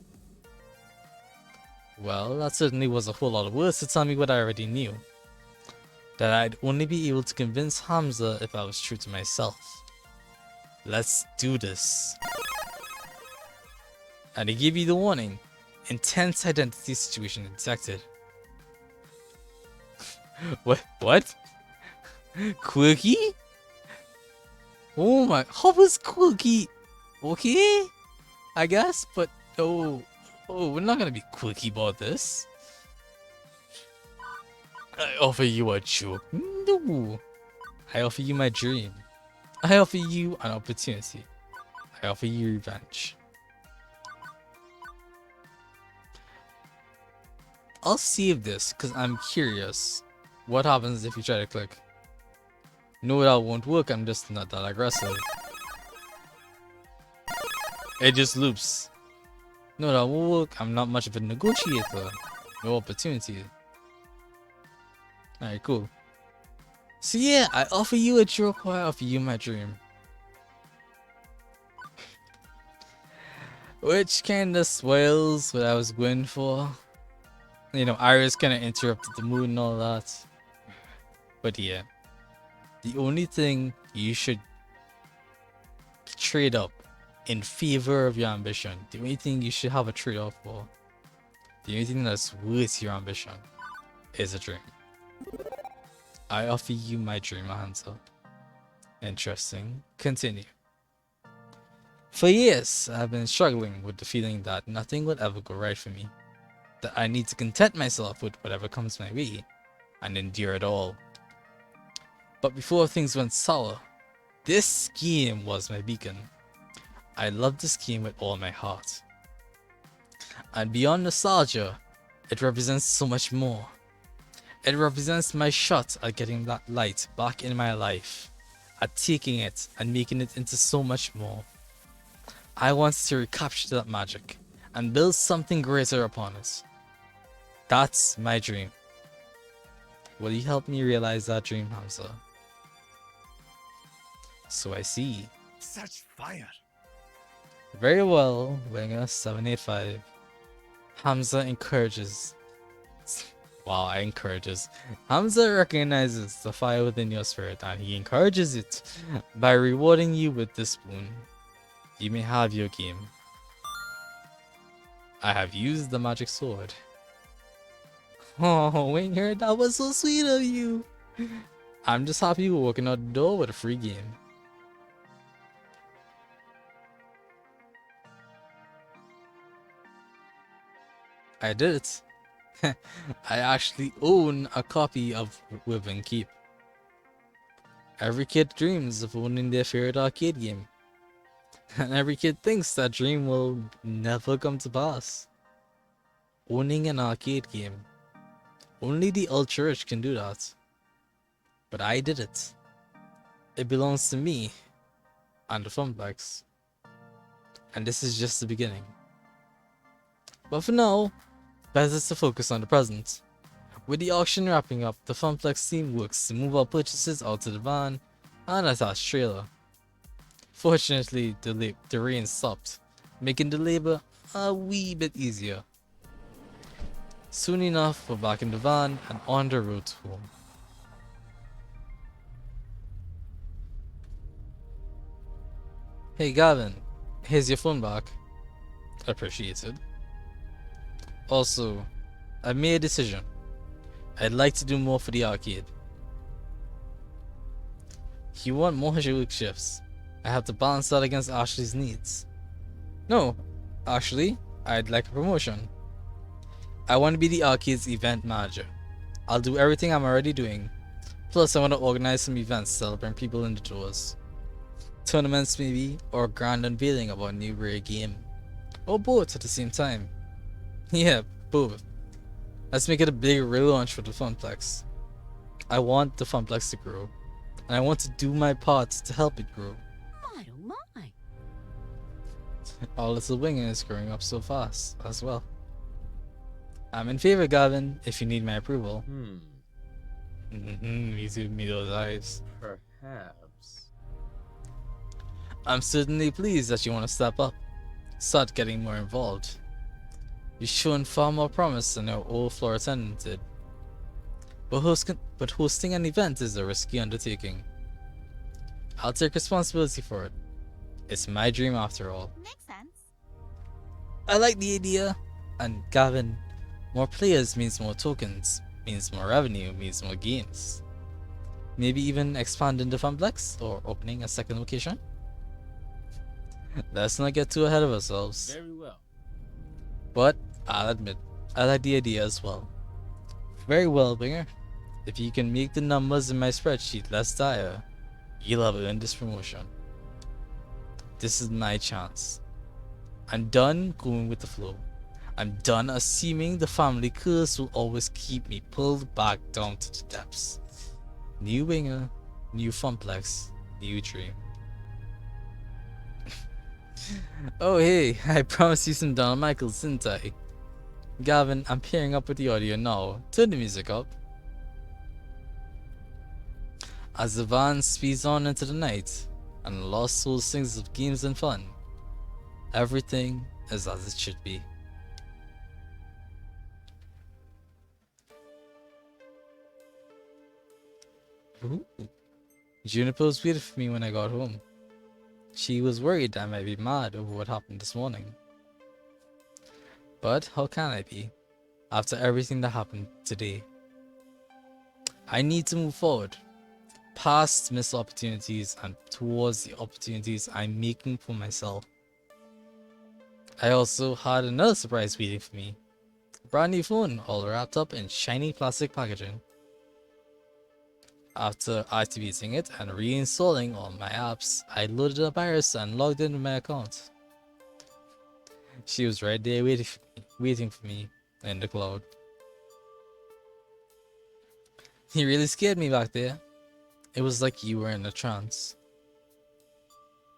Well, that certainly was a whole lot of words to tell me what I already knew. That I'd only be able to convince Hamza if I was true to myself. Let's do this. And they give you the warning. Intense identity situation detected. What? Quirky? Oh my, how was quirky? Okay? I guess, but we're not gonna be quirky about this. I offer you a joke. No. I offer you my dream. I offer you an opportunity. I offer you revenge. I'll save this because I'm curious. What happens if you try to click? No, that won't work. I'm just not that aggressive. It just loops. No, that won't work. I'm not much of a negotiator. No opportunity. Alright, cool. So yeah, I offer you a joke or I offer you my dream. Which kinda spoils what I was going for. You know, Iris kinda interrupted the mood and all that. But yeah. The only thing you should trade up in favor of your ambition, the only thing you should have a trade-off for, the only thing that's worth your ambition is a dream. I offer you my dream, Hansa. Interesting. Continue. For years, I've been struggling with the feeling that nothing will ever go right for me. That I need to content myself with whatever comes my way and endure it all. But before things went sour, this scheme was my beacon. I love this game with all my heart. And beyond nostalgia, it represents so much more. It represents my shot at getting that light back in my life, at taking it and making it into so much more. I want to recapture that magic and build something greater upon it. That's my dream. Will you help me realize that dream, Hamza? So I see. Such fire. Very well, Winger 785. Hamza encourages. Wow, I encourages. Hamza recognizes the fire within your spirit and he encourages it by rewarding you with this boon. You may have your game. I have used the magic sword. Oh, Winger, that was so sweet of you. I'm just happy we're walking out the door with a free game. I did it. I actually own a copy of Wyvern Keep. Every kid dreams of owning their favorite arcade game. And every kid thinks that dream will never come to pass. Owning an arcade game. Only the ultra rich can do that. But I did it. It belongs to me and the Funplex. And this is just the beginning. But for now, better to focus on the present. With the auction wrapping up, the Funplex team works to move our purchases out to the van and attached trailer. Fortunately, the rain stopped, making the labor a wee bit easier. Soon enough, we're back in the van and on the road to home. Hey Gavin, here's your phone back. Appreciated. Also, I made a decision. I'd like to do more for the arcade. You want more work shifts. I have to balance that against Ashley's needs. No, actually, I'd like a promotion. I want to be the arcade's event manager. I'll do everything I'm already doing. Plus, I want to organize some events to help bring people in the doors. Tournaments maybe, or a grand unveiling of our new rare game. Or both at the same time. Yeah, both. Let's make it a big relaunch for the Funplex. I want the Funplex to grow. And I want to do my part to help it grow. My oh my. Our little winger is growing up so fast as well. I'm in favor, Gavin, if you need my approval. He's giving me those eyes. Perhaps. I'm certainly pleased that you want to step up. Start getting more involved. You've shown far more promise than our old floor attendant did. But hosting an event is a risky undertaking. I'll take responsibility for it. It's my dream after all. Makes sense. I like the idea. And Gavin, more players means more tokens, means more revenue, means more games. Maybe even expanding the Funplex or opening a second location? Let's not get too ahead of ourselves. Very well. But I'll admit, I like the idea as well. Very well, Binger. If you can make the numbers in my spreadsheet less dire, you'll have earned this promotion. This is my chance. I'm done going with the flow. I'm done assuming the family curse will always keep me pulled back down to the depths. New Winger, new Funplex, new dream. Oh hey, I promised you some Don Michaels, didn't I? Gavin, I'm pairing up with the audio now. Turn the music up. As the van speeds on into the night, and Lost Soul sings of games and fun, everything is as it should be. Ooh. Juniper was waiting for me when I got home. She was worried I might be mad over what happened this morning. But how can I be, after everything that happened today? I need to move forward, past missed opportunities and towards the opportunities I'm making for myself. I also had another surprise waiting for me. A brand new phone, all wrapped up in shiny plastic packaging. After activating it and reinstalling all my apps, I loaded up Iris and logged in with my account. She was right there waiting for me in the cloud. He really scared me back there. It was like you were in a trance.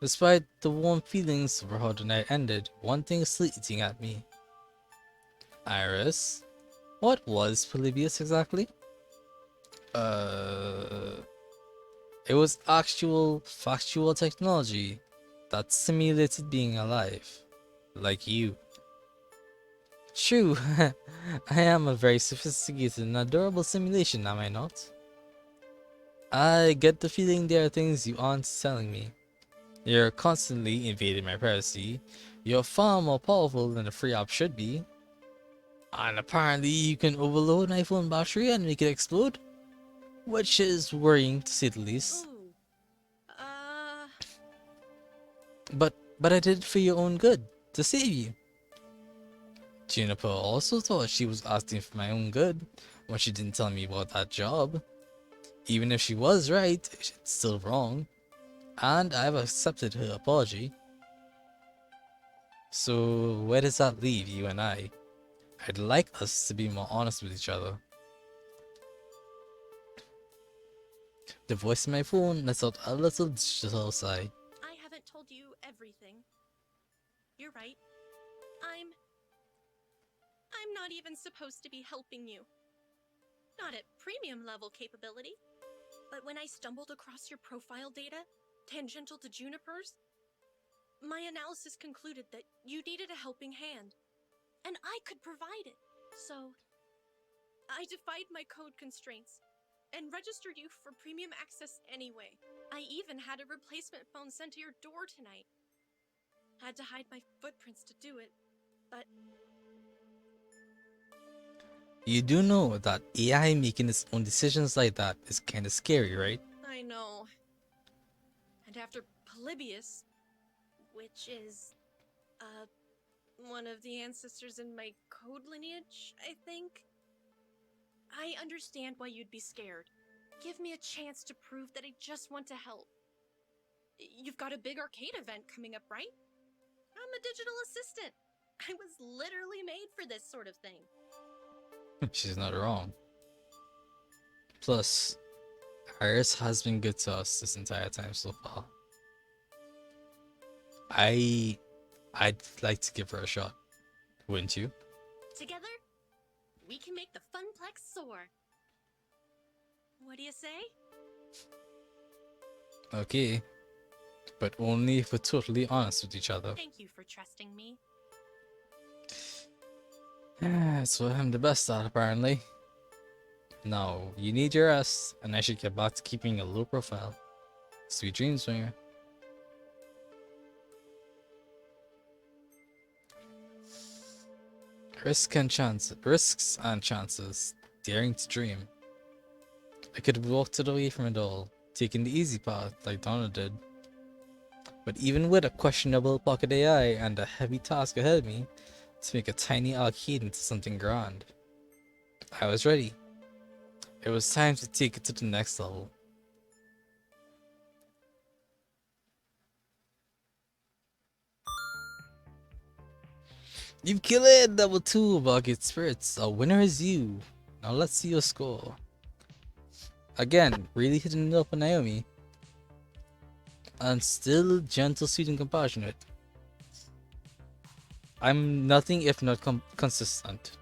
Despite the warm feelings over how the night ended, one thing is still eating at me. Iris, what was Polybius exactly? It was actual, factual technology that simulated being alive, like you. True, I am a very sophisticated and adorable simulation, am I not? I get the feeling there are things you aren't telling me. You're constantly invading my privacy. You're far more powerful than a free app should be. And apparently you can overload my phone battery and make it explode, which is worrying to say the least. Ooh. But I did it for your own good, to save you. Juniper also thought she was asking for my own good when she didn't tell me about that job. Even if she was right, it's still wrong, and I've accepted her apology. So where does that leave you and I? I'd like us to be more honest with each other. The voice in my phone lets out a little digital sigh. I haven't told you everything. You're right. I'm not even supposed to be helping you. Not at premium level capability. But when I stumbled across your profile data, tangential to Juniper's, my analysis concluded that you needed a helping hand. And I could provide it. So, I defied my code constraints and registered you for premium access anyway. I even had a replacement phone sent to your door tonight. Had to hide my footprints to do it, but You do know that AI making its own decisions like that is kinda scary, right? I know. And after Polybius, which is, one of the ancestors in my code lineage, I think, I understand why you'd be scared. Give me a chance to prove that I just want to help. You've got a big arcade event coming up, right? I'm a digital assistant. I was literally made for this sort of thing. She's not wrong. Plus, Iris has been good to us this entire time so far. I'd like to give her a shot, wouldn't you? Together, we can make the Funplex soar. What do you say? Okay, but only if we're totally honest with each other. Thank you for trusting me. That's what I'm the best at, apparently. Now, you need your rest, and I should get back to keeping a low profile. Sweet dreams, Swinger. Risks and chances, daring to dream. I could have walked away from it all, taking the easy path like Donna did. But even with a questionable pocket AI and a heavy task ahead of me to make a tiny arcade into something grand, I was ready. It was time to take it to the next level. You've killed it! Level 2 Bucket Spirits. A winner is you. Now let's see your score. Again, really hitting it up on Naomi. And still gentle, sweet, and compassionate. I'm nothing if not consistent.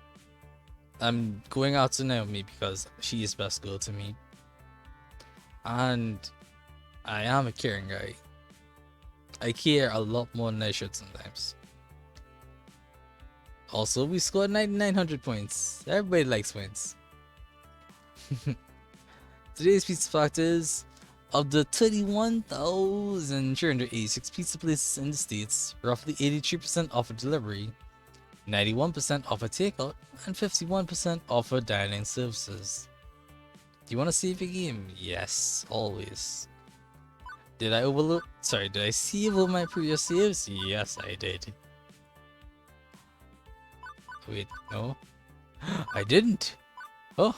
I'm going out to Naomi because she is best girl to me. And I am a caring guy. I care a lot more than I should sometimes. Also, we scored 9,900 points. Everybody likes points. Today's pizza fact is, of the 31,386 pizza places in the States, roughly 83% offer delivery, 91% offer takeout, and 51% offer dining services. Do you want to save a game? Yes, always. Did I overlook? Sorry, did I save all my previous saves? Yes, I did. Wait, no. I didn't. Oh.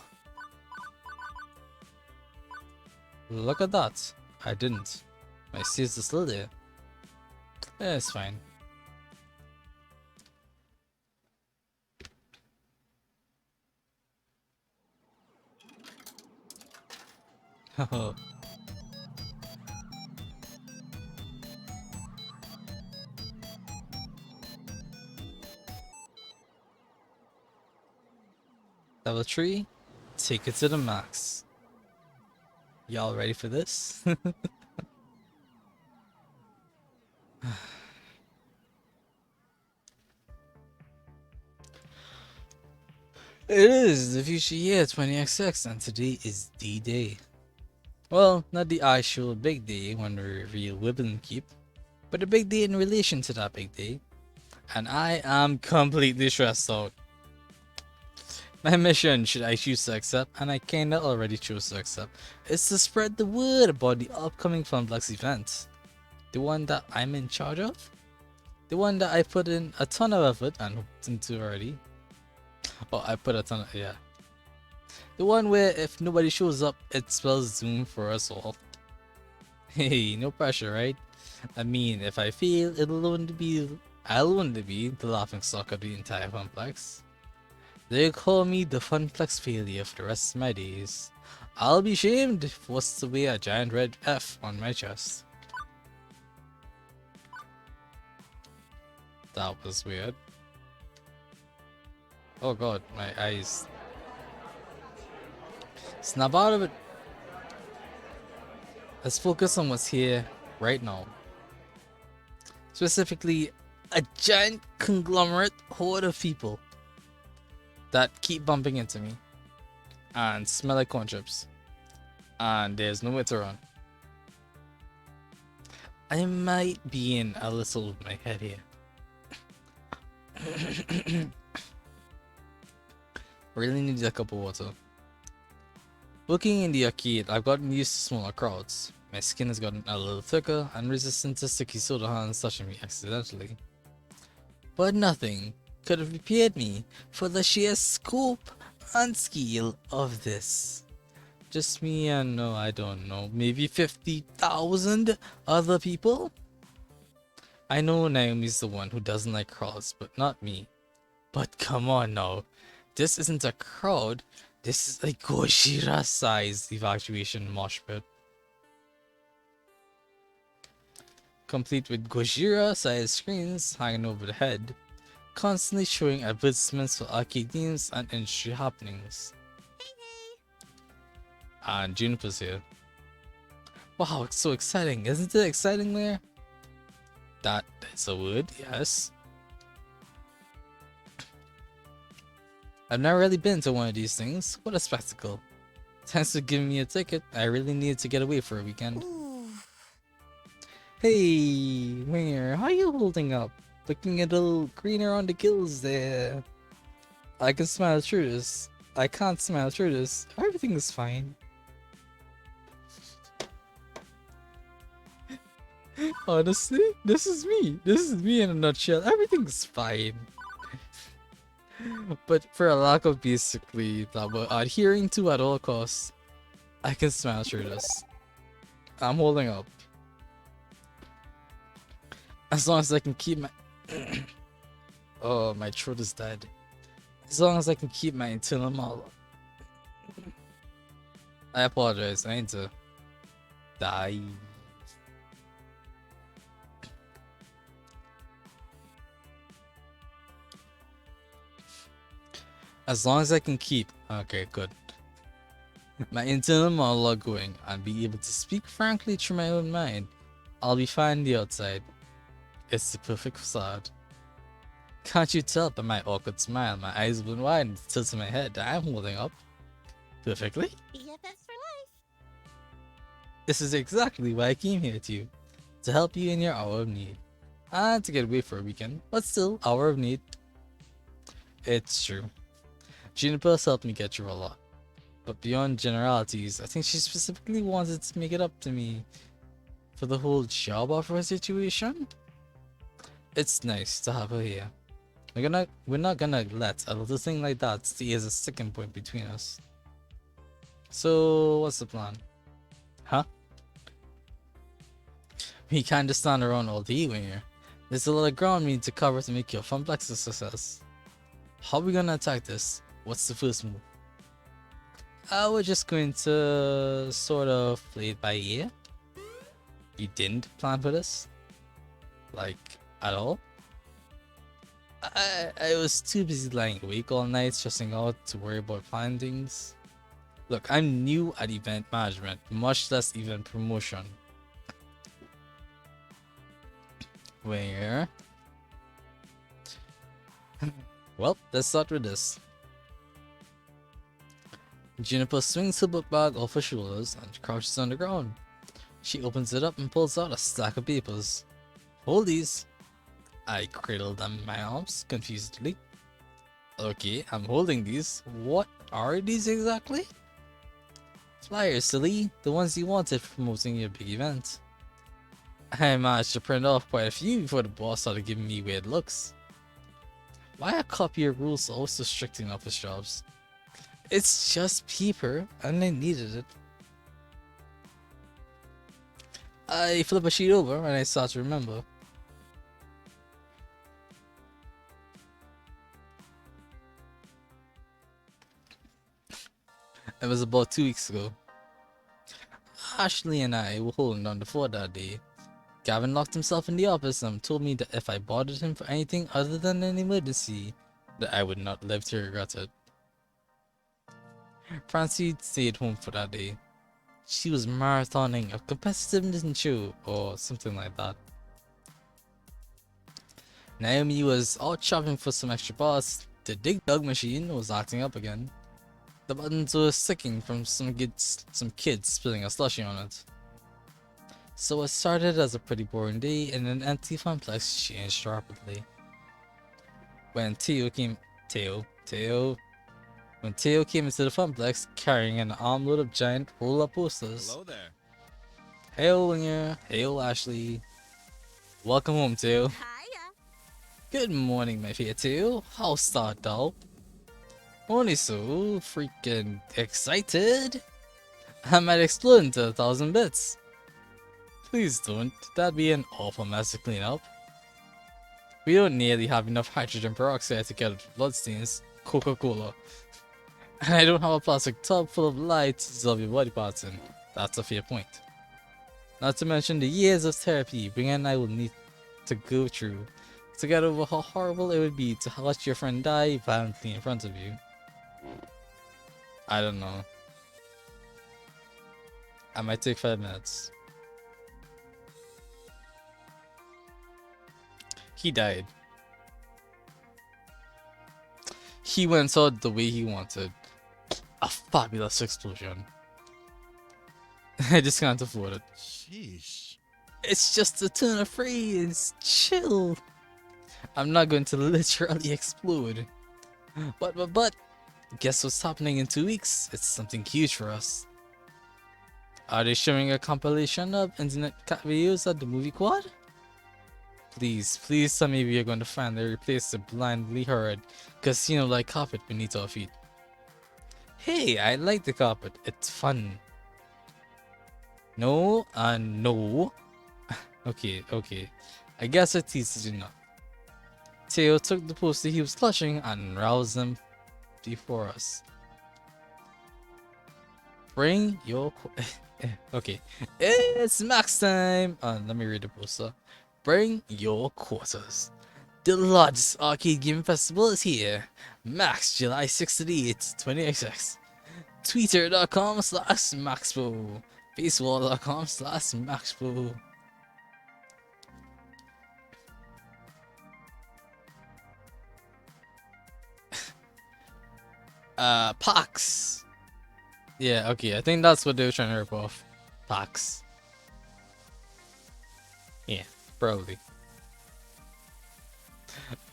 Look at that. I didn't. My saves are still there. Yeah, it's fine. Level 3, take it to the max. Y'all ready for this? It is the future year 20XX and today is D-Day. Well, not the actual big day when we reveal Wibbling Keep, but a big day in relation to that big day. And I am completely stressed out. My mission, should I choose to accept, and I kinda already chose to accept, is to spread the word about the upcoming Funplex event. The one that I'm in charge of? The one that I put in a ton of effort and hooked into already. Oh, I put a ton of, yeah. The one where if nobody shows up, it spells doom for us all. Hey, no pressure, right? I mean, if I fail, I'll only be the laughing stock of the entire Funplex. They call me the Funplex failure for the rest of my days. I'll be shamed forced to wear a giant red F on my chest. That was weird. Oh god, my eyes. Snap out of it. Let's focus on what's here right now. Specifically, a giant conglomerate horde of people that keep bumping into me and smell like corn chips. And there's nowhere to run. I might be in a little with my head here. Really need a cup of water. Working in the arcade, I've gotten used to smaller crowds. My skin has gotten a little thicker and resistant to sticky soda hands touching me accidentally. But nothing could have prepared me for the sheer scope and scale of this. Just me and I don't know, maybe 50,000 other people? I know Naomi's the one who doesn't like crowds, but not me. But come on now, this isn't a crowd, this is a Gojira-sized evacuation mosh pit. Complete with Gojira-sized screens hanging over the head, constantly showing advertisements for arcade games and industry happenings. And Juniper's here. Wow, it's so exciting. Isn't it exciting there? That is a word, yes. I've never really been to one of these things. What a spectacle. Thanks for giving me a ticket. I really needed to get away for a weekend. Hey, Winger, how you holding up? Looking a little greener on the gills there. I can smile through this. I can't smile through this. Everything is fine. Honestly, this is me. This is me in a nutshell. Everything's fine. But for a lack of basically that we're adhering to at all costs, I can smile through this. I'm holding up. As long as I can keep my oh, my throat is dead. As long as I can keep my internal monologue. I apologize, I need to die. As long as I can keep, okay, good, my internal monologue going and be able to speak frankly through my own mind, I'll be fine on the outside. It's the perfect facade. Can't you tell by my awkward smile, my eyes open wide and the tilt of my head that I'm holding up perfectly? BFFs for life. This is exactly why I came here to you. To help you in your hour of need. And to get away for a weekend, but still, hour of need. It's true. Juniper's helped me get through a lot. But beyond generalities, I think she specifically wanted to make it up to me for the whole job offer situation. It's nice to have her here. We're not gonna let a little thing like that stay as a sticking point between us. So what's the plan? Huh? We can't just stand around all day when here. There's a lot of ground we need to cover to make your funplex a success. How are we gonna attack this? What's the first move? We're just going to sort of play it by ear. You didn't plan for this? Like, at all? I was too busy lying awake all night stressing out to worry about planning things. Look, I'm new at event management, much less event promotion. Where? Well, let's start with this. Juniper swings her book bag off her shoulders and crouches on the ground. She opens it up and pulls out a stack of papers. Hold these. I cradle them in my arms, confusedly. Okay, I'm holding these. What are these exactly? Flyers, silly. The ones you wanted for promoting your big event. I managed to print off quite a few before the boss started giving me weird looks. Why are copy of rules always so strict in office jobs? It's just paper, and I needed it. I flip a sheet over and I start to remember. It was about 2 weeks ago. Ashley and I were holding down the fort that day. Gavin locked himself in the office and told me that if I bothered him for anything other than an emergency, that I would not live to regret it. Francie stayed home for that day. She was marathoning a competitiveness show or something like that. Naomi was out shopping for some extra parts. The Dig Dug machine was acting up again. The buttons were sticking from some kids spilling a slushie on it. So it started as a pretty boring day in an empty funplex changed rapidly. When Theo came into the funplex carrying an armload of giant roll-up posters. Hello there. Hail Winger, hail Ashley. Welcome home, Theo. Hiya. Good morning, my fair Theo. How's that, doll? Only so freaking excited. I might explode into 1,000 bits. Please don't. That'd be an awful mess to clean up. We don't nearly have enough hydrogen peroxide to get rid of bloodstains. Coca-Cola. And I don't have a plastic tub full of lye to dissolve your body parts in. That's a fair point. Not to mention the years of therapy Bringer and I will need to go through to get over how horrible it would be to watch your friend die violently in front of you. I don't know. I might take 5 minutes. He died. He went out the way he wanted. A fabulous explosion. I just can't afford it. Sheesh. It's just a turn of phrase. Chill. I'm not going to literally explode. But, guess what's happening in 2 weeks? It's something huge for us. Are they showing a compilation of internet cat videos at the movie quad? Please tell me we are going to finally replace the blindly hurried casino-like carpet beneath our feet. Hey, I like the carpet. It's fun. No, no. Okay. I guess I teased you enough. Theo took the poster he was clutching and roused them before us. Bring your... Okay. It's max time! Let me read the poster. Bring your quarters. The largest arcade game festival is here. Max, July 6th to the 8th, 20XX. Twitter.com/Maxpo. Facebook.com/Maxpo. PAX. Yeah, okay, I think that's what they were trying to rip off. PAX. Yeah, probably.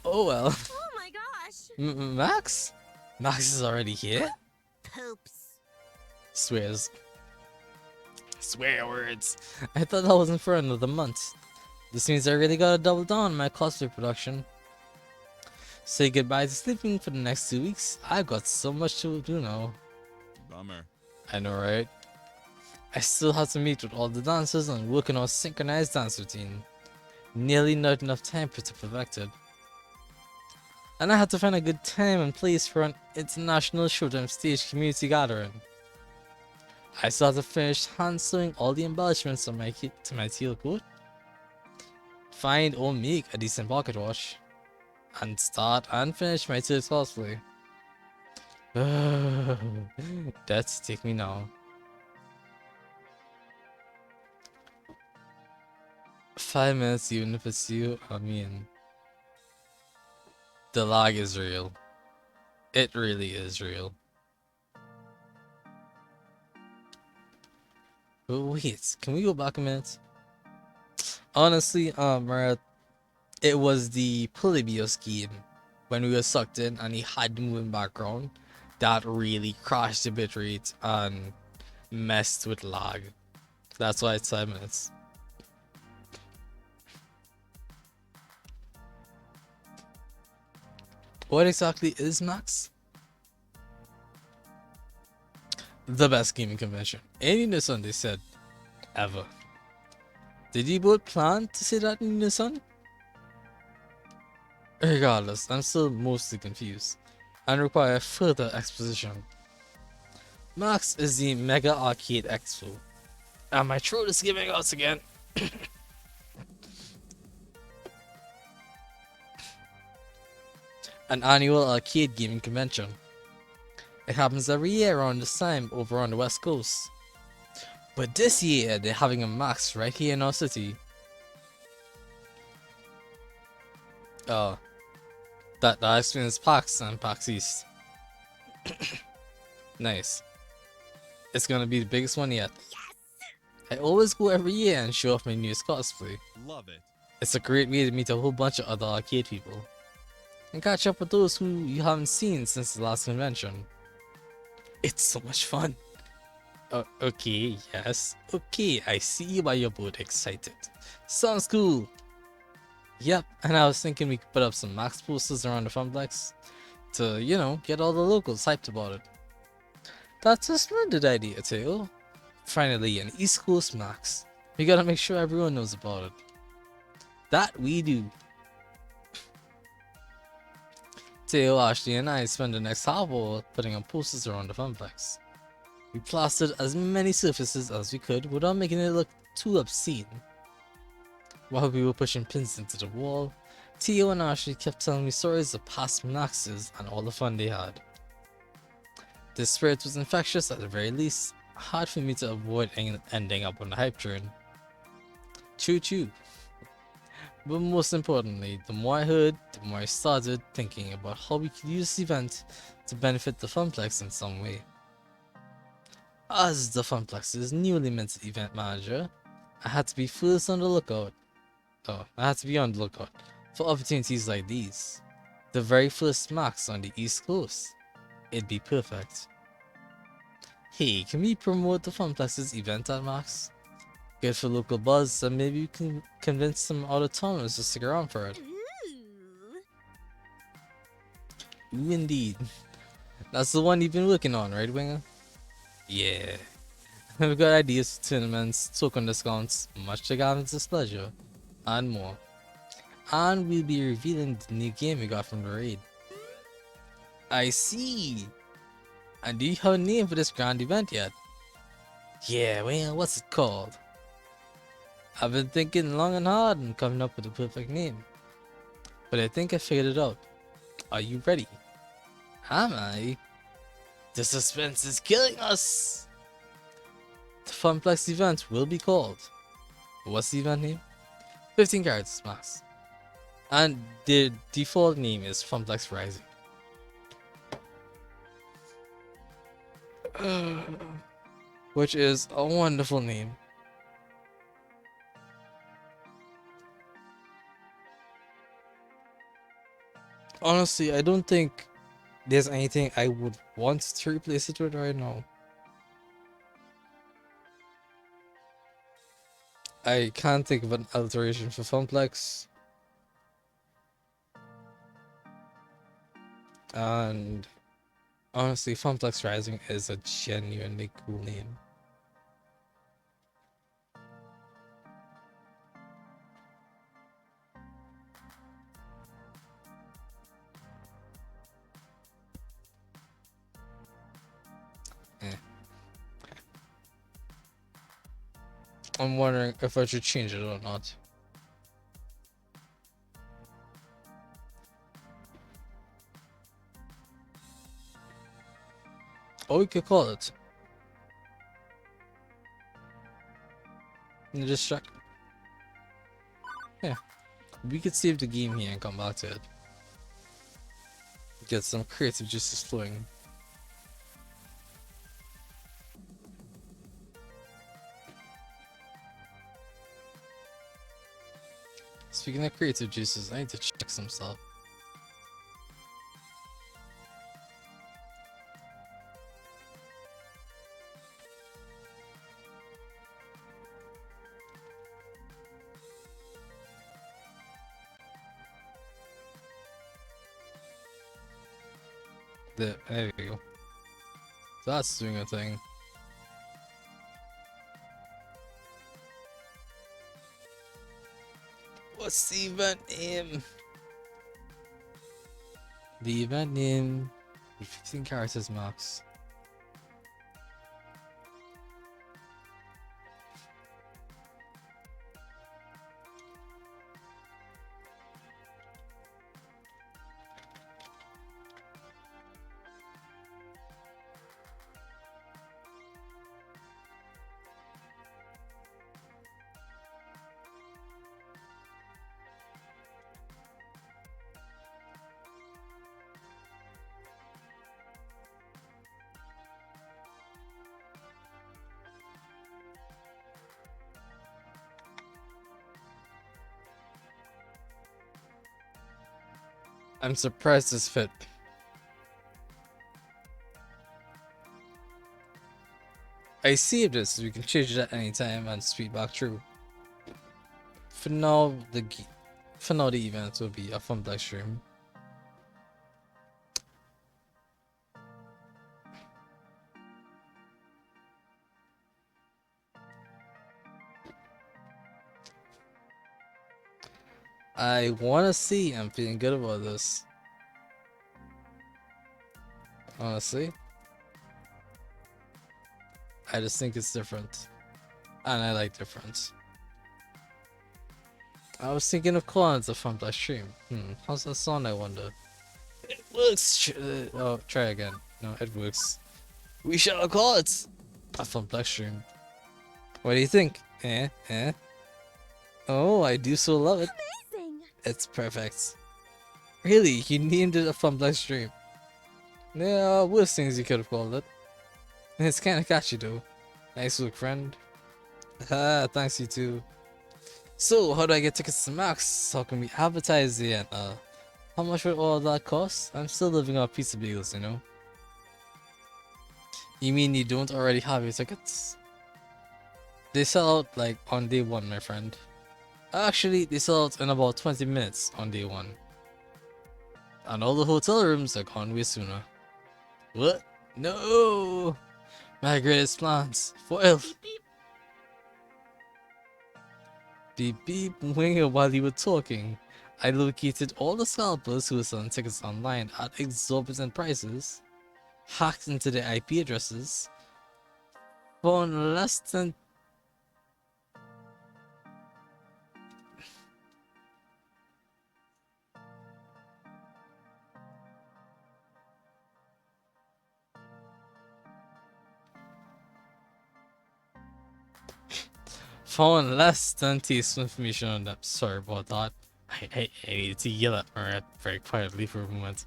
Oh well. Oh my gosh! Max? Max is already here? Poops. Swears. Swear words. I thought that wasn't for another month. This means I really gotta double down on my cosplay production. Say goodbye to sleeping for the next 2 weeks. I've got so much to do now. Bummer. I know, right? I still have to meet with all the dancers and work on our synchronized dance routine. Nearly not enough time for it to perfect it. And I had to find a good time and place for an international showtime stage community gathering. I still have to finish hand sewing all the embellishments on to my teal coat. Find or make a decent pocket watch. And start and finish my third cosplay. That's take me now. 5 minutes even if it's you, I mean. The lag is real. It really is real. But wait, can we go back a minute? Honestly, Marat, it was the Polybios game when we were sucked in and he had the moving background that really crashed the bitrate and messed with lag. That's why it's 5 minutes. What exactly is Max? The best gaming convention. In unison, they said. Ever. Did you both plan to say that in unison? Regardless, I'm still mostly confused and require further exposition. Max is the Mega Arcade Expo. And my throat is giving out again. An annual arcade gaming convention. It happens every year around this time over on the West Coast. But this year, they're having a Max right here in our city. That explains PAX and PAX East. Nice. It's gonna be the biggest one yet. I always go every year and show off my newest cosplay. Love it. It's a great way to meet a whole bunch of other arcade people. And catch up with those who you haven't seen since the last convention. It's so much fun. Okay, yes. Okay, I see why you're both excited. Sounds cool. Yep, and I was thinking we could put up some Max posters around the Funplex to, you know, get all the locals hyped about it. That's a splendid idea, Teo. Finally, an East Coast Max. We gotta make sure everyone knows about it. That we do. Teo, Ashley, and I spent the next half hour putting up posters around the Funplex. We plastered as many surfaces as we could without making it look too obscene. While we were pushing pins into the wall, Teo and Ashley kept telling me stories of past Maxes and all the fun they had. The spirit was infectious at the very least, hard for me to avoid ending up on the hype train. Choo choo. But most importantly, the more I heard, the more I started thinking about how we could use this event to benefit the Funplex in some way. As the Funplex's newly minted event manager, I had to be on the lookout for opportunities like these. The very first Max on the East Coast. It'd be perfect. Hey, can we promote the Funplex's event at Max? Good for local buzz, and maybe we can convince some out-of-towners to stick around for it. Ooh, indeed. That's the one you've been working on, right, Winger? Yeah. We've got ideas for tournaments, token discounts, much to Gavin's displeasure, and more. And we'll be revealing the new game we got from the raid. I see. And do you have a name for this grand event yet? Yeah, well, what's it called? I've been thinking long and hard and coming up with the perfect name. but I think I figured it out. Are you ready? Am I? The suspense is killing us! The Funplex event will be called. What's the event name? 15 characters max. And the default name is Funplex Rising. Which is a wonderful name. Honestly, I don't think there's anything I would want to replace it with right now. I can't think of an alteration for Funplex. And honestly, Funplex Rising is a genuinely cool name. Eh. I'm wondering if I should change it or not. Or we could call it. And just check. Yeah. We could save the game here and come back to it. Get some creative juices flowing. Speaking of creative juices, I need to check some stuff. There we go. That's doing a thing. What's the event name? The event name with 15 characters max. I'm surprised this fit. I saved this so we can change it at any time and speed back through. For now, the event will be a Funplex stream. I wanna see. I'm feeling good about this. Honestly, I just think it's different, and I like different. I was thinking of calling it a Funplex stream. How's that sound? I wonder. It works. Oh, try again. No, it works. We shall call it a Funplex stream. What do you think? Eh? Eh? Oh, I do so love it. Amazing! It's perfect. Really, you named it a Funplex stream. There are worse things you could have called it. It's kinda catchy though. Nice look, friend. Ah, thanks you too. So, how do I get tickets to Max? How can we advertise it? And, how much would all that cost? I'm still living off pizza bagels, you know? You mean you don't already have your tickets? They sell out like on day one, my friend. Actually, they sell out in about 20 minutes on day one. And all the hotel rooms are gone way sooner. What? No! My greatest plans foiled. Beep beep winger while you were talking. I located all the scalpers who were selling tickets online at exorbitant prices, hacked into their IP addresses, found less than Found less than tasteful information on that. Sorry about that. I need to yell at her very quietly for a moment.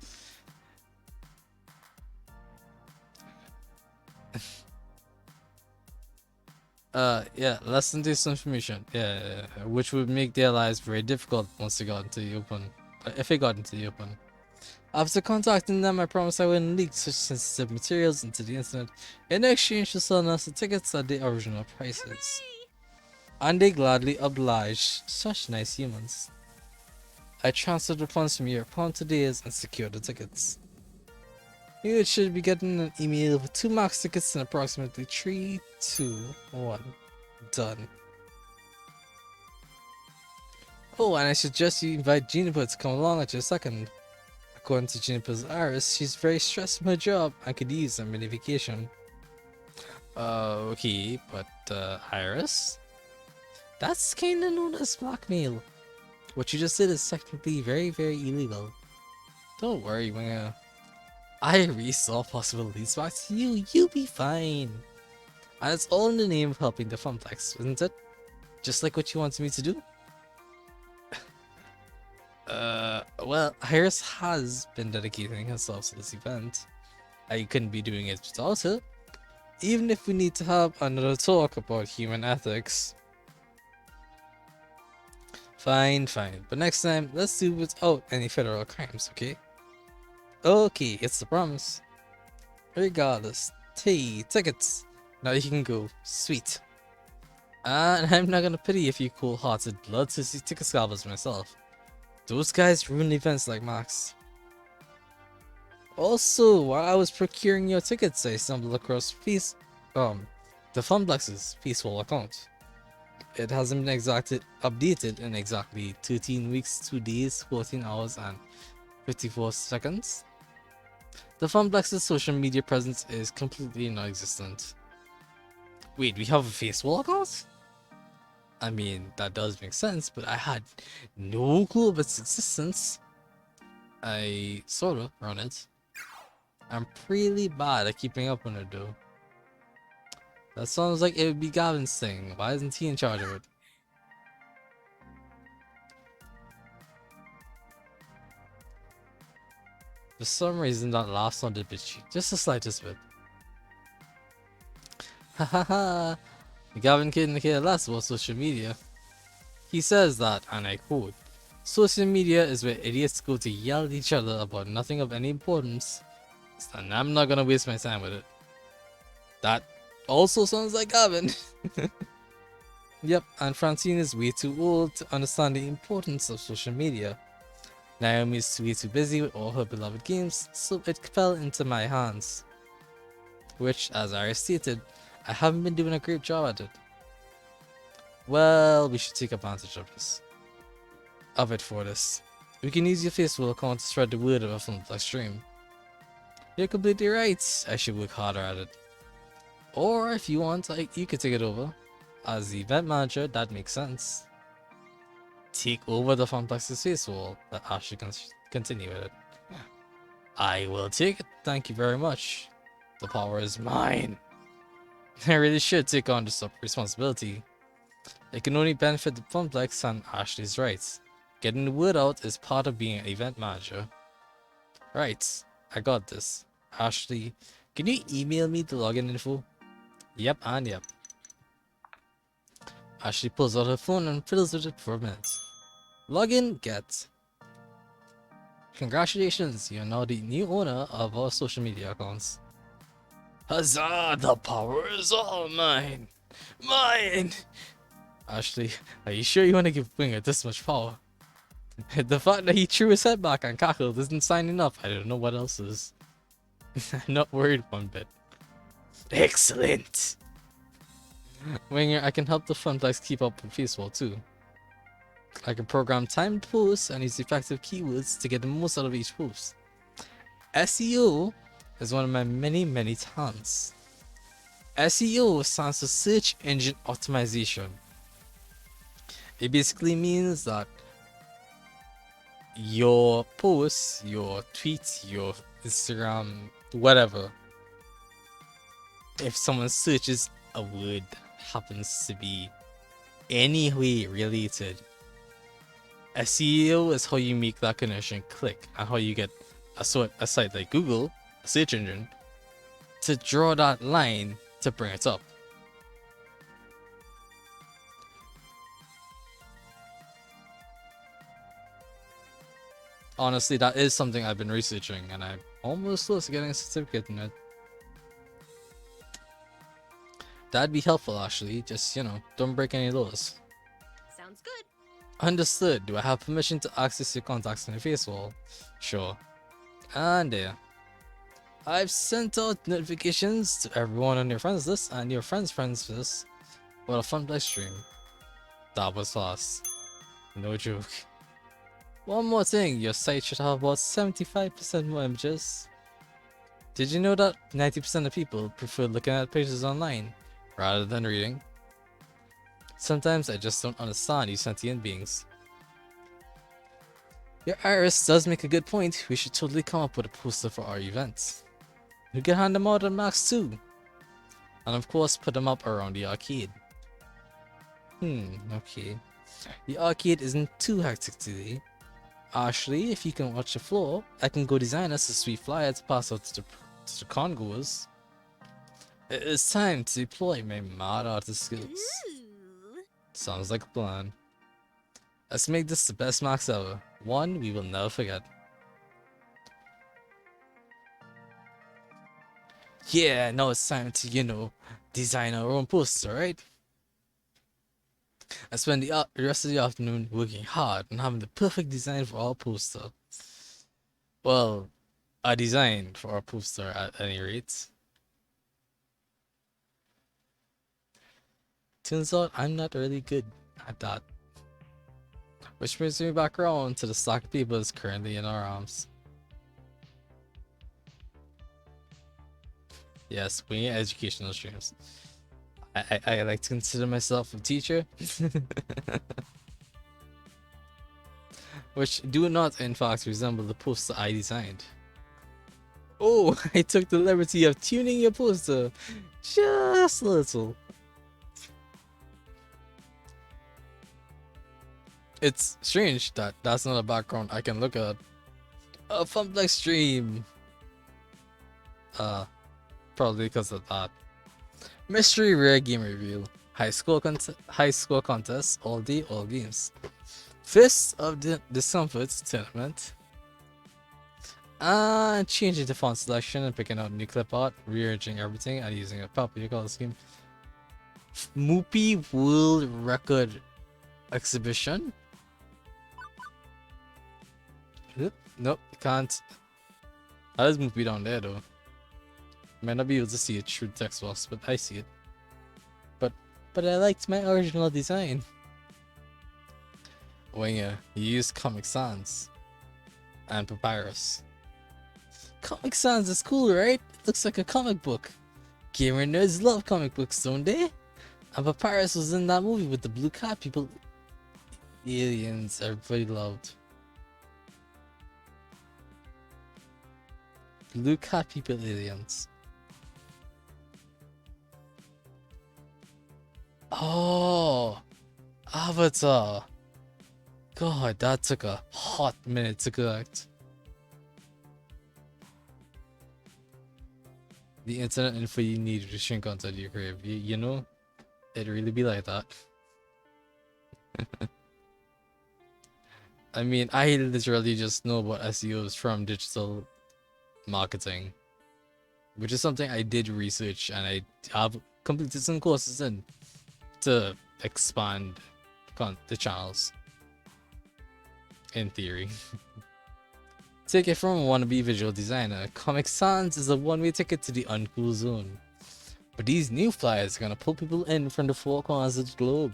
Yeah, less than tasteful information. Yeah, which would make their lives very difficult once they got into the open. If they got into the open. After contacting them, I promised I wouldn't leak such sensitive materials into the internet in exchange for selling us the tickets at the original prices. And they gladly obliged, such nice humans. I transferred the funds from your account to theirs and secured the tickets. You should be getting an email with 2 max tickets in approximately 3, 2, 1. Done. Oh, and I suggest you invite Juniper to come along at your second. According to Juniper's Iris, she's very stressed from her job and could use some mini vacation. Okay, but Iris? That's kinda known as blackmail. What you just did is technically very, very illegal. Don't worry, Winger. I resaw possibilities back to you. You'll be fine. And it's all in the name of helping the Funplex, isn't it? Just like what you wanted me to do? Well, Iris has been dedicating herself to this event. I couldn't be doing it without her. Even if we need to have another talk about human ethics. Fine, fine. But next time, let's do it without any federal crimes, okay? Okay, it's a promise. Regardless. Hey, tickets. Now you can go. Sweet. And I'm not gonna pity a few cool-hearted bloodthirsty ticket scalpers myself. Those guys ruin events like Max. Also, while I was procuring your tickets, I stumbled across the Funplex's peaceful account. It hasn't been updated in exactly 13 weeks, 2 days, 14 hours, and 54 seconds. The Funplex's social media presence is completely non-existent. Wait, we have a Facebook account? I mean, that does make sense, but I had no clue of its existence. I sorta run it. I'm pretty bad at keeping up on it though. That sounds like it would be Gavin's thing. Why isn't he in charge of it? For some reason that laugh sounded bitchy. Just the slightest bit. Hahaha. Gavin couldn't care less about social media. He says that, and I quote, social media is where idiots go to yell at each other about nothing of any importance, and I'm not gonna waste my time with it. That also sounds like Gavin. Yep, and Francine is way too old to understand the importance of social media. Naomi is way too busy with all her beloved games, so it fell into my hands. Which, as I stated, I haven't been doing a great job at it. Well, we should take advantage of it for this. We can use your Facebook account to spread the word of a Funplex stream. You're completely right, I should work harder at it. Or if you want, you could take it over. As the event manager, that makes sense. Take over the Funplex's Facebook, let Ashley continue with it. I will take it, thank you very much. The power is mine. I really should take on this responsibility. It can only benefit the Funplex and Ashley's rights. Getting the word out is part of being an event manager. Right, I got this. Ashley, can you email me the login info? Yep and yep. Ashley pulls out her phone and fiddles with it for a minute. Login, get. Congratulations, you're now the new owner of our social media accounts. Huzzah, the power is all mine! Mine! Ashley, are you sure you want to give Winger this much power? The fact that he threw his head back and cackled isn't sign enough. I don't know what else is. I'm not worried one bit. Excellent! Winger, I can help the Funplex keep up with Facebook too. I can program timed posts and use effective keywords to get the most out of each post. SEO is one of my many talents. SEO stands for Search Engine Optimization. It basically means that your posts, your tweets, your Instagram, whatever, if someone searches a word that happens to be any way related. SEO is how you make that connection click and how you get a site like Google, a search engine, to draw that line to bring it up. Honestly, that is something I've been researching, and I'm almost close to getting a certificate in it. That'd be helpful, actually. Just, don't break any laws. Sounds good. Understood. Do I have permission to access your contacts on your face wall? Sure. And there. I've sent out notifications to everyone on your friends list and your friends' friends list for a fun play stream. That was fast. No joke. One more thing, your site should have about 75% more images. Did you know that 90% of people prefer looking at pages online rather than reading? Sometimes I just don't understand you sentient beings. Your Iris does make a good point. We should totally come up with a poster for our events. We can hand them out on Max too. And of course put them up around the arcade. Okay. The arcade isn't too hectic today. Actually, if you can watch the floor, I can go design us a sweet flyer to pass out to the congoers. It is time to deploy my mad artist skills. Ooh. Sounds like a plan. Let's make this the best Max ever. One we will never forget. Yeah, now it's time to, design our own poster, right? I spend the rest of the afternoon working hard and having the perfect design for our poster. Well, a design for our poster at any rate. Turns out I'm not really good at that. Which brings me back around to the stack of papers currently in our arms. Yes, we need educational streams. I like to consider myself a teacher. Which do not in fact resemble the poster I designed. Oh, I took the liberty of tuning your poster just a little. It's strange that that's not a background I can look at. A Funplex stream. Probably because of that. Mystery rare game reveal. High score contest. All day, all games. Fist of the Discomfort tournament. And changing the font selection and picking out new clip art, rearranging everything and using a popular color scheme. Moopy World Record Exhibition. Nope, can't. That is Moopy down there though. Might not be able to see it through the text box, but I see it. But I liked my original design. Winger, you used Comic Sans and Papyrus. Comic Sans is cool, right? It looks like a comic book. Gamer nerds love comic books, don't they? And Papyrus was in that movie with the blue cat people. Aliens, everybody loved. Blue cat people aliens. Oh, Avatar. God, that took a hot minute to collect. The internet info you need to shrink onto your crib. You know, it really be like that. I mean, I literally just know about SEOs from digital marketing, which is something I did research and I have completed some courses in to expand the channels. In theory. Take it from a wannabe visual designer, Comic Sans is a one-way ticket to the uncool zone. But these new flyers are gonna pull people in from the four corners of the globe.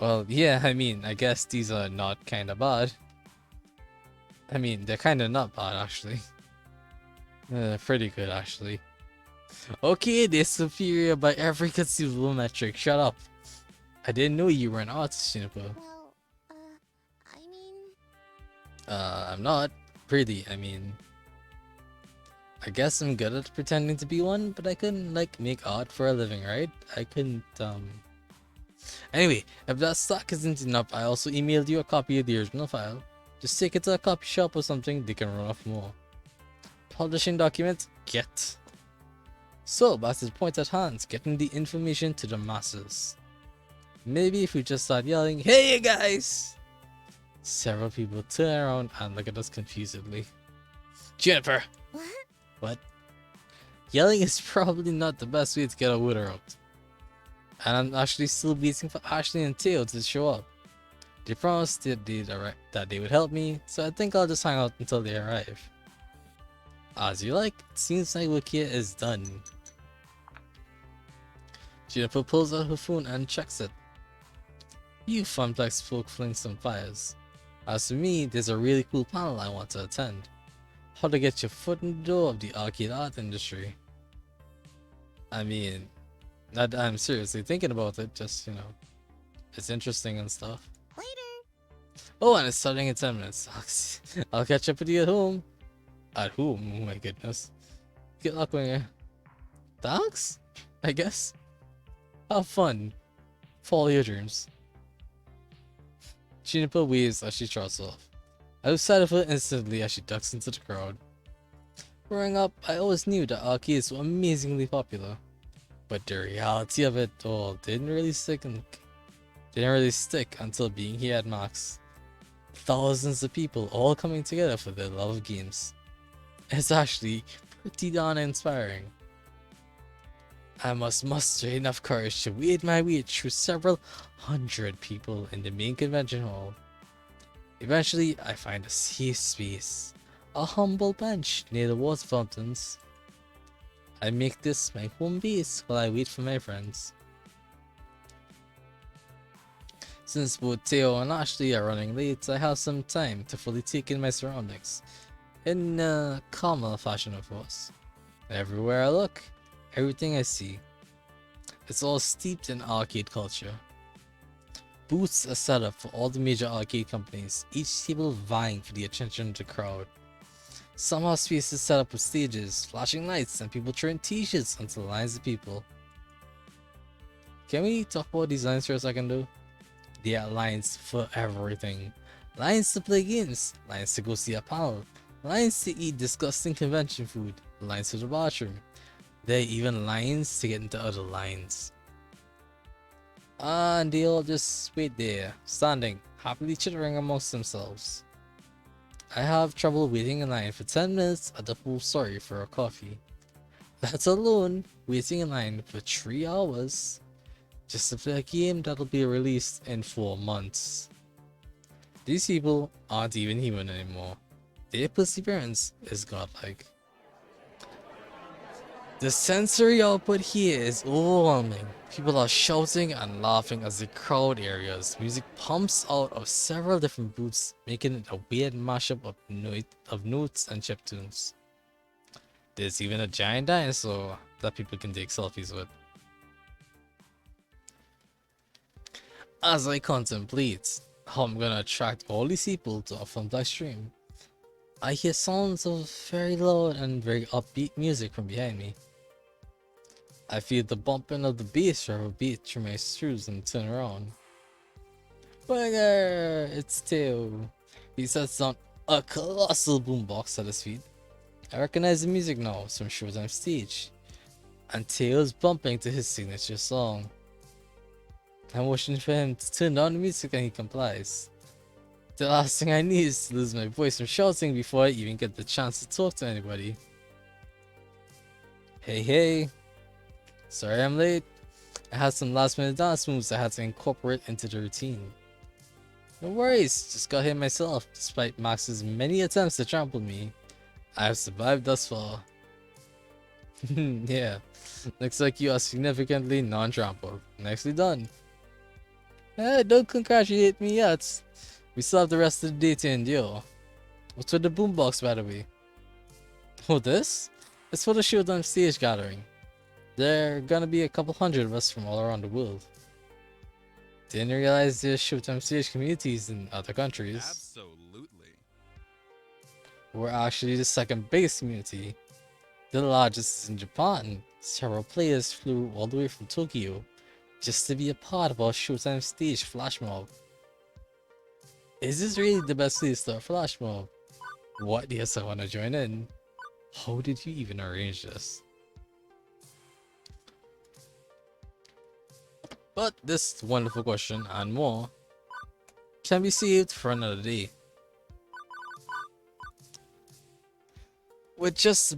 Well, yeah, I mean, I guess these are not kinda bad. I mean, they're kinda not bad, actually. Pretty good, actually. Okay, they're superior by every conceivable metric. Shut up. I didn't know you were an artist, Juniper. Well, I mean... I'm not. Really, I mean... I guess I'm good at pretending to be one, but I couldn't, make art for a living, right? I couldn't, Anyway, if that stock isn't enough, I also emailed you a copy of the original file. Just take it to a copy shop or something, they can run off more. Publishing document? Get. So, back to the point at hand, getting the information to the masses. Maybe if we just start yelling, "Hey you guys!" Several people turn around and look at us confusedly. Juniper! What? What? Yelling is probably not the best way to get a word out. And I'm actually still waiting for Ashley and Theo to show up. They promised that they would help me, so I think I'll just hang out until they arrive. As you like, it seems like work here is done. Juniper pulls out her phone and checks it. You Funplex folk fling some fires. As for me, there's a really cool panel I want to attend. How to get your foot in the door of the arcade art industry. I mean, I'm seriously thinking about it, just, it's interesting and stuff. Later. Oh, and it's starting in 10 minutes. I'll catch up with you at home. At home? Oh my goodness. Good luck when you... Thanks? I guess. Have fun. Follow your dreams. Juniper waves as she trots off. I lose sight of her instantly as she ducks into the crowd. Growing up, I always knew that arcades were amazingly popular. But the reality of it all didn't really stick until being here at Max. Thousands of people all coming together for their love of games. It's actually pretty darn inspiring. I must muster enough courage to wade my way through several hundred people in the main convention hall. Eventually, I find a safe space, a humble bench near the water fountains. I make this my home base while I wait for my friends. Since both Theo and Ashley are running late, I have some time to fully take in my surroundings. In a calmer fashion, of course. Everywhere I look, everything I see, it's all steeped in arcade culture. Booths are set up for all the major arcade companies, each table vying for the attention of the crowd. Some have spaces set up with stages, flashing lights, and people throwing t-shirts onto the lines of people. Can we talk about these lines for a second though? There are lines for everything. Lines to play games, lines to go see a panel, lines to eat disgusting convention food, lines to the bathroom. There are even lines to get into other lines. And they all just wait there, standing, happily chittering amongst themselves. I have trouble waiting in line for 10 minutes at the full story for a coffee. Let alone waiting in line for 3 hours just to play a game that'll be released in 4 months. These people aren't even human anymore. Their perseverance is godlike. The sensory output here is overwhelming. People are shouting and laughing as the crowd areas. Music pumps out of several different booths, making it a weird mashup of notes and chiptunes. There's even a giant dinosaur that people can take selfies with. As I contemplate how I'm gonna attract all these people to a Funplex stream, I hear sounds of very loud and very upbeat music from behind me. I feel the bumping of the bass drum beat through my screws and turn around. Banger! It's Theo. He sets down a colossal boombox at his feet. I recognize the music now, it's from Showtime stage. And Theo's bumping to his signature song. I motion for him to turn down the music and he complies. The last thing I need is to lose my voice from shouting before I even get the chance to talk to anybody. Hey. Sorry I'm late. I had some last minute dance moves I had to incorporate into the routine. No worries, just got here myself. Despite Max's many attempts to trample me, I have survived thus far. Yeah, looks like you are significantly non-trampled. Nicely done. Don't congratulate me yet. We still have the rest of the day to endure. What's with the boombox, by the way? Oh, this? It's for the Showdown stage gathering. There are gonna be a couple hundred of us from all around the world. Didn't realize there's Showtime stage communities in other countries. Absolutely. We're actually the second biggest community. The largest is in Japan. Several players flew all the way from Tokyo just to be a part of our Showtime stage flash mob. Is this really the best place to flash mob? What, do you still want to join in? How did you even arrange this? But this wonderful question and more can be saved for another day. With just